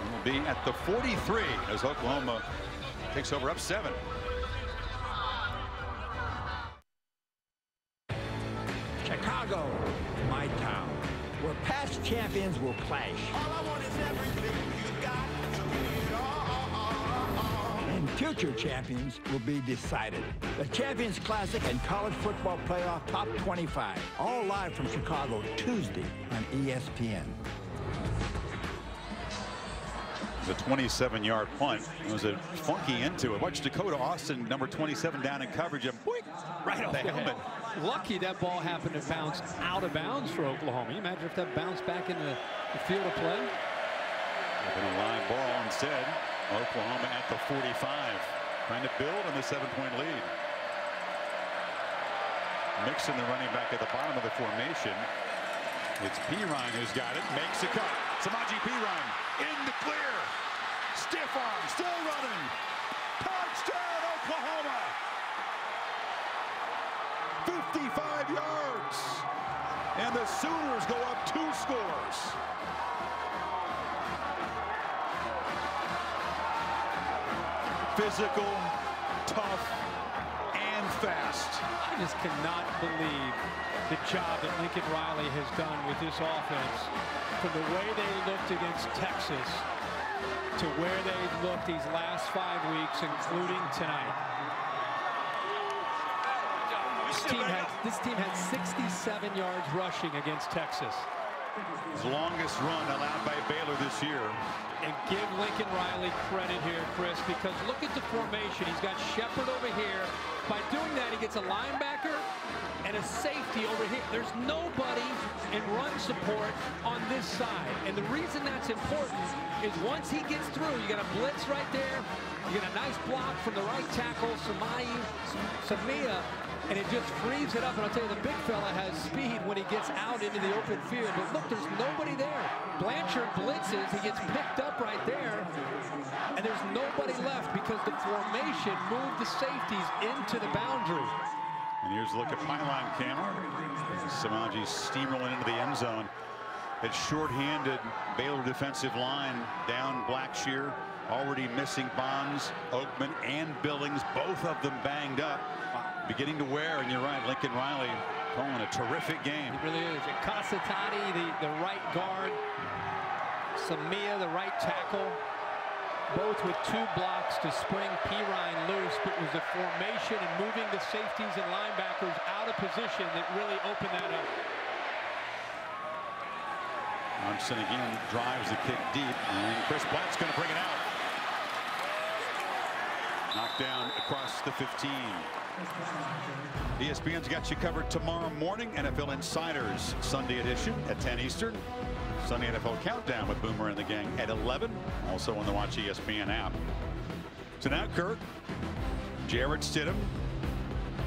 It will be at the 43 as Oklahoma takes over up 7. Chicago, my town, where past champions will clash. All I want is everything you got, so give it all. And future champions will be decided. The Champions Classic and College Football Playoff Top 25, all live from Chicago Tuesday on ESPN. The 27-yard punt. It was a funky into it. Watch Dakota Austin, number 27, down in coverage, and boink, right off the helmet. Lucky that ball happened to bounce out of bounds for Oklahoma. You imagine if that bounced back into the field of play? Been a line ball instead. Oklahoma at the 45, trying to build on the 7-point lead. Mixing the running back at the bottom of the formation. It's Pirine who's got it, makes a cut. Samaje Pirine in the clear. Stiff arm, still running. Touchdown, Oklahoma. 55 yards. And the Sooners go up 2 scores. Physical, tough, and fast. I just cannot believe the job that Lincoln Riley has done with this offense, from the way they looked against Texas to where they've looked these last 5 weeks, including tonight. This team had 67 yards rushing against Texas. His longest run allowed by Baylor this year. And give Lincoln Riley credit here, Chris, because look at the formation. He's got Shepard over here. By doing that, he gets a linebacker and a safety over here. There's nobody in run support on this side. And the reason that's important is once he gets through, you got a blitz right there. You get a nice block from the right tackle, Samia, and it just frees it up. And I'll tell you, the big fella has speed when he gets out into the open field. But look, there's nobody there. Blanchard blitzes. He gets picked up right there. And there's nobody left because the formation moved the safeties into the boundary. And here's a look at pylon camera. Samaje steamrolling into the end zone. It's short-handed Baylor defensive line down Blackshear. Already missing Bonds, Oakman, and Billings. Both of them banged up. Beginning to wear, and you're right, Lincoln Riley calling a terrific game. It really is. And Casatati, the right guard. Samia, the right tackle. Both with 2 blocks to spring Pirine loose, but it was the formation and moving the safeties and linebackers out of position that really opened that up. Thompson again drives the kick deep, and Chris Blatt's going to bring it out. Knocked down across the 15. ESPN's got you covered tomorrow morning. NFL Insiders Sunday edition at 10 Eastern. Sunday NFL Countdown with Boomer and the gang at 11. Also on the Watch ESPN app. So now, Kirk, Jarrett Stidham,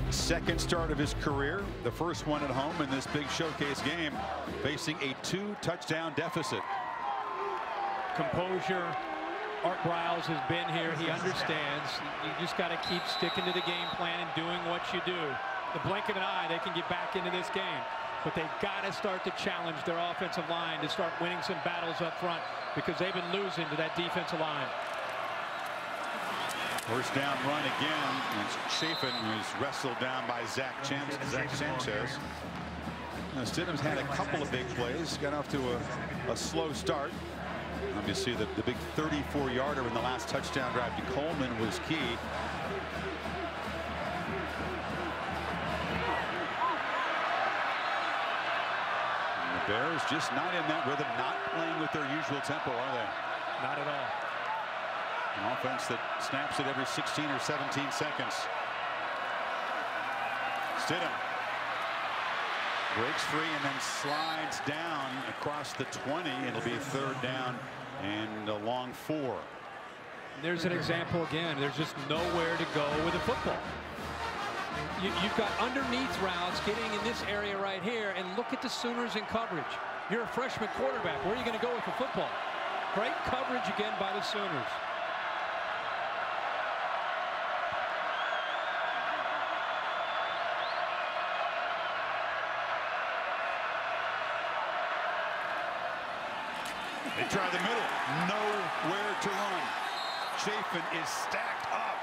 second start of his career, the first one at home in this big showcase game, facing a 2-touchdown deficit. Composure. Art Briles has been here. He understands. You just got to keep sticking to the game plan and doing what you do. The blink of an eye, they can get back into this game. But they've got to start to challenge their offensive line to start winning some battles up front, because they've been losing to that defensive line. First down run again. It's Chafin, who's wrestled down by Zach Sanchez. Stidham's had a couple of big plays. Got off to a slow start. Obviously, the big 34-yarder in the last touchdown drive to Coleman was key. And the Bears just not in that rhythm, not playing with their usual tempo, are they? Not at all. An offense that snaps it every 16 or 17 seconds. Stidham breaks free and then slides down across the 20. It'll be a 3rd down and a long 4. There's an example again. There's just nowhere to go with a football. You've got underneath routes getting in this area right here, and look at the Sooners in coverage. You're a freshman quarterback. Where are you going to go with the football? Great coverage again by the Sooners. They try the middle. Nowhere to run. Chafin is stacked up.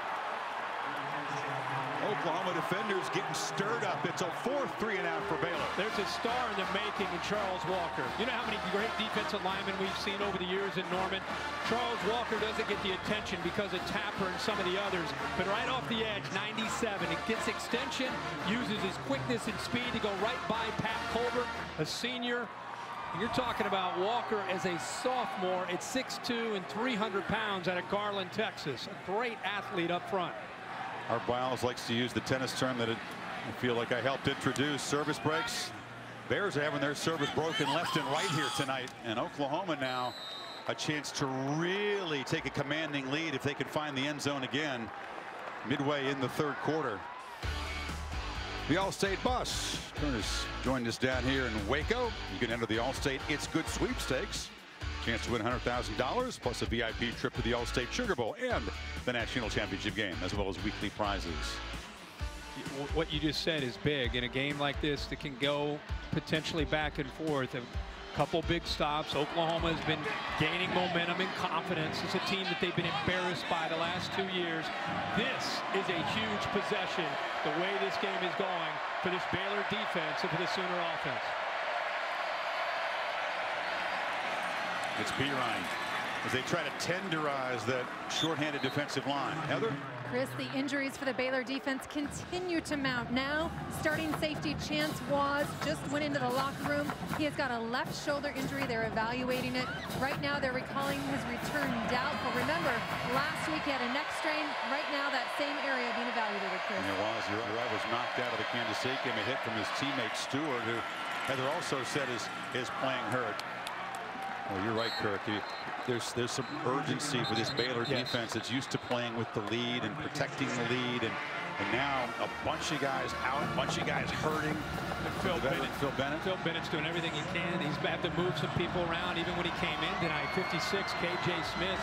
Oklahoma defenders getting stirred up. It's a 4th 3-and-out for Baylor. There's a star in the making in Charles Walker. You know how many great defensive linemen we've seen over the years in Norman? Charles Walker doesn't get the attention because of Tapper and some of the others. But right off the edge, 97. It gets extension, uses his quickness and speed to go right by Pat Colbert, a senior. You're talking about Walker as a sophomore at 6'2" and 300 pounds out of Garland, Texas. A great athlete up front. Art Biles likes to use the tennis term that I feel like I helped introduce. Service breaks. Bears are having their service broken left and right here tonight. And Oklahoma now a chance to really take a commanding lead if they can find the end zone again midway in the 3rd quarter. The Allstate bus. Turner's joined us down here in Waco. You can enter the Allstate It's Good sweepstakes. Chance to win $100,000 plus a VIP trip to the Allstate Sugar Bowl and the National Championship game, as well as weekly prizes. What you just said is big in a game like this that can go potentially back and forth. A couple big stops. Oklahoma has been gaining momentum and confidence. It's a team that they've been embarrassed by the last 2 years. This is a huge possession, the way this game is going for this Baylor defense and for the Sooner offense. It's Pirine as they try to tenderize that shorthanded defensive line. Heather? Chris, the injuries for the Baylor defense continue to mount. Now, starting safety Chance Waz just went into the locker room. He has got a left shoulder injury. They're evaluating it. Right now, they're recalling his return doubtful. Remember, last week he had a neck strain. Right now, that same area being evaluated, Chris. And it was. You're right, was knocked out of the Kansas State game. A hit from his teammate Stewart, who Heather also said is playing hurt. Well, you're right, Kirk. There's some urgency for this Baylor defense that's used to playing with the lead and protecting the lead, and now a bunch of guys out, a bunch of guys hurting. Phil Bennett's doing everything he can. He's had to move some people around, even when he came in tonight. 56, KJ Smith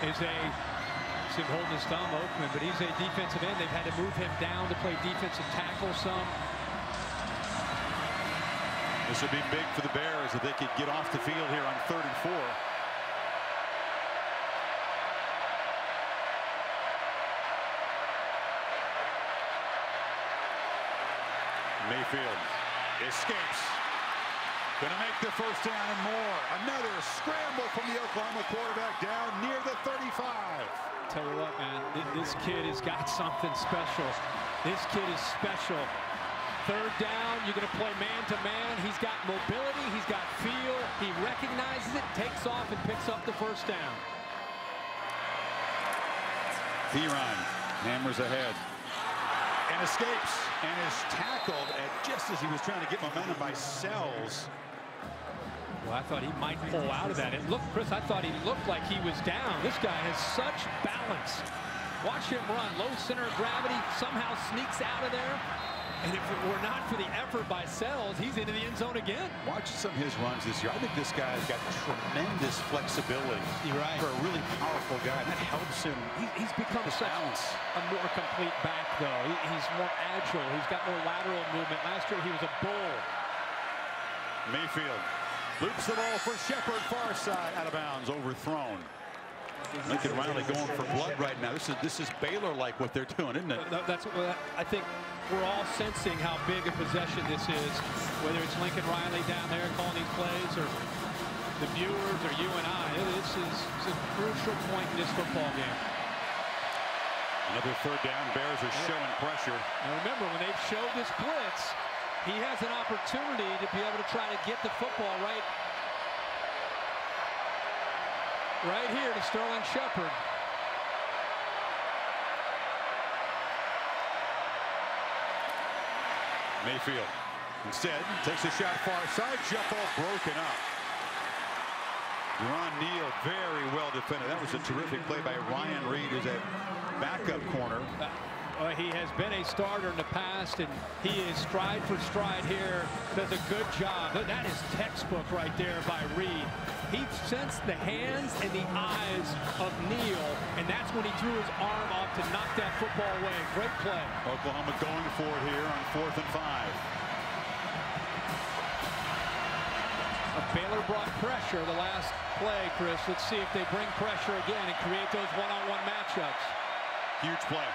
is him holding his thumb open, but he's a defensive end. They've had to move him down to play defensive tackle some. This would be big for the Bears if they could get off the field here on 3rd and 4. Mayfield escapes. Gonna make the 1st down and more. Another scramble from the Oklahoma quarterback down near the 35. Tell you what, man, this kid has got something special. This kid is special. 3rd down, you're going to play man-to-man. He's got mobility, he's got feel, he recognizes it, takes off, and picks up the 1st down. Pirine hammers ahead and escapes and is tackled just as he was trying to get momentum by Sells. Well, I thought he might pull out of that. And look, Chris, I thought he looked like he was down. This guy has such balance. Watch him run. Low center of gravity, somehow sneaks out of there. And if it were not for the effort by Sells, he's into the end zone again. Watch some of his runs this year. I think this guy's got tremendous flexibility. You're right. For a really powerful guy. That helps him. He's become such a more complete back, though. He's more agile. He's got more lateral movement. Last year, he was a bull. Mayfield loops the ball for Shepard, far side, out of bounds, overthrown. Lincoln Riley going for blood right now. This is Baylor-like what they're doing, isn't it? That's what I think. We're all sensing how big a possession this is, whether it's Lincoln Riley down there calling these plays or the viewers or you and I. This is a crucial point in this football game. Another third down. Bears are showing pressure. Now remember, when they've showed this blitz, he has an opportunity to be able to try to get the football right here to Sterling Shepard. Mayfield instead takes a shot far side. Jump ball broken up. Ron Neal very well defended. That was a terrific play by Ryan Reed, who's a backup corner. He has been a starter in the past, and he is stride for stride here. Does a good job. That is textbook right there by Reed. He sensed the hands and the eyes of Neal, and that's when he threw his arm up to knock that football away. Great play. Oklahoma going for it here on 4th and 5. Baylor brought pressure the last play, Chris. Let's see if they bring pressure again and create those one-on-one matchups. Huge play.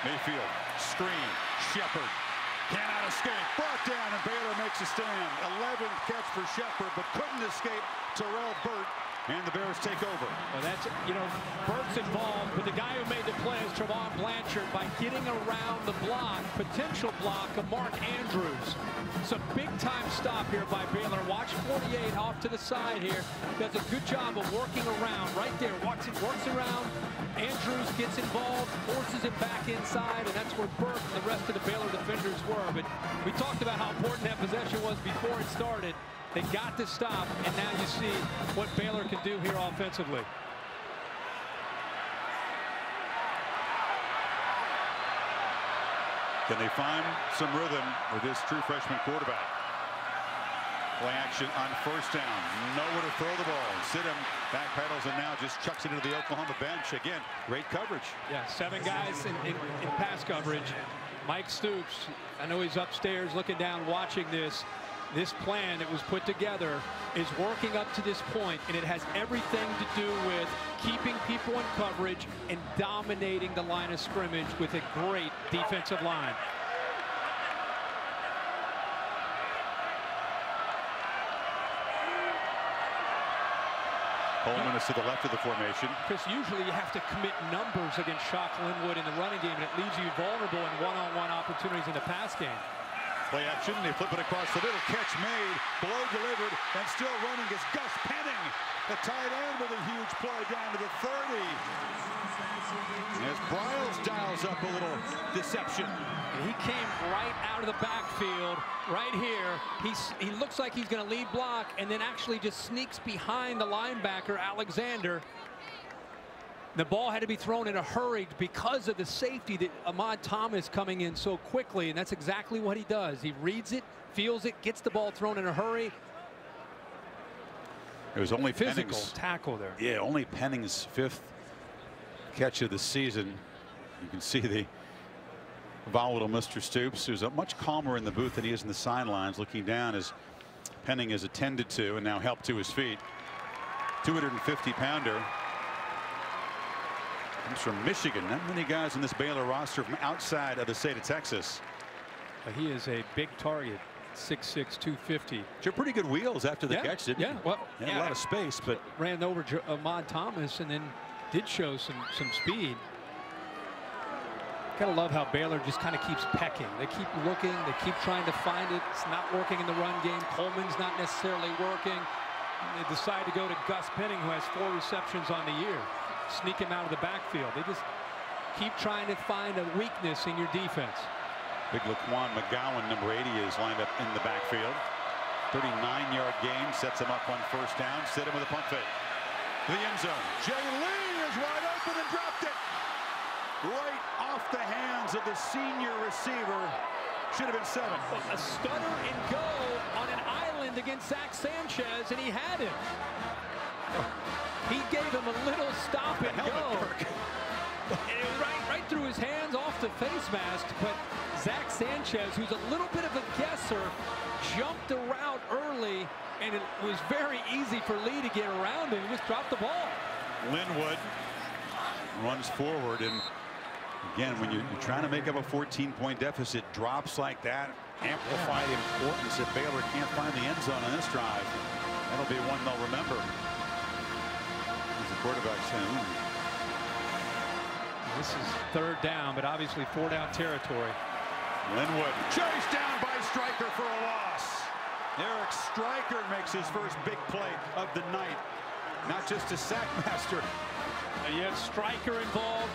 Mayfield, screen, Shepard, cannot escape, brought down, and Baylor makes a stand. 11th catch for Shepard, but couldn't escape Terrell Burt, and the Bears take over. Well, that's, Burt's involved, but the guy who made the play is Trevon Blanchard by getting around the block, potential block of Mark Andrews. It's a big-time stop here by Baylor. Watch 48 off to the side here. Does a good job of working around right there. Works around. Andrews gets involved, forces it back inside, and that's where Burt and the rest of the Baylor defenders were. But we talked about how important that possession was before it started. They got to stop, and now you see what Baylor can do here offensively. Can they find some rhythm with this true freshman quarterback? Play action on 1st down. Nowhere to throw the ball. Sidham backpedals and now just chucks it into the Oklahoma bench. Again, great coverage. Yeah, 7 guys in pass coverage. Mike Stoops, I know he's upstairs looking down, watching this. This plan that was put together is working up to this point, and it has everything to do with keeping people in coverage and dominating the line of scrimmage with a great defensive line. Coleman is to the left of the formation. Chris, usually you have to commit numbers against Shock Linwood in the running game, and it leaves you vulnerable in one-on-one opportunities in the pass game. Play action, they flip it across the middle, catch made, blow delivered, and still running is Gus Penning, the tight end with a huge play down to the 30. As Bryles dials up a little deception. And he came right out of the backfield, right here. He looks like he's going to lead block, and then actually just sneaks behind the linebacker, Alexander. The ball had to be thrown in a hurry because of the safety that Ahmad Thomas coming in so quickly, and that's exactly what he does. He reads it, feels it, gets the ball thrown in a hurry. It was only physical Penning's tackle there. Yeah, only Penning's 5th catch of the season. You can see the volatile Mr. Stoops, who's much calmer in the booth than he is in the sidelines, looking down as Penning is attended to and now helped to his feet. 250-pounder. Comes from Michigan. Not many guys in this Baylor roster from outside of the state of Texas. He is a big target. 6'6", 250. Sure, pretty good wheels after the catch, didn't he? Well, a lot of space, but ran over Ahmad Thomas and then did show some speed. Gotta love how Baylor just kind of keeps pecking. They keep looking, they keep trying to find it. It's not working in the run game. Coleman's not necessarily working. They decide to go to Gus Penning, who has 4 receptions on the year. Sneak him out of the backfield. They just keep trying to find a weakness in your defense. Big Laquan McGowan, number 80, is lined up in the backfield. 39-yard gain sets him up on 1st down. Sit him with a punt fake. The end zone. Jay Lee is wide open and dropped it. Right off the hands of the senior receiver. Should have been 7. A stutter and go on an island against Zach Sanchez, and he had him. He gave him a little stop and go. And it was right through his hands off the face mask. But Zach Sanchez, who's a little bit of a guesser, jumped the route early, and it was very easy for Lee to get around him. He just dropped the ball. Linwood runs forward, and again, when you're trying to make up a 14-point deficit, drops like that amplify the importance if Baylor can't find the end zone on this drive. That'll be one they'll remember. As the quarterback saying, This is 3rd down, but obviously 4-down territory. Linwood chased down by Stryker for a loss. Eric Stryker makes his first big play of the night. Not just a sack master. You have Stryker involved.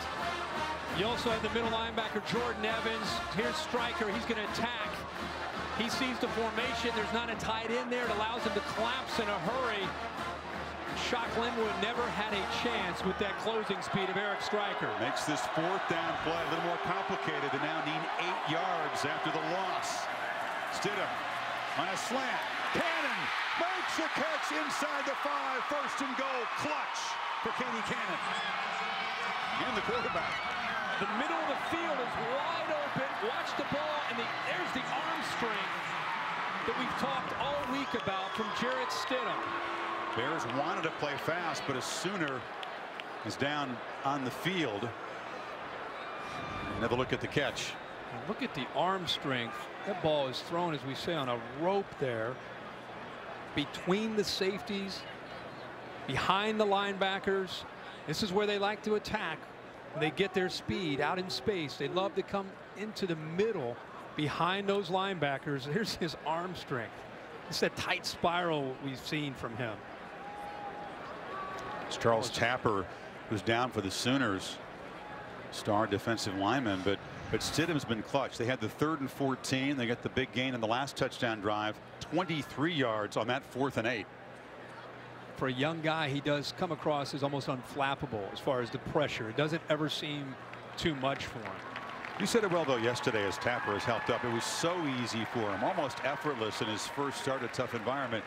You also have the middle linebacker, Jordan Evans. Here's Stryker. He's going to attack. He sees the formation. There's not a tight end there. It allows him to collapse in a hurry. Shock Linwood never had a chance with that closing speed of Eric Stryker. Makes this 4th down play a little more complicated. They now need 8 yards after the loss. Stidham on a slant. Cannon makes the catch inside the 5. 1st and goal. Clutch for Katie Cannon. And the quarterback. The middle of the field is wide open. Watch the ball, and there's the arm strength that we've talked all week about from Jarrett Stidham. Bears wanted to play fast, but a Sooner is down on the field. Another look at the catch. And look at the arm strength. That ball is thrown, as we say, on a rope there between the safeties, behind the linebackers. This is where they like to attack. They get their speed out in space. They love to come into the middle behind those linebackers. Here's his arm strength. It's that tight spiral we've seen from him. It's Charles Tapper, who's down for the Sooners, star defensive lineman, but Stidham's been clutch. They had the 3rd and 14. They got the big gain in the last touchdown drive, 23 yards on that 4th and 8. For a young guy, he does come across as almost unflappable as far as the pressure. It doesn't ever seem too much for him. You said it well, though, yesterday as Tapper has helped up. It was so easy for him, almost effortless in his first start, a tough environment.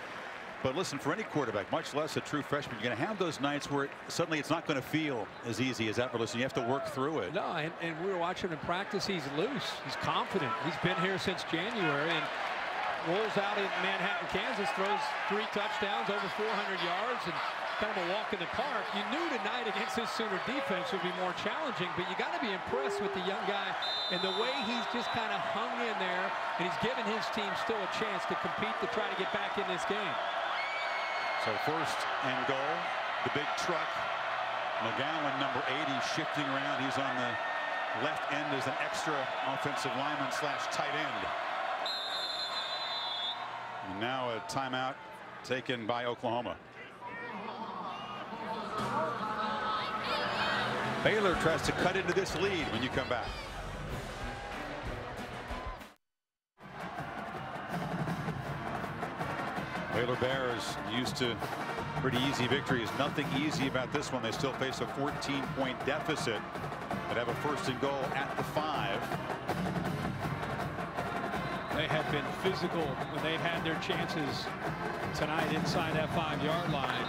But listen, for any quarterback, much less a true freshman, you're going to have those nights where suddenly it's not going to feel as easy as effortless, and you have to work through it. No, and we were watching him practice. He's loose. He's confident. He's been here since January, and rolls out in Manhattan, Kansas, throws 3 touchdowns, over 400 yards, and kind of a walk in the park. You knew tonight against this Sooner defense would be more challenging, but you got to be impressed with the young guy and the way he's just kind of hung in there, and he's given his team still a chance to compete to try to get back in this game. So 1st and goal, the big truck. McGowan, number 80, shifting around. He's on the left end as an extra offensive lineman / tight end. And now a timeout taken by Oklahoma. Baylor tries to cut into this lead when you come back. Baylor Bears used to pretty easy victories. Nothing easy about this one. They still face a 14-point deficit, but have a 1st and goal at the 5. They have been physical when they've had their chances tonight inside that 5-yard line.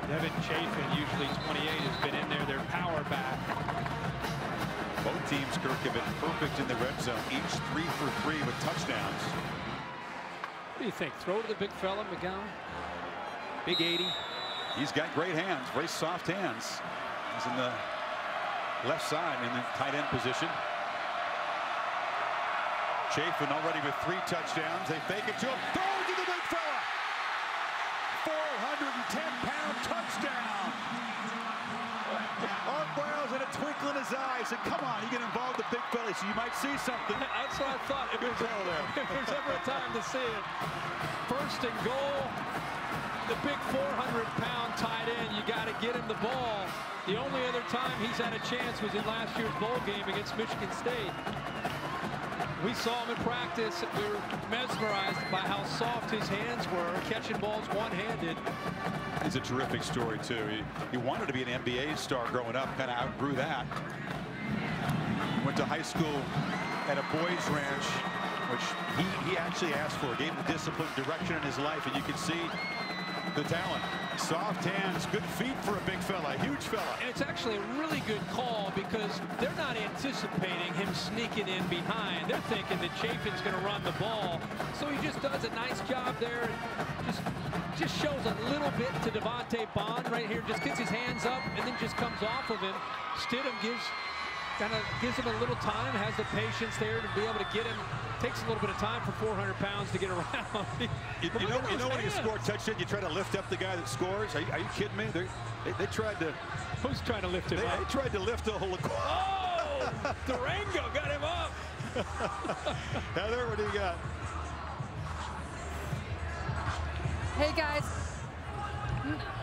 Devin Chafin, usually 28, has been in there. Their power back. Both teams, Kirk, have been perfect in the red zone. Each 3 for 3 with touchdowns. What do you think? Throw to the big fella, McGowan? Big 80. He's got great hands, very soft hands. He's in the left side in the tight end position. Chafin already with 3 touchdowns. They fake it to him. Throw to the big fella. 410-pound touchdown. Art Brown's in a twinkle in his eye. He said, come on, you get involved the big fella so you might see something. That's what I thought. If there's ever a time to see it. 1st and goal. The big 400-pound tight end. You got to get him the ball. The only other time he's had a chance was in last year's bowl game against Michigan State. We saw him in practice. We were mesmerized by how soft his hands were, catching balls one-handed. He's a terrific story, too. He wanted to be an NBA star growing up, kind of outgrew that. Went to high school at a boys' ranch, which he actually asked for. Gave him discipline, direction in his life, and you can see the talent. Soft hands, good feet for a big fella, huge fella. And it's actually a really good call because they're not anticipating him sneaking in behind. They're thinking that Chafin's going to run the ball. So he just does a nice job there. Just shows a little bit to Devontae Bond right here. Just gets his hands up and then just comes off of him. Stidham gives him a little time, has the patience there to be able to get him. Takes a little bit of time for 400 pounds to get around. you know when you score a touchdown, you try to lift up the guy that scores. Are you kidding me? They tried to. Who's trying to lift him up? They tried to lift Laquan. Oh! Durango got him up. Heather, what do you got? Hey guys,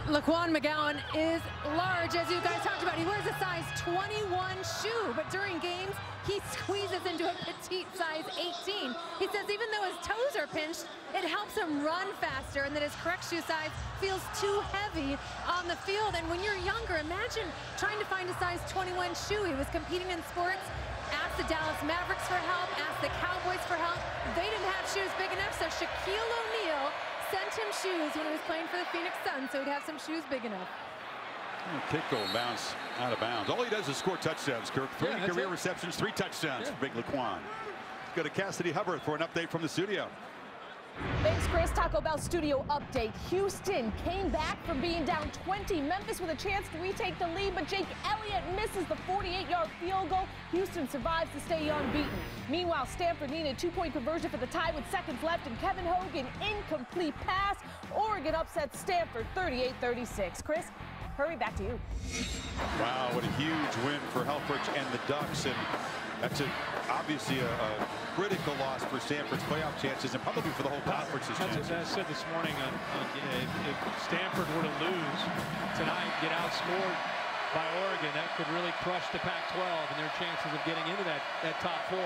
Laquan McGowan is large, as you guys talked about. He wears a size 21 shoe, but during games, he squeezes into a petite size 18. He says even though his toes are pinched, it helps him run faster, and that his correct shoe size feels too heavy on the field. And when you're younger, imagine trying to find a size 21 shoe. He was competing in sports, asked the Dallas Mavericks for help, asked the Cowboys for help. They didn't have shoes big enough, so Shaquille O'Neal sent him shoes when he was playing for the Phoenix Suns, so he'd have some shoes big enough. Kick goal bounce out of bounds. All he does is score touchdowns, Kirk. 3 career receptions, 3 touchdowns for Big Laquan. Let's go to Cassidy Hubbard for an update from the studio. Thanks, Chris. Taco Bell studio update. Houston came back from being down 20. Memphis with a chance to retake the lead, but Jake Elliott misses the 48-yard field goal. Houston survives to stay unbeaten. Meanwhile, Stanford needed a 2-point conversion for the tie with seconds left, and Kevin Hogan incomplete pass. Oregon upsets Stanford 38-36. Chris, hurry, back to you. Wow, what a huge win for Helfrich and the Ducks, and that's obviously a critical loss for Stanford's playoff chances and probably for the whole conference's chances. As I said this morning, if Stanford were to lose tonight, get outscored by Oregon, that could really crush the Pac-12 and their chances of getting into that top 4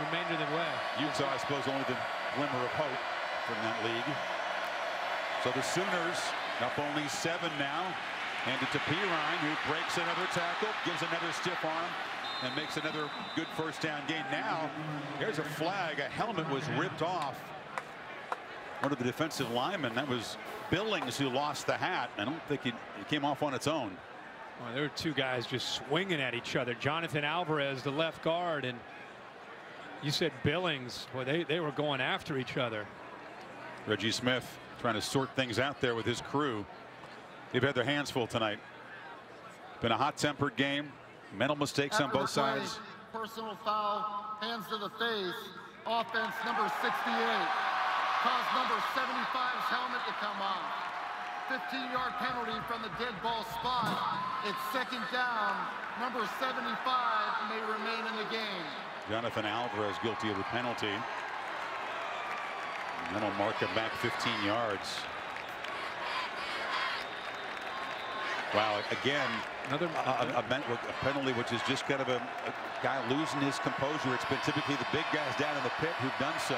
remainder of the way. Utah, I suppose, only the glimmer of hope from that league. So the Sooners up only 7 now. Handed to Pirine, who breaks another tackle, gives another stiff arm, and makes another good first down gain. Now, there's a flag. A helmet was ripped off one of the defensive linemen. That was Billings who lost the hat. I don't think it came off on its own. Well, there were 2 guys just swinging at each other. Jonathan Alvarez, the left guard, and you said Billings. Boy, they were going after each other. Reggie Smith trying to sort things out there with his crew. They've had their hands full tonight. Been a hot-tempered game. Mental mistakes on both sides. Personal foul, hands to the face. Offense number 68. Caused number 75's helmet to come off. 15-yard penalty from the dead ball spot. It's second down. Number 75 may remain in the game. Jonathan Alvarez guilty of the penalty. And that'll mark him back 15 yards. Wow, again, another a penalty which is just kind of a guy losing his composure. It's been typically the big guys down in the pit who've done so.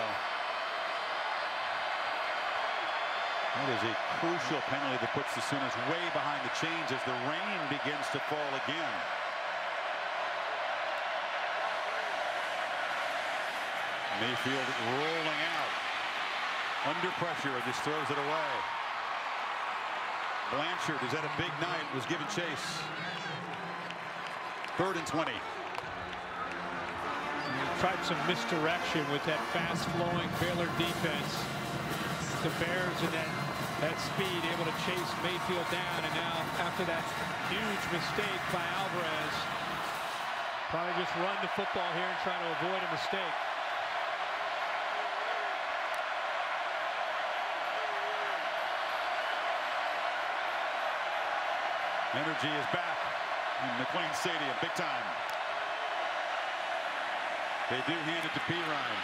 That is a crucial penalty that puts the Sooners way behind the chains as the rain begins to fall again. Mayfield rolling out. Under pressure, and just throws it away. Blanchard is at a big night, was given chase. 3rd and 20. Tried some misdirection with that fast-flowing Baylor defense. The Bears in that speed able to chase Mayfield down, and now after that huge mistake by Alvarez, probably just run the football here and try to avoid a mistake. Energy is back in McLean Stadium, big time. They do hand it to Pirine.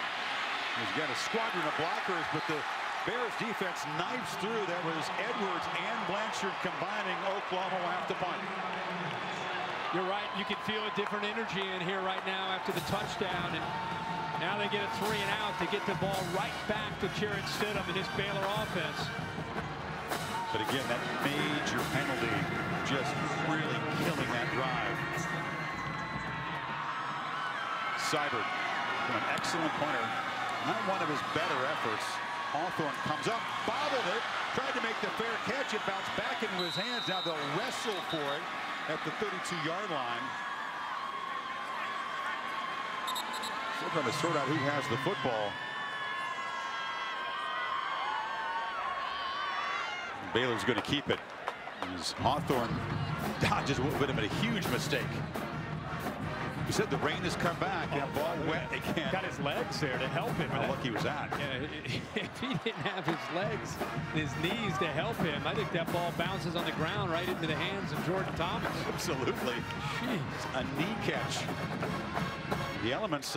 He's got a squadron of blockers, but the Bears defense knifes through. That was Edwards and Blanchard combining. Oklahoma will have to punt. You're right. You can feel a different energy in here right now after the touchdown. And now they get a 3 and out to get the ball right back to Jarrett Stidham and his Baylor offense. But again, that major penalty just really killing that drive. Seibert, an excellent punter. Not one of his better efforts. Hawthorne comes up, bobbled it, tried to make the fair catch. It bounced back into his hands. Now they'll wrestle for it at the 32-yard line. Still trying to sort out who has the football. Baylor's going to keep it. As Hawthorne dodges with him at a huge mistake. You said the rain has come back. That ball wet again. Got his legs there to help him. How lucky was that? Yeah, if he didn't have his legs, his knees to help him, I think that ball bounces on the ground right into the hands of Jordan Thomas. Absolutely. Jeez. A knee catch. The elements,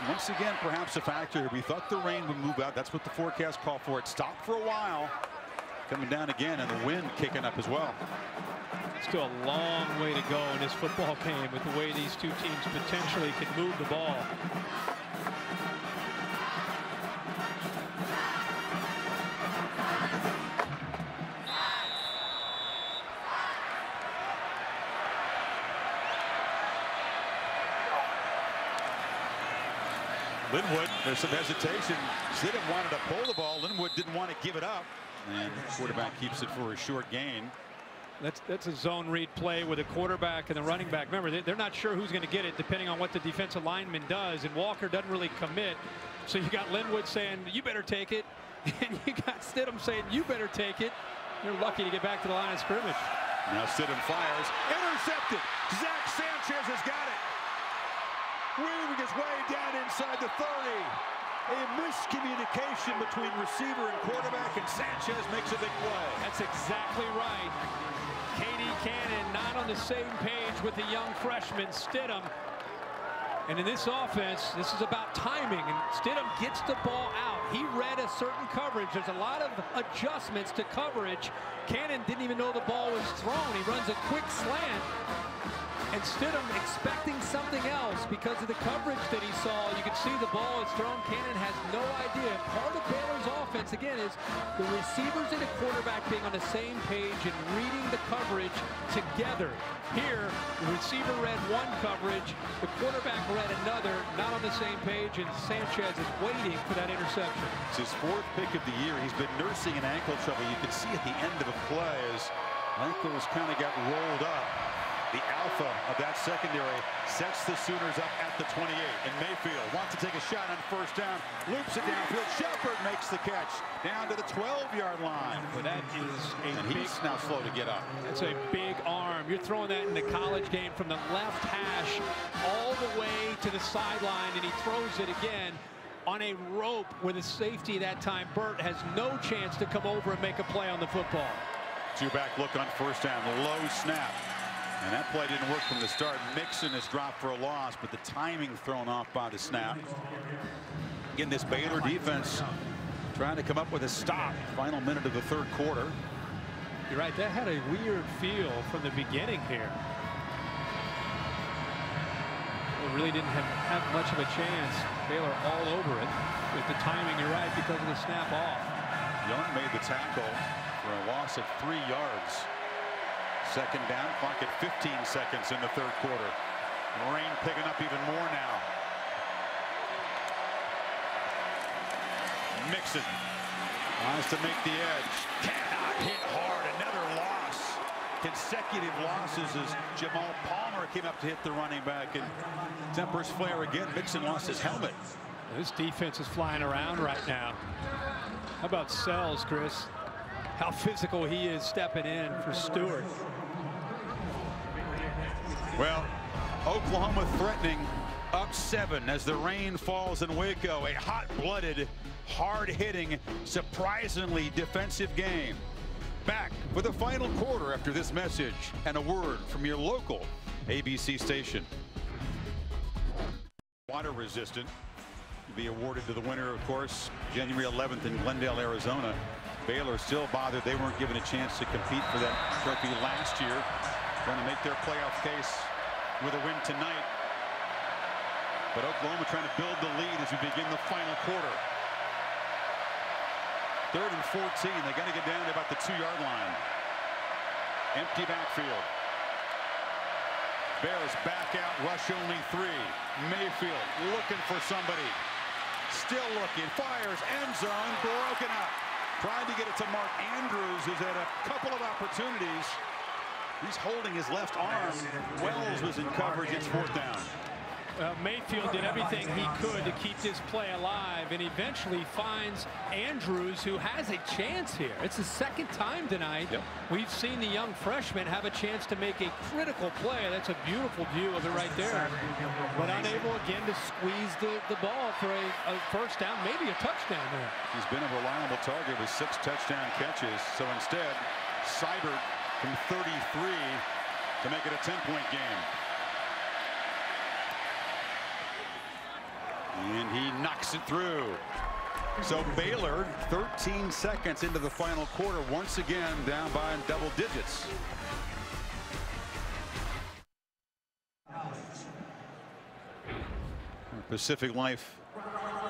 once again, perhaps a factor. We thought the rain would move out. That's what the forecast called for. It stopped for a while. Coming down again, and the wind kicking up as well. Still a long way to go in this football game with the way these two teams potentially can move the ball. Linwood, there's some hesitation. Stidham wanted to pull the ball. Linwood didn't want to give it up. And the quarterback keeps it for a short gain. That's a zone read play with a quarterback and the running back. Remember, they're not sure who's going to get it depending on what the defensive lineman does. And Walker doesn't really commit. So you got Linwood saying, you better take it. And you got Stidham saying, you better take it. You're lucky to get back to the line of scrimmage. Now Stidham fires. Intercepted. Zach Sanchez has got it. Weaving his way down inside the 30. A miscommunication between receiver and quarterback, and Sanchez makes a big play. That's exactly right. Katie Cannon not on the same page with the young freshman Stidham. And in this offense, this is about timing, and Stidham gets the ball out. He read a certain coverage. There's a lot of adjustments to coverage. Cannon didn't even know the ball was thrown. He runs a quick slant. And Stidham expecting something else because of the coverage that he saw. You can see the ball is thrown. Cannon has no idea. Part of Baylor's offense, again, is the receivers and the quarterback being on the same page and reading the coverage together. Here, the receiver read one coverage, the quarterback read another, not on the same page, and Sanchez is waiting for that interception. It's his 4th pick of the year. He's been nursing an ankle trouble. You can see at the end of the play as ankles kind of got rolled up. The alpha of that secondary sets the Sooners up at the 28. And Mayfield wants to take a shot on first down. Loops it downfield. Shepard makes the catch down to the 12-yard line. Well, that is and he's now slow to get up. That's a big arm. You're throwing that in the college game from the left hash all the way to the sideline, and he throws it again on a rope with a safety that time. Burt has no chance to come over and make a play on the football. Two-back look on first down. Low snap. And that play didn't work from the start. Mixon is dropped for a loss, but the timing thrown off by the snap. Again, this Baylor defense trying to come up with a stop. Final minute of the 3rd quarter. You're right. That had a weird feel from the beginning here. It really didn't have much of a chance. Baylor all over it. With the timing, you're right, because of the snap off. Young made the tackle for a loss of 3 yards. Second down, clock at 15 seconds in the 3rd quarter. Rain picking up even more now. Mixon wants to make the edge. Cannot hit hard. Another loss. Consecutive losses as Jamal Palmer came up to hit the running back, and tempers flare again. Mixon lost his helmet. This defense is flying around right now. How about Sells, Chris? How physical he is stepping in for Stewart. Well, Oklahoma threatening up 7 as the rain falls in Waco. A hot-blooded, hard-hitting, surprisingly defensive game. Back for the final quarter after this message and a word from your local ABC station. Water resistant to be awarded to the winner, of course, January 11th in Glendale, Arizona. Baylor still bothered they weren't given a chance to compete for that trophy last year. Trying to make their playoff case with a win tonight. But Oklahoma trying to build the lead as we begin the final quarter. 3rd and 14. They got to get down to about the 2-yard line. Empty backfield. Bears back out, rush only 3. Mayfield looking for somebody. Still looking, fires, end zone, broken up. Tried to get it to Mark Andrews, who's had a couple of opportunities. He's holding his left arm. Wells was in coverage. It's fourth down. Mayfield did everything he could to keep this play alive and eventually finds Andrews, who has a chance here. It's the second time tonight we've seen the young freshman have a chance to make a critical play. That's a beautiful view of it right there. But unable again to squeeze the ball for a first down, maybe a touchdown there. He's been a reliable target with 6 touchdown catches. So instead, Seibert from 33 to make it a 10-point game. And he knocks it through. So Baylor, 13 seconds into the final quarter, once again down by double digits. Pacific Life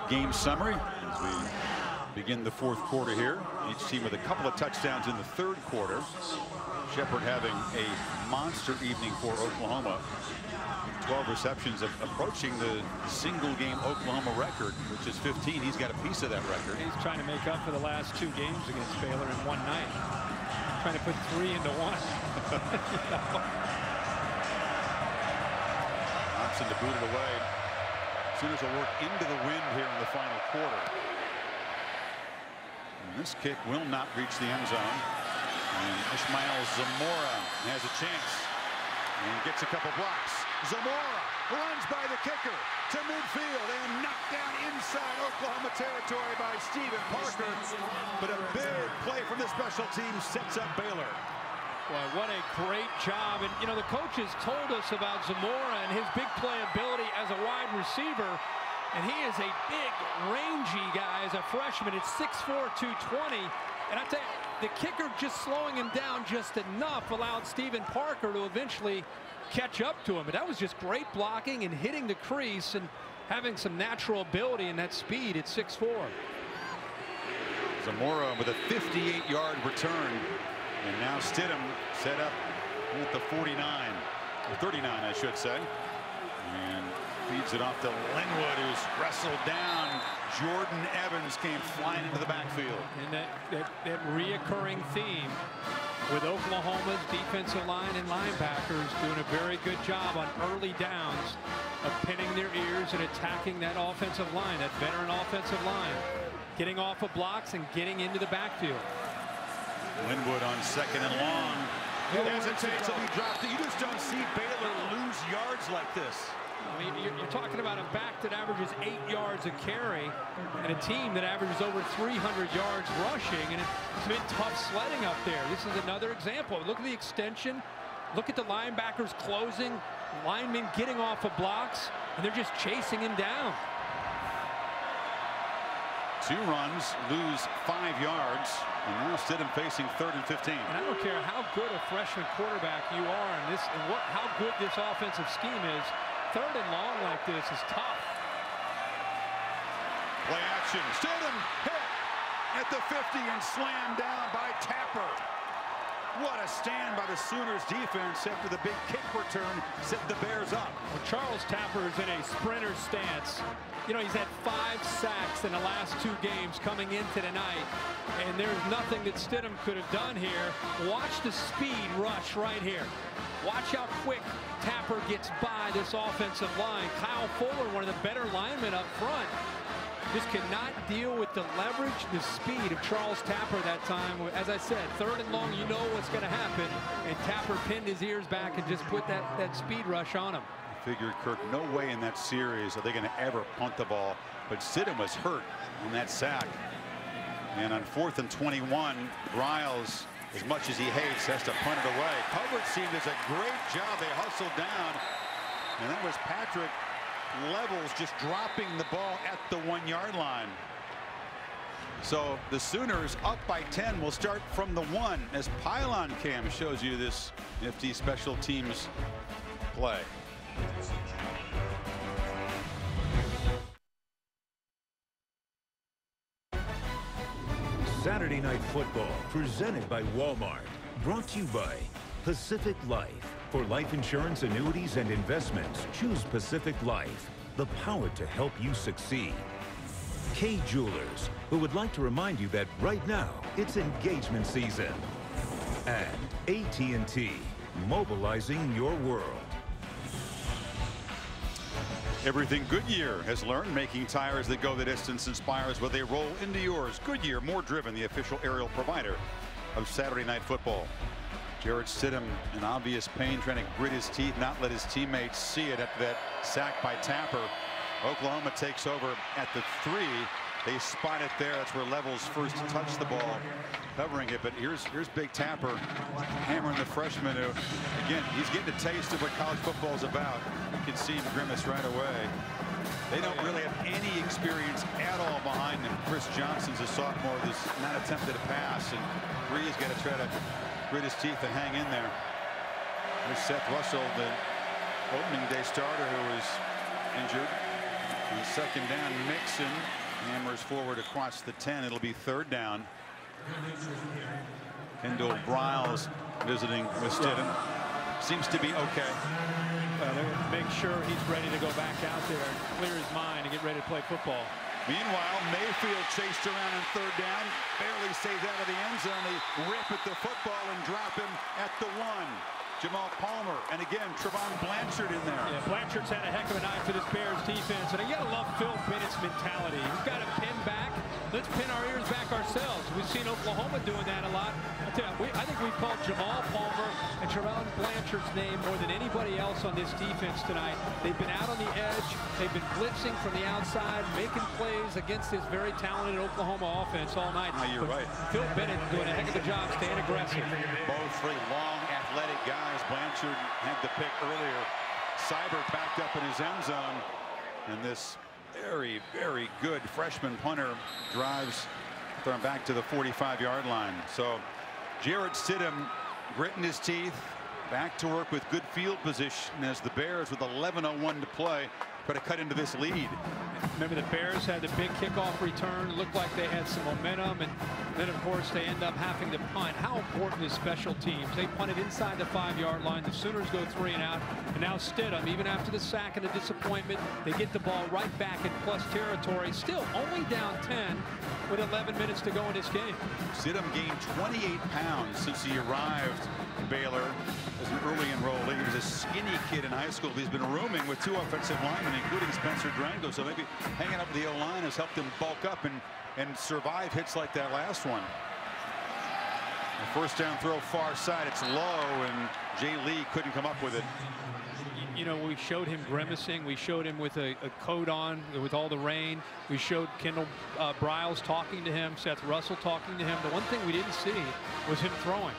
game summary as we begin the fourth quarter here. Each team with a couple of touchdowns in the third quarter. Shepard having a monster evening for Oklahoma. 12 receptions, approaching the single-game Oklahoma record, which is 15. He's got a piece of that record. He's trying to make up for the last 2 games against Baylor in one night. Trying to put 3 into 1. Thompson to boot it away. Sooners will work into the wind here in the final quarter. And this kick will not reach the end zone. And Ishmael Zamora has a chance and gets a couple blocks. Zamora runs by the kicker to midfield and knocked down inside Oklahoma territory by Stephen Parker. But a big play from the special team sets up Baylor. Boy, what a great job. And, you know, the coaches told us about Zamora and his big playability as a wide receiver. And he is a big, rangy guy as a freshman. It's 6'4", 220. And I tell you, the kicker just slowing him down just enough allowed Stephen Parker to eventually catch up to him. But that was just great blocking and hitting the crease and having some natural ability in that speed at 6'4". Zamora with a 58-yard return. And now Stidham set up at the 49, or 39, I should say. And feeds it off to Linwood, who's wrestled down. Jordan Evans came flying into the backfield. And that reoccurring theme with Oklahoma's defensive line and linebackers doing a very good job on early downs of pinning their ears and attacking that offensive line, that veteran offensive line, getting off of blocks and getting into the backfield. Linwood on 2nd and long. He hesitates to be dropped. You just don't see Baylor lose yards like this. I mean, you're talking about a back that averages 8 yards a carry and a team that averages over 300 yards rushing, and it's been tough sledding up there. This is another example. Look at the extension. Look at the linebackers closing, linemen getting off of blocks, and they're just chasing him down. 2 runs, lose 5 yards, and now Stidham facing 3rd and 15. And I don't care how good a freshman quarterback you are in this, and how good this offensive scheme is. 3rd and long like this is tough. Play action. Stidham hit at the 50 and slammed down by Tapper. What a stand by the Sooners defense after the big kick return set the Bears up. Well, Charles Tapper is in a sprinter stance. You know, he's had 5 sacks in the last 2 games coming into tonight, and there's nothing that Stidham could have done here. Watch the speed rush right here. Watch how quick Tapper gets by this offensive line. Kyle Fuller, one of the better linemen up front, just cannot deal with the leverage, the speed of Charles Tapper that time. As I said, 3rd and long, you know what's going to happen. And Tapper pinned his ears back and just put that speed rush on him. I figured, Kirk, no way in that series are they going to ever punt the ball. But Stidham was hurt in that sack. And on 4th and 21, Riles, as much as he hates, has to punt it away. Coverage team does a great job. They hustled down. And that was Patrick Levels just dropping the ball at the 1-yard line. So the Sooners up by 10 will start from the 1 as Pylon Cam shows you this nifty special teams play. Saturday Night Football presented by Walmart. Brought to you by Pacific Life. For life insurance, annuities, and investments, choose Pacific Life. The power to help you succeed. Kay Jewelers, who would like to remind you that right now it's engagement season. And AT&T, mobilizing your world. Everything Goodyear has learned, making tires that go the distance inspires where they roll into yours. Goodyear, more driven, the official aerial provider of Saturday Night Football. Jarrett Stidham in obvious pain, trying to grit his teeth, not let his teammates see it after that sack by Tapper. Oklahoma takes over at the 3. They spot it there. That's where Levels first touched the ball, covering it. But here's Big Tapper hammering the freshman who, again, he's getting a taste of what college football is about. You can see him grimace right away. They don't really have any experience at all behind them. Chris Johnson's a sophomore that's not attempted a pass, and Bree's got to try to grit his teeth and hang in there. There's Seth Russell, the opening day starter, who was injured. And second down, Mixon hammers forward across the 10. It'll be third down. Kendall Briles visiting with Stidham. Seems to be okay. Make sure he's ready to go back out there and clear his mind and get ready to play football. Meanwhile, Mayfield chased around on third down, barely saved out of the end zone. They rip at the football and drop him at the 1. Jamal Palmer, and again, Trevon Blanchard in there. Yeah, Blanchard's had a heck of a night for this Bears defense, and you gotta love Phil Bennett's mentality. He's got to pin back. Let's pin our ears back ourselves. We've seen Oklahoma doing that a lot. I think we've called Jamal Palmer and Trevon Blanchard's name more than anybody else on this defense tonight. They've been out on the edge. They've been blitzing from the outside, making plays against this very talented Oklahoma offense all night. Oh, you're right. Phil Bennett doing a heck of a job staying aggressive. Both three long, athletic guys. Blanchard had the pick earlier. Seibert backed up in his end zone, and this very, very good freshman punter drives them back to the 45-yard line. So Jarrett Stidham gritting his teeth, back to work with good field position as the Bears, with 11:01 to play, try to cut into this lead. Remember, the Bears had the big kickoff return. It looked like they had some momentum, and then of course they end up having to punt. How important is special teams? They punted inside the 5-yard line. The Sooners go 3 and out, and now Stidham, even after the sack and the disappointment, they get the ball right back in plus territory. Still only down 10 with 11 minutes to go in this game. Stidham gained 28 pounds since he arrived in Baylor as an early enrollee. He was a skinny kid in high school. He's been rooming with 2 offensive linemen, including Spencer Drango. So maybe hanging up the O-line has helped him bulk up and survive hits like that last one. The first down throw far side. It's low, and Jay Lee couldn't come up with it. You know, we showed him grimacing. We showed him with a coat on with all the rain. We showed Kendall Briles talking to him, Seth Russell talking to him. The one thing we didn't see was him throwing.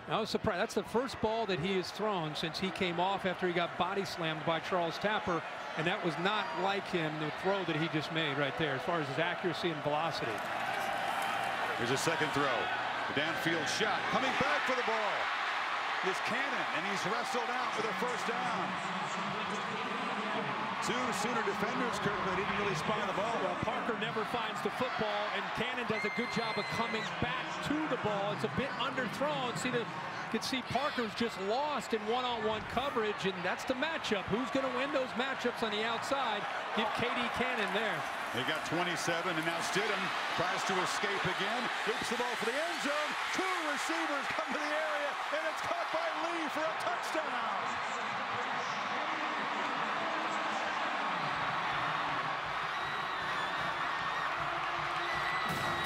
I was surprised. That's the first ball that he has thrown since he came off after he got body slammed by Charles Tapper, and that was not like him, the throw that he just made right there, as far as his accuracy and velocity. Here's a second throw. The downfield shot. Coming back for the ball is Cannon, and he's wrestled out for the first down. 2 Sooner defenders, Kirk, but didn't really spot the ball. Well, Parker never finds the football, and Cannon does a good job of coming back to the ball. It's a bit underthrown. You can see Parker's just lost in one-on-one coverage, and that's the matchup. Who's going to win those matchups on the outside? Give KD Cannon there. They got 27, and now Stidham tries to escape again. Loops the ball for the end zone. 2 receivers come to the area, and it's caught by Lee for a touchdown.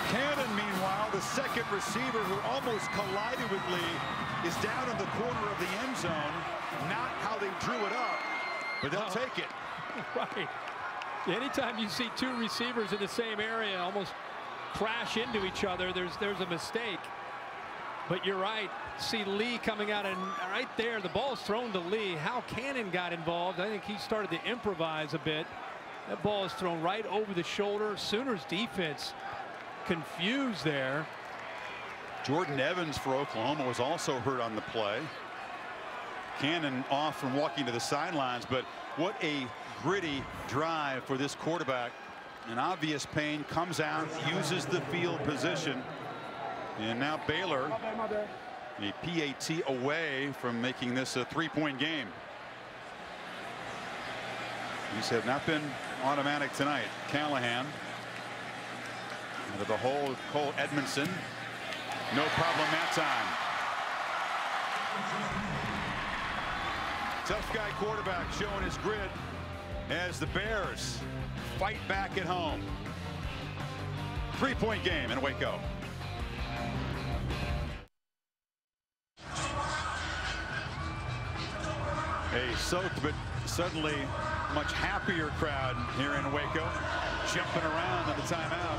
Cannon, meanwhile, the second receiver who almost collided with Lee, is down in the corner of the end zone. Not how they drew it up, but they'll take it. Right. Anytime you see 2 receivers in the same area almost crash into each other, there's a mistake. But you're right. See Lee coming out, and right there, the ball's thrown to Lee. How Cannon got involved, I think he started to improvise a bit. That ball is thrown right over the shoulder. Sooners defense confused there. Jordan Evans for Oklahoma was also hurt on the play. Cannon off from walking to the sidelines, but what a gritty drive for this quarterback. An obvious pain, comes out, uses the field position, and now Baylor, a PAT away from making this a 3-point game. These have not been automatic tonight. Callahan Into the hole of Cole Edmondson. No problem that time. Tough guy quarterback showing his grit as the Bears fight back at home. 3-point game in Waco. A soaked but suddenly much happier crowd here in Waco, jumping around on the timeout,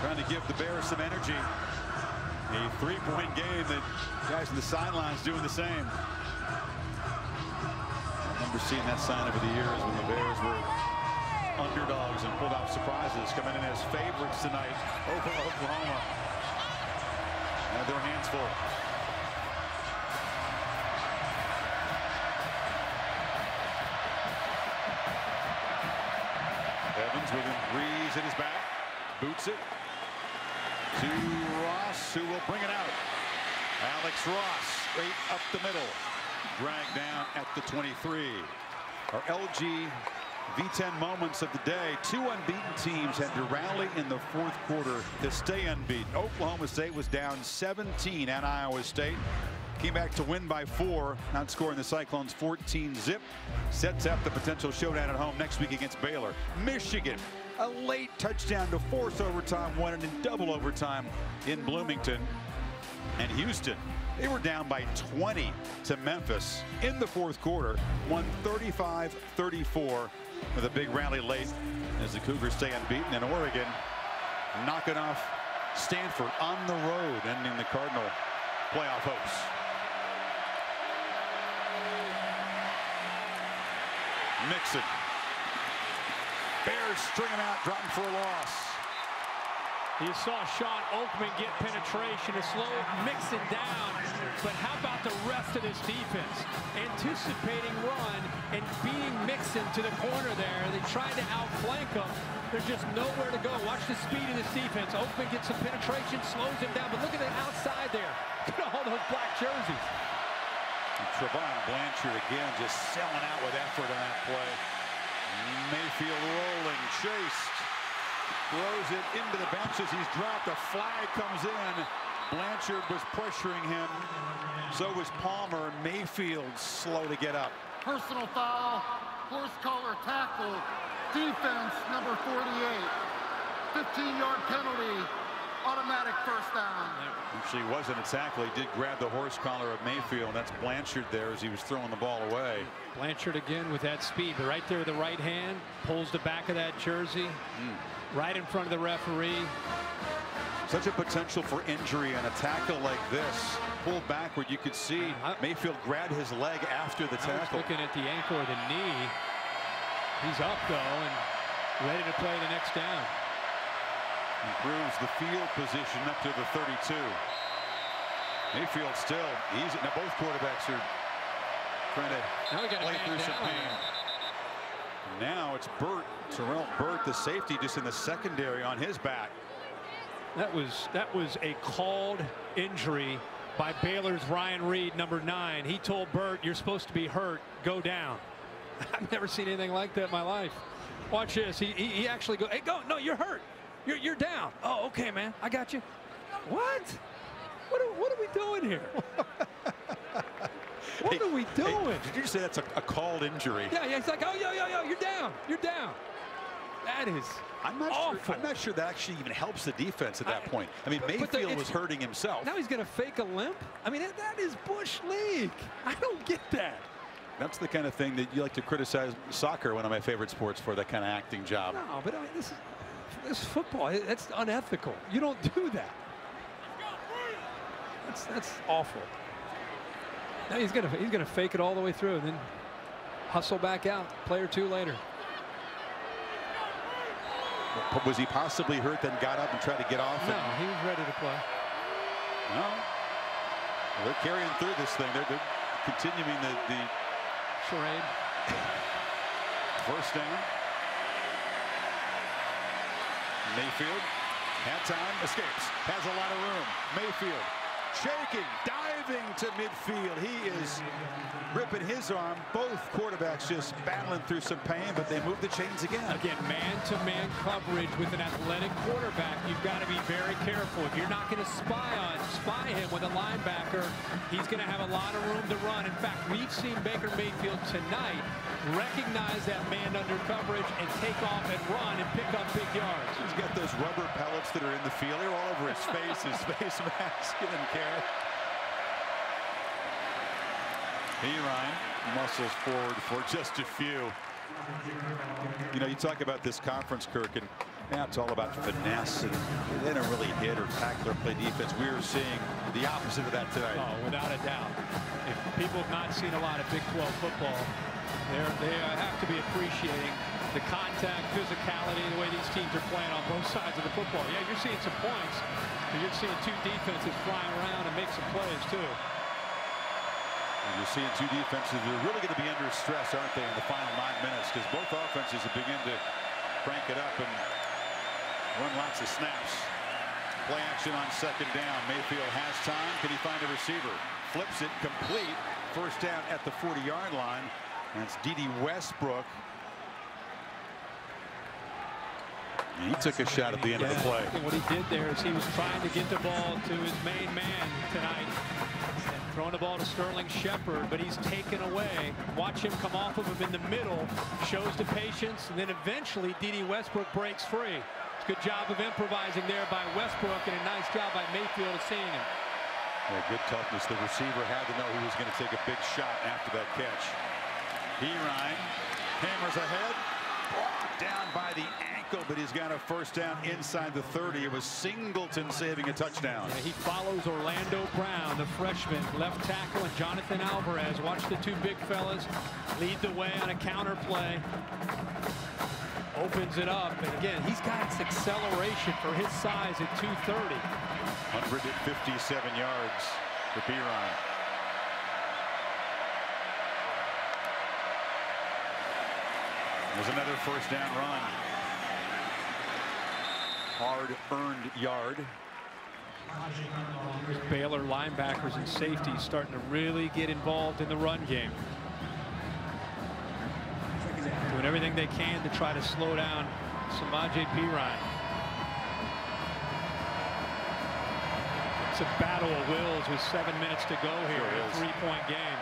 trying to give the Bears some energy. A 3-point game that guys on the sidelines doing the same. I remember seeing that sign over the years when the Bears were underdogs and pulled off surprises, coming in as favorites tonight over Oklahoma. Had their hands full. Evans with Reeves in his back, boots it to Ross, who will bring it out. Alex Ross straight up the middle, dragged down at the 23. Our LG V10 moments of the day. 2 unbeaten teams had to rally in the 4th quarter to stay unbeaten. Oklahoma State was down 17 at Iowa State. Came back to win by 4, outscoring the Cyclones 14-zip. Sets up the potential showdown at home next week against Baylor. Michigan, a late touchdown to force overtime, won it in double overtime in Bloomington. And Houston, they were down by 20 to Memphis in the 4th quarter, won 35-34 with a big rally late as the Cougars stay unbeaten. And Oregon knocking off Stanford on the road, ending the Cardinal playoff hopes. Mixon. Bears string him out, dropping for a loss. You saw Sean Oakman get penetration to slow Mixon down. But how about the rest of this defense? Anticipating run and beating Mixon to the corner there. They tried to outflank him. There's just nowhere to go. Watch the speed of this defense. Oakman gets some penetration, slows him down. But look at the outside there. Look at all those black jerseys. And Trevon Blanchard again just selling out with effort on that play. Mayfield rolling, chased. Throws it into the benches. He's dropped. A flag comes in. Blanchard was pressuring him. So was Palmer. Mayfield slow to get up. Personal foul, horse collar tackle, defense number 48. 15-yard penalty, automatic first down. Actually wasn't a tackle. He did grab the horse collar of Mayfield. That's Blanchard there as he was throwing the ball away. Blanchard again with that speed, but right there with the right hand, pulls the back of that jersey. Right in front of the referee. Such a potential for injury on a tackle like this. Pulled backward, you could see Mayfield grabbed his leg after the tackle. Looking at the ankle or the knee. He's up though and ready to play the next down. Improves the field position up to the 32. Mayfield still easy. Now both quarterbacks are trying to play through some pain. Now it's Burt, Terrell Burt, the safety, just in the secondary on his back. That was a called injury by Baylor's Ryan Reed, number 9. He told Burt, "You're supposed to be hurt. Go down." I've never seen anything like that in my life. Watch this. He actually goes, "Hey, go! No, you're hurt. You're down." "Oh, okay, man. I got you." What? What are we doing here? What are we doing? Hey, did you say that's a called injury? Yeah, he's like, "Oh, yo, you're down. You're down." That is awful. I'm not sure that actually even helps the defense at that point. I mean, Mayfield was hurting himself. Now he's going to fake a limp? I mean, that is Bush League. I don't get that. That's the kind of thing that you like to criticize soccer, one of my favorite sports, for that kind of acting job. No, but I mean, this is football. That's unethical. You don't do that. That's awful. Now he's gonna fake it all the way through and then hustle back out. Play or two later. Was he possibly hurt, then got up and tried to get off? No, he was ready to play. No. Well, they're carrying through this thing. They're continuing the charade. First down. Mayfield had time, escapes, has a lot of room. Mayfield shaking, diving to midfield. He is ripping his arm. Both quarterbacks just battling through some pain, but they move the chains again. Again, man-to-man coverage with an athletic quarterback. You've got to be very careful. If you're not going to spy him with a linebacker, he's going to have a lot of room to run. In fact, we've seen Baker Mayfield tonight recognize that man under coverage and take off and run and pick up big yards. He's got those rubber pellets that are in the field. They're all over his face, his face mask. He didn't care. Ryan muscles forward for just a few. You know, you talk about this conference, Kirk, and now it's all about finesse, and they don't really hit or tackle or play defense. We are seeing the opposite of that tonight. Oh, without a doubt. If people have not seen a lot of Big 12 football, they have to be appreciating the contact, physicality, the way these teams are playing on both sides of the football. Yeah, you're seeing some points, but you're seeing two defenses flying around and make some plays, too. You're seeing two defenses that are really going to be under stress, aren't they, in the final 9 minutes, because both offenses have begun to crank it up and run lots of snaps. Play action on second down. Mayfield has time. Can he find a receiver? Flips it complete. First down at the 40-yard line. That's D.D. Westbrook. And he took a shot at the end of the play. And what he did there is he was trying to get the ball to his main man tonight. Throwing the ball to Sterling Shepard, but he's taken away. Watch him come off of him in the middle. Shows the patience, and then eventually D.D. Westbrook breaks free. Good job of improvising there by Westbrook, and a nice job by Mayfield of seeing him. Yeah, good toughness. The receiver had to know he was going to take a big shot after that catch. Ryan hammers ahead. Brought down by the ankle, but he's got a first down inside the 30. It was Singleton saving a touchdown. Yeah, he follows Orlando Brown, the freshman left tackle, and Jonathan Alvarez. Watch the two big fellas lead the way on a counter play. Opens it up, and again, he's got acceleration for his size at 230. 157 yards for Ryan. There's another first down run. Hard-earned yard. There's Baylor linebackers and safeties starting to really get involved in the run game. Doing everything they can to try to slow down Samaje Perine. It's a battle of wills with 7 minutes to go here in a three-point game.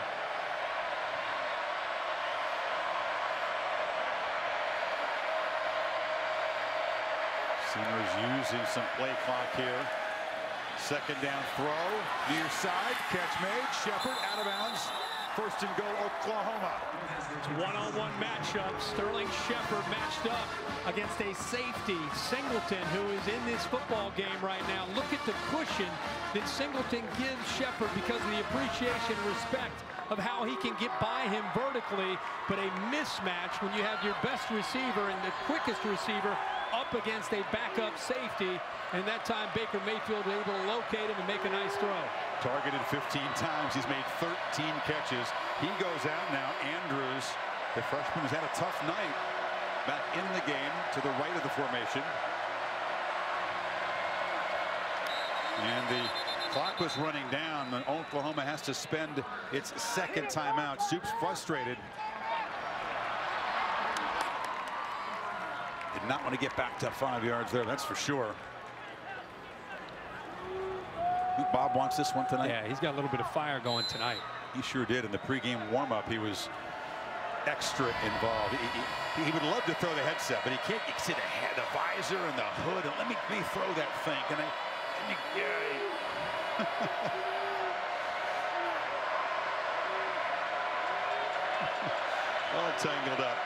Sooners using some play clock here. Second down throw, near side, catch made. Shepard out of bounds. First and goal, Oklahoma. It's one-on-one matchup. Sterling Shepard matched up against a safety, Singleton, who is in this football game right now. Look at the cushion that Singleton gives Shepard because of the appreciation and respect of how he can get by him vertically, but a mismatch when you have your best receiver and the quickest receiver up against a backup safety, and that time Baker Mayfield was able to locate him and make a nice throw. Targeted 15 times. He's made 13 catches. He goes out now. Andrews, the freshman, has had a tough night. Back in the game to the right of the formation. And the clock was running down, and Oklahoma has to spend its second timeout. Soup's frustrated. Did not want to get back to 5 yards there, that's for sure. I think Bob wants this one tonight. Yeah, he's got a little bit of fire going tonight. He sure did. In the pregame warm-up, he was extra involved. He would love to throw the headset, but he can't. You can see the visor and the hood. And let me throw that thing. Can I? All tangled up.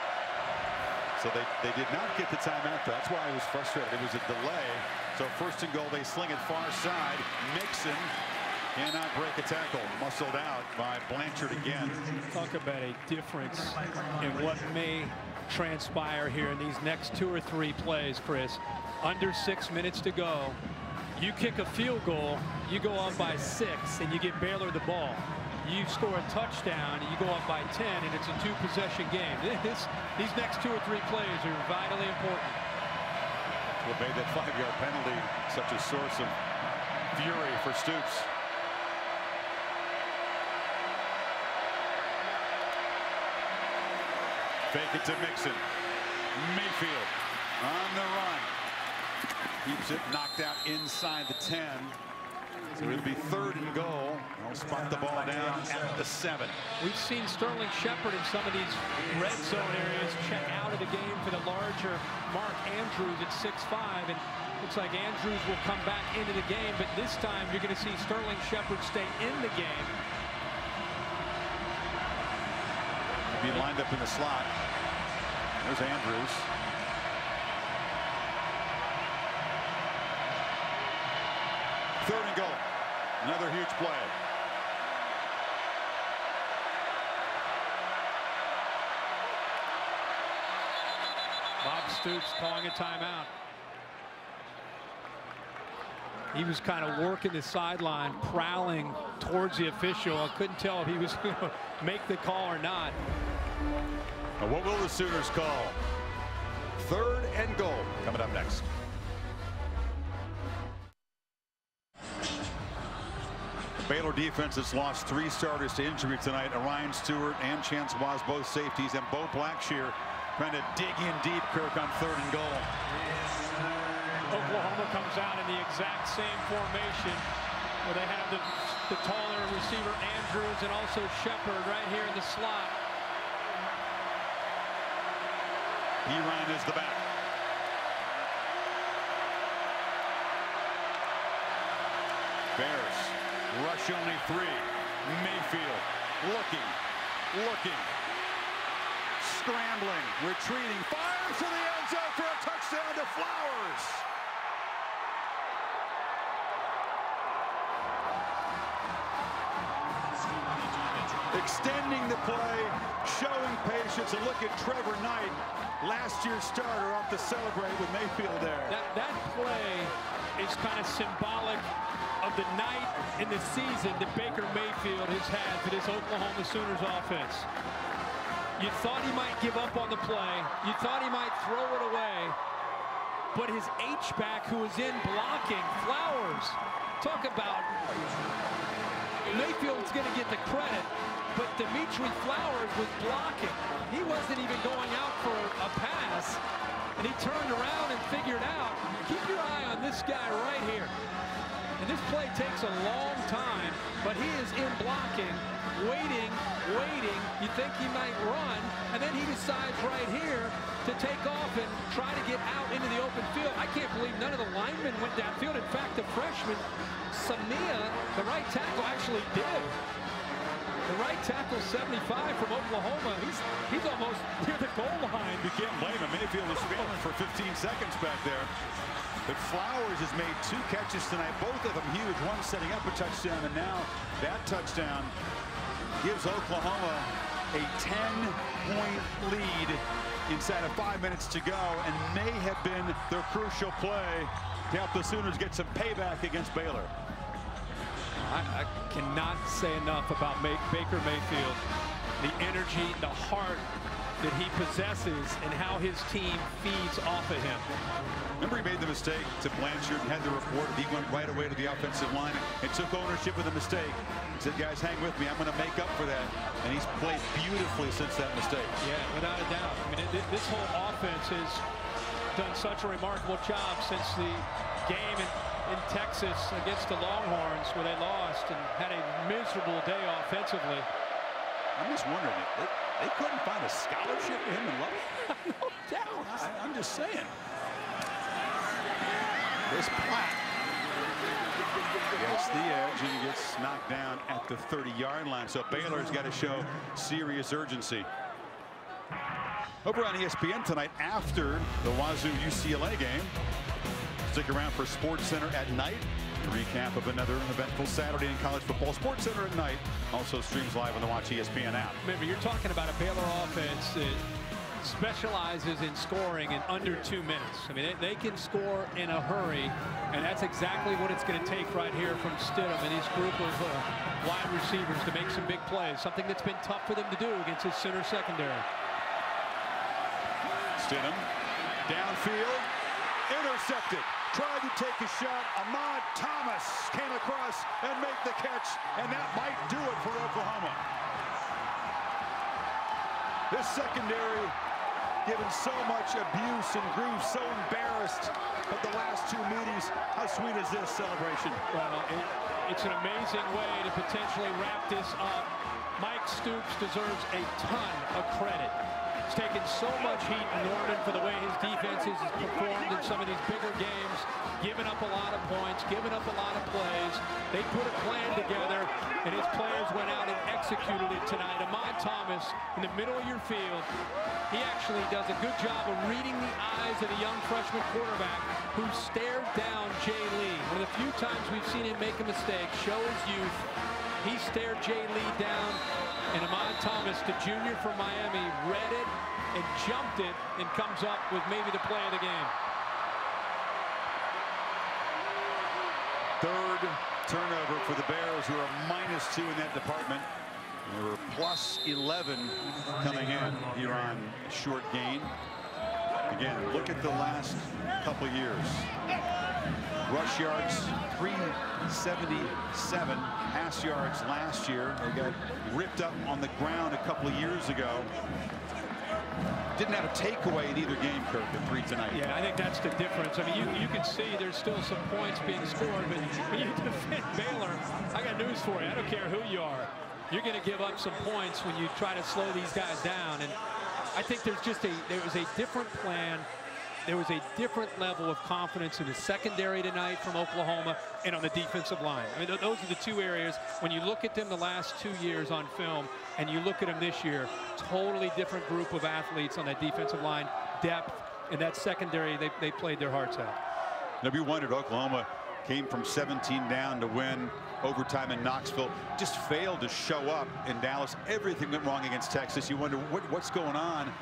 So they did not get the timeout. That's why I was frustrated. It was a delay. So first and goal, they sling it far side. Mixon cannot break a tackle. Muscled out by Blanchard again. Talk about a difference in what may transpire here in these next 2 or 3 plays, Chris. Under 6 minutes to go. You kick a field goal, you go up by 6, and you get Baylor the ball. You score a touchdown, and you go up by 10, and it's a 2-possession game. These next 2 or 3 plays are vitally important. What made that 5-yard penalty such a source of fury for Stoops? Fake it to Mixon. Mayfield on the run. Keeps it knocked out inside the 10. So it'll be 3rd and goal. They'll spot the ball down at the 7. We've seen Sterling Shepard in some of these red zone areas check out of the game for the larger Mark Andrews at 6'5", and looks like Andrews will come back into the game, but this time you're going to see Sterling Shepard stay in the game. Be lined up in the slot. There's Andrews. Third and goal. Another huge play. Bob Stoops calling a timeout. He was kind of working the sideline, prowling towards the official. I couldn't tell if he was going to make the call or not. Now what will the Sooners call? 3rd and goal. Coming up next. The Baylor defense has lost 3 starters to injury tonight. Orion Stewart and Chance Waz, both safeties, and Bo Blackshear trying to dig in deep, Kirk, on 3rd and goal. Oklahoma comes out in the exact same formation where they have the taller receiver Andrews and also Shepard right here in the slot. Ryan is the back. Bears rush only 3. Mayfield looking, scrambling, retreating, fires to the end zone for a touchdown to Flowers. Extending the play, showing patience, and look at Trevor Knight, last year's starter, off to celebrate with Mayfield there. That play is kind of symbolic of the night in the season that Baker Mayfield has had for this Oklahoma Sooners offense. You thought he might give up on the play. You thought he might throw it away. But his H-back, who was in blocking, Flowers, talk about Mayfield's going to get the credit, but Dimitri Flowers was blocking. He wasn't even going out for a pass, and he turned around and figured out, keep your eye on this guy right here. And this play takes a long time, but he is in blocking, waiting. You think he might run, and then he decides right here to take off and try to get out into the open field. I can't believe none of the linemen went downfield. In fact, the freshman, Samia, the right tackle, actually did. The right tackle, 75 from Oklahoma. He's almost near the goal line. You can't blame him. Mayfield was failing for 15 seconds back there. But Flowers has made 2 catches tonight, both of them huge. One setting up a touchdown, and now that touchdown gives Oklahoma a 10-point lead inside of 5 minutes to go, and may have been their crucial play to help the Sooners get some payback against Baylor. I cannot say enough about Baker Mayfield. The energy, the heart that he possesses, and how his team feeds off of him. Remember, he made the mistake to Blanchard and had the report. He went right away to the offensive line and took ownership of the mistake. He said, guys, hang with me. I'm going to make up for that. And he's played beautifully since that mistake. Yeah, without a doubt. I mean, this whole offense has done such a remarkable job since the game in Texas against the Longhorns, where they lost and had a miserable day offensively. I'm just wondering, they couldn't find a scholarship for him in Lubbock? No doubt. I'm just saying. This Platt gets the edge and he gets knocked down at the 30-yard line. So Baylor's got to show serious urgency. Over on ESPN tonight after the Wazoo-UCLA game. Stick around for SportsCenter at night. A recap of another eventful Saturday in college football. SportsCenter at night also streams live on the Watch ESPN app. Remember, you're talking about a Baylor offense that specializes in scoring in under 2 minutes. I mean, they can score in a hurry, and that's exactly what it's going to take right here from Stidham and his group of wide receivers to make some big plays, something that's been tough for them to do against his center secondary. Stidham, downfield, intercepted. Tried to take a shot. Ahmad Thomas came across and made the catch, and that might do it for Oklahoma. This secondary given so much abuse and grief, so embarrassed at the last two meetings. How sweet is this celebration? Well, it's an amazing way to potentially wrap this up. Mike Stoops deserves a ton of credit. He's taken so much heat in Norman for the way his defenses has performed in some of these bigger games, giving up a lot of points, giving up a lot of plays. They put a plan together, and his players went out and executed it tonight. Ahmad Thomas, in the middle of your field, he actually does a good job of reading the eyes of the young freshman quarterback who stared down Jay Lee. One of the few times we've seen him make a mistake, show his youth. He stared Jay Lee down, and Ahmad Thomas, the junior from Miami, read it and jumped it and comes up with maybe the play of the game. Third turnover for the Bears, who are -2 in that department. They were +11 coming in here on short gain. Again, look at the last couple years. Rush yards, 377. Pass yards last year. They got ripped up on the ground a couple of years ago. Didn't have a takeaway in either game, Kirk, the 3 tonight. Yeah, I think that's the difference. I mean, you can see there's still some points being scored, but when you defend Baylor, I got news for you. I don't care who you are. You're going to give up some points when you try to slow these guys down. And I think there was a different plan. There was a different level of confidence in the secondary tonight from Oklahoma and on the defensive line. I mean, those are the two areas. When you look at them the last 2 years on film and you look at them this year, totally different group of athletes on that defensive line, depth, and that secondary, they played their hearts out. Now, we wondered, Oklahoma came from 17 down to win overtime in Knoxville, just failed to show up in Dallas. Everything went wrong against Texas. You wonder what's going on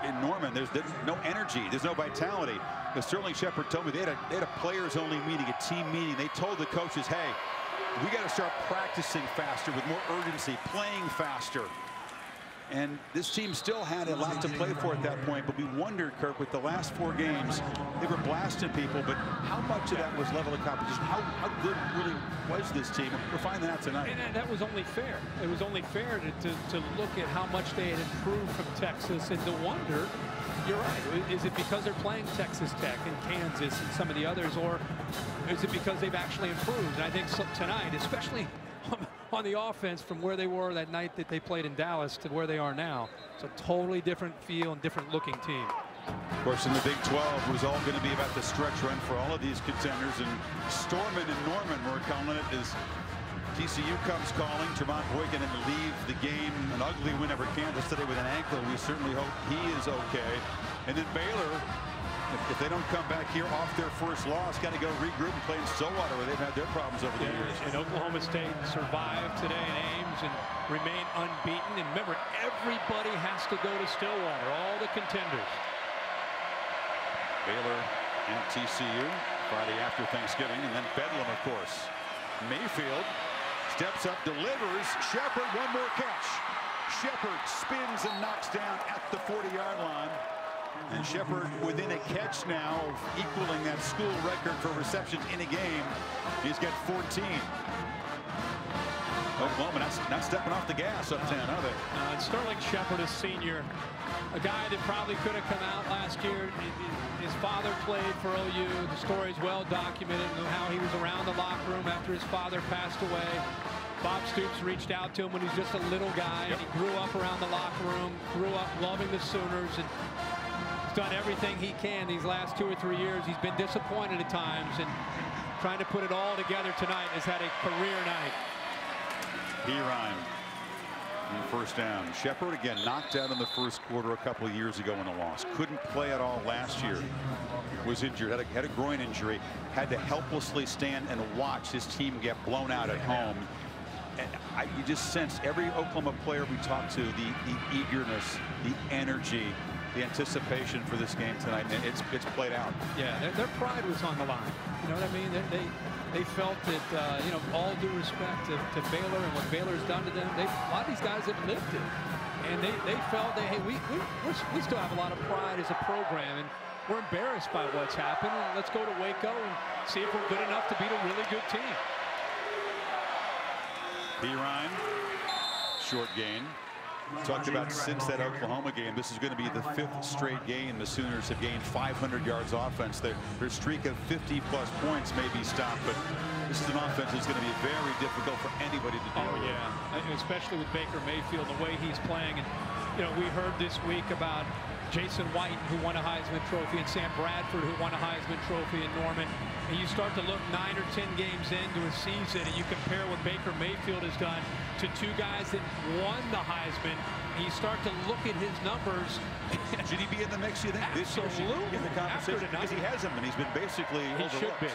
in Norman. There's no energy, there's no vitality. But Sterling Shepard told me they had a players-only meeting, a team meeting. They told the coaches, hey, we got to start practicing faster with more urgency, playing faster. And this team still had a lot to play for at that point, but we wondered, Kirk, with the last 4 games, they were blasting people, but how much of that was level of competition? How good really was this team? We're finding out tonight. And that was only fair. It was only fair to look at how much they had improved from Texas and to wonder, you're right, is it because they're playing Texas Tech and Kansas and some of the others, or is it because they've actually improved? And I think tonight, especially on the offense, from where they were that night that they played in Dallas to where they are now, it's a totally different feel and different looking team. Of course, in the Big 12, it was all going to be about the stretch run for all of these contenders, and Storman and Norman were calling it as TCU comes calling. Tremont Boykin had to leave the game, an ugly win over Kansas today with an ankle. We certainly hope he is okay. And then Baylor, if they don't come back here off their first loss, got to go regroup and play in Stillwater, where they've had their problems over the years. And Oklahoma State survived today in Ames and remain unbeaten. And remember, everybody has to go to Stillwater, all the contenders. Baylor and TCU Friday after Thanksgiving, and then Bedlam, of course. Mayfield steps up, delivers. Shepard, one more catch. Shepard spins and knocks down at the 40-yard line. And Shepard within a catch now, equaling that school record for receptions in a game. He's got 14. Oklahoma not stepping off the gas uptown, are they? Sterling Shepard, a senior, a guy that probably could have come out last year. His father played for OU. The story's well documented, how he was around the locker room after his father passed away. Bob Stoops reached out to him when he was just a little guy, and he grew up around the locker room, grew up loving the Sooners, and he's done everything he can these last 2 or 3 years. He's been disappointed at times, and trying to put it all together tonight, has had a career night. Perine in first down. Shepard again knocked out in the first quarter a couple of years ago in a loss. Couldn't play at all last year. Was injured, had a groin injury, had to helplessly stand and watch his team get blown out at home. And you just sense every Oklahoma player we talk to, the eagerness, the energy, the anticipation for this game tonight, and it's played out. Yeah, their pride was on the line. You know what I mean? They felt that, you know, all due respect to Baylor and what Baylor's done to them, a lot of these guys have lived it. And they felt that, hey, we still have a lot of pride as a program, and we're embarrassed by what's happened. And let's go to Waco and see if we're good enough to beat a really good team. Perine, short gain. Talked about since that Oklahoma game, this is going to be the 5th straight game the Sooners have gained 500 yards offense. Their streak of 50-plus points may be stopped, but this is an offense that's going to be very difficult for anybody to deal with. Yeah, especially with Baker Mayfield, the way he's playing. And, you know, we heard this week about Jason White, who won a Heisman Trophy, and Sam Bradford, who won a Heisman Trophy in Norman. And you start to look 9 or 10 games into a season, and you compare what Baker Mayfield has done to 2 guys that won the Heisman, and you start to look at his numbers. Should he be in the mix, you think? Absolutely. In the conversation? Because he hasn't been. He's been basically overlooked. He should be.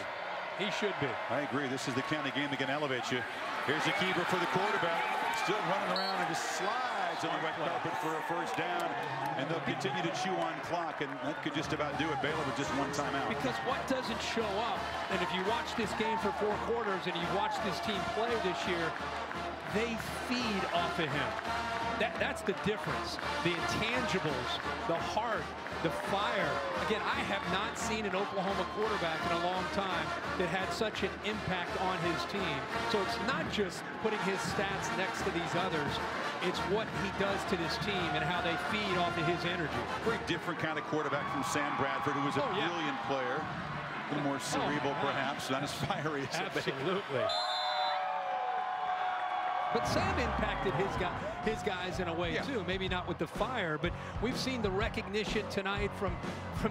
He should be. I agree. This is the kind of game that can elevate you. Here's a keeper for the quarterback. Still running around and just slides on the red carpet for a first down. And they'll continue to chew on clock. And that could just about do it. Baylor with just 1 timeout. Because what doesn't show up, and if you watch this game for 4 quarters and you watch this team play this year, they feed off of him. That's the difference. The intangibles, the heart, the fire. Again, I have not seen an Oklahoma quarterback in a long time that had such an impact on his team. So it's not just putting his stats next to these others. It's what he does to this team and how they feed off of his energy. Very different kind of quarterback from Sam Bradford, who was a brilliant player. A little more cerebral, perhaps, not as fiery as absolutely. But Sam impacted his guys in a way, too. Maybe not with the fire, but we've seen the recognition tonight from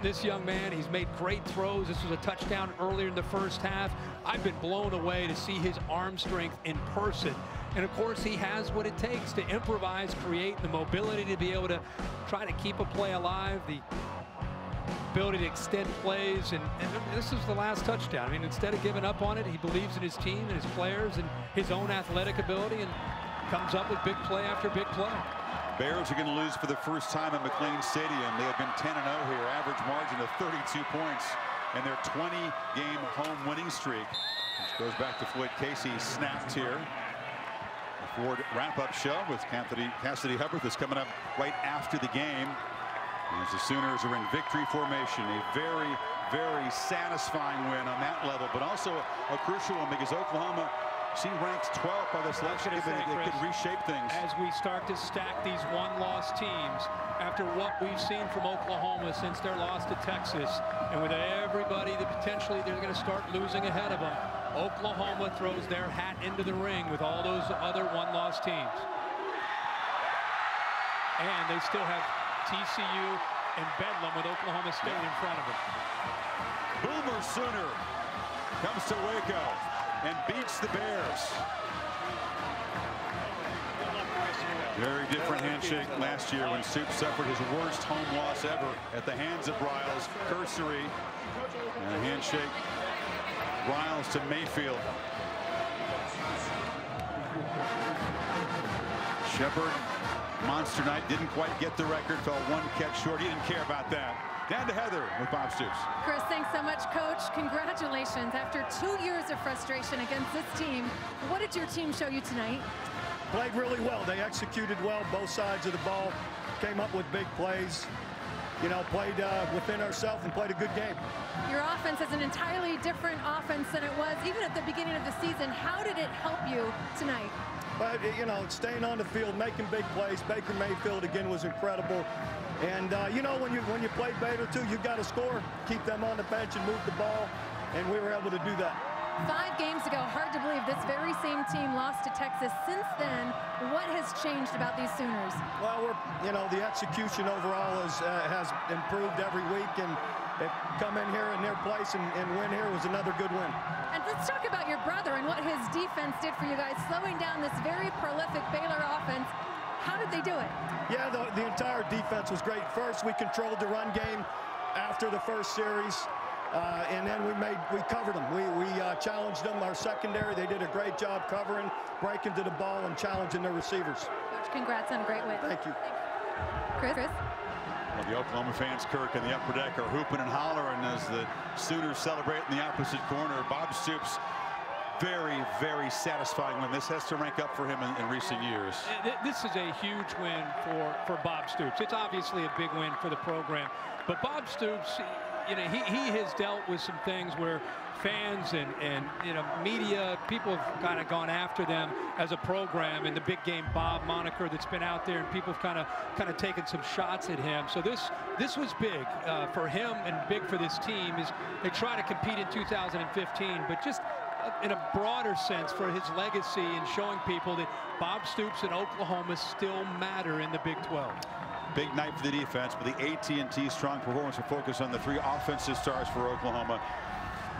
this young man. He's made great throws. This was a touchdown earlier in the first half. I've been blown away to see his arm strength in person. And, of course, he has what it takes to improvise, create the mobility to be able to try to keep a play alive, the ability to extend plays, and this is the last touchdown. I mean, instead of giving up on it, he believes in his team and his players and his own athletic ability and comes up with big play after big play. Bears are going to lose for the first time at McLean Stadium. They have been 10-0 here, average margin of 32 points, and their 20-game home winning streak, which goes back to Floyd Casey, snapped here. The Ford wrap-up show with Cassidy Hubbard is coming up right after the game. As the Sooners are in victory formation, a very, very satisfying win on that level, but also a crucial one because Oklahoma, she ranks 12th by the selection committee. They could reshape things. As we start to stack these one-loss teams, after what we've seen from Oklahoma since their loss to Texas, and with everybody that potentially they're going to start losing ahead of them, Oklahoma throws their hat into the ring with all those other one-loss teams. And they still have TCU and Bedlam with Oklahoma State in front of them. Boomer Sooner comes to Waco and beats the Bears. Very different handshake last year when Soup suffered his worst home loss ever at the hands of Riles. Cursory and a handshake. Riles to Mayfield. Shepard, monster night, didn't quite get the record, fell 1 catch short. He didn't care about that. Down to Heather with Bob Stoops. Chris, thanks so much, Coach. Congratulations. After 2 years of frustration against this team, what did your team show you tonight? Played really well. They executed well, both sides of the ball, came up with big plays. You know, played within ourselves and played a good game. Your offense is an entirely different offense than it was even at the beginning of the season. How did it help you tonight? But, you know, staying on the field, making big plays. Baker Mayfield, again, was incredible. And, you know, when you play Baylor, too, you've got to score, keep them on the bench and move the ball, and we were able to do that. 5 games ago, hard to believe this very same team lost to Texas. Since then, what has changed about these Sooners? Well, you know, the execution overall has improved every week, and they've come in here in their place and win here was another good win. And let's talk about your brother and what his defense did for you guys, slowing down this very prolific Baylor offense. How did they do it? Yeah, the entire defense was great. First, we controlled the run game after the first series. And then we covered them. We challenged them. Our secondary, they did a great job covering, breaking to the ball, and challenging their receivers. Coach, congrats on a great win. Thank you. Chris? Well, the Oklahoma fans, Kirk, and the upper deck are hooping and hollering as the Sooners celebrate in the opposite corner. Bob Stoops, very, very satisfying win. This has to rank up for him in recent years. This is a huge win for Bob Stoops. It's obviously a big win for the program. But Bob Stoops, you know, he has dealt with some things where fans and you know, media, people have kind of gone after them as a program, and the big game Bob moniker that's been out there, and people have kind of taken some shots at him. So this was big for him and big for this team. Is they try to compete in 2015, but just in a broader sense for his legacy and showing people that Bob Stoops and Oklahoma still matter in the Big 12. Big night for the defense, but the AT&T strong performance will focus on the 3 offensive stars for Oklahoma.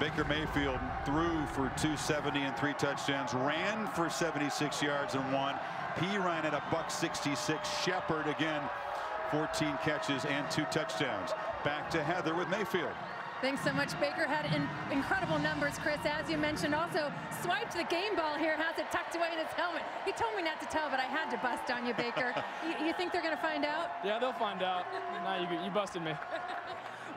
Baker Mayfield threw for 270 and 3 touchdowns, ran for 76 yards and 1. He ran at a $166. Shepard again, 14 catches and 2 touchdowns. Back to Heather with Mayfield. Thanks so much. Baker had incredible numbers, Chris, as you mentioned. Also swiped the game ball here, has it tucked away in his helmet. He told me not to tell, but I had to bust on you, Baker. You think they're going to find out? Yeah, they'll find out. No, you busted me.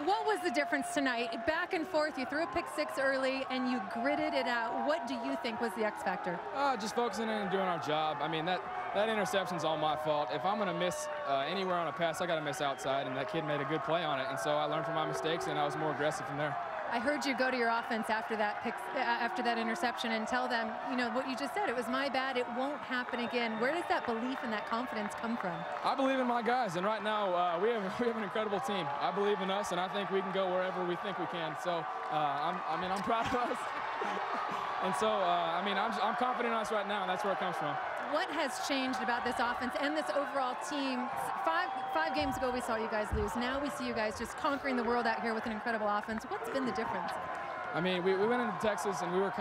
What was the difference tonight? Back and forth, you threw a pick 6 early and you gritted it out. What do you think was the X factor? Just focusing in and doing our job. I mean, that interception's all my fault. If I'm going to miss anywhere on a pass, I got to miss outside, and that kid made a good play on it. And so I learned from my mistakes, and I was more aggressive from there. I heard you go to your offense after that interception and tell them, you know, what you just said. It was my bad. It won't happen again. Where does that belief and that confidence come from? I believe in my guys, and right now we have an incredible team. I believe in us, and I think we can go wherever we think we can. So I'm proud of us. And so I'm confident in us right now, and that's where it comes from. What has changed about this offense and this overall team? Five games ago, we saw you guys lose. Now we see you guys just conquering the world out here with an incredible offense. What's been the difference? I mean, we went into Texas, and we were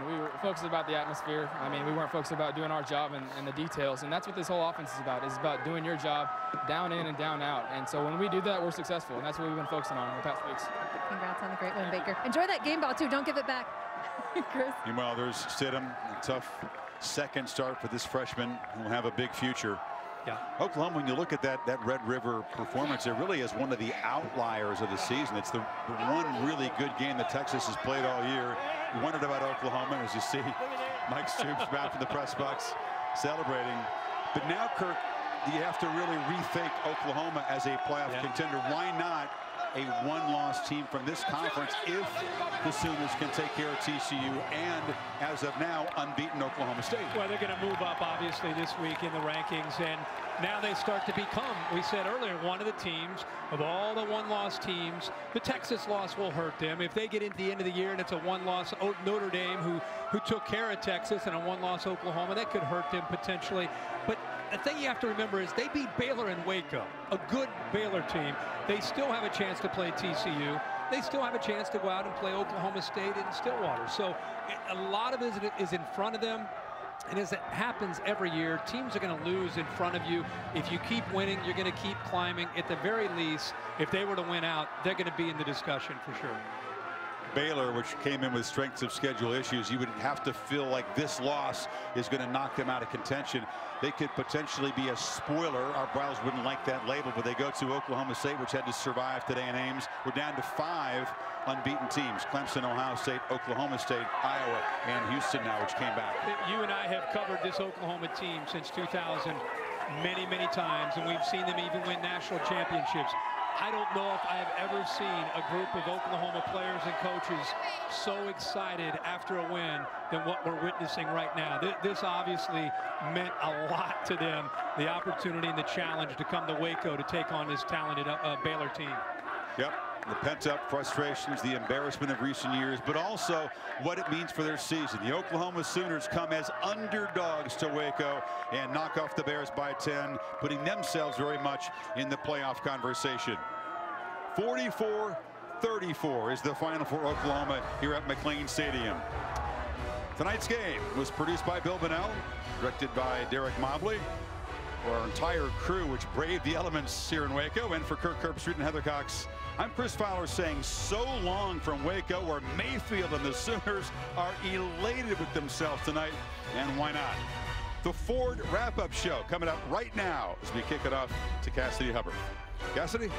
we were focused about the atmosphere. I mean, we weren't focused about doing our job and the details, and that's what this whole offense is about. It's about doing your job down in and down out. And so when we do that, we're successful, and that's what we've been focusing on in the past weeks. Congrats on the great win, Baker. Enjoy that game ball, too. Don't give it back. Chris. Meanwhile, there's Stidham, a tough second start for this freshman who will have a big future. Yeah. Oklahoma, when you look at that Red River performance, it really is one of the outliers of the season. It's the one really good game that Texas has played all year. You wondered about Oklahoma, as you see Mike Stoops back in the press box celebrating. But now, Kirk, you have to really rethink Oklahoma as a playoff contender. Why not a one-loss team from this conference if the Sooners can take care of TCU and, as of now, unbeaten Oklahoma State? Well, they're going to move up, obviously, this week in the rankings, and now they start to become, we said earlier, one of the teams of all the one-loss teams. The Texas loss will hurt them. If they get into the end of the year and it's a one-loss Notre Dame who took care of Texas and a one-loss Oklahoma, that could hurt them potentially. But the thing you have to remember is they beat Baylor in Waco, a good Baylor team. They still have a chance to play TCU. They still have a chance to go out and play Oklahoma State in Stillwater. So a lot of it is in front of them. And as it happens every year, teams are going to lose in front of you. If you keep winning, you're going to keep climbing. At the very least, if they were to win out, they're going to be in the discussion for sure. Baylor, which came in with strengths of schedule issues, you would have to feel like this loss is going to knock them out of contention. They could potentially be a spoiler. Our Browns wouldn't like that label, but they go to Oklahoma State, which had to survive today in Ames. We're down to 5 unbeaten teams: Clemson, Ohio State, Oklahoma State, Iowa, and Houston now, which came back. You and I have covered this Oklahoma team since 2000 many, many times, and we've seen them even win national championships. I don't know if I have ever seen a group of Oklahoma players and coaches so excited after a win than what we're witnessing right now. This obviously meant a lot to them, the opportunity and the challenge to come to Waco to take on this talented Baylor team. Yep. The pent-up frustrations, the embarrassment of recent years, but also what it means for their season. The Oklahoma Sooners come as underdogs to Waco and knock off the Bears by 10, putting themselves very much in the playoff conversation. 44-34 is the final for Oklahoma here at McLean Stadium. Tonight's game was produced by Bill Bonnell, directed by Derek Mobley. For our entire crew, which braved the elements here in Waco, and for Kirk Herbstreit and Heather Cox, I'm Chris Fowler saying so long from Waco, where Mayfield and the Sooners are elated with themselves tonight, and why not? The Ford wrap-up show coming up right now as we kick it off to Cassidy Hubbard. Cassidy?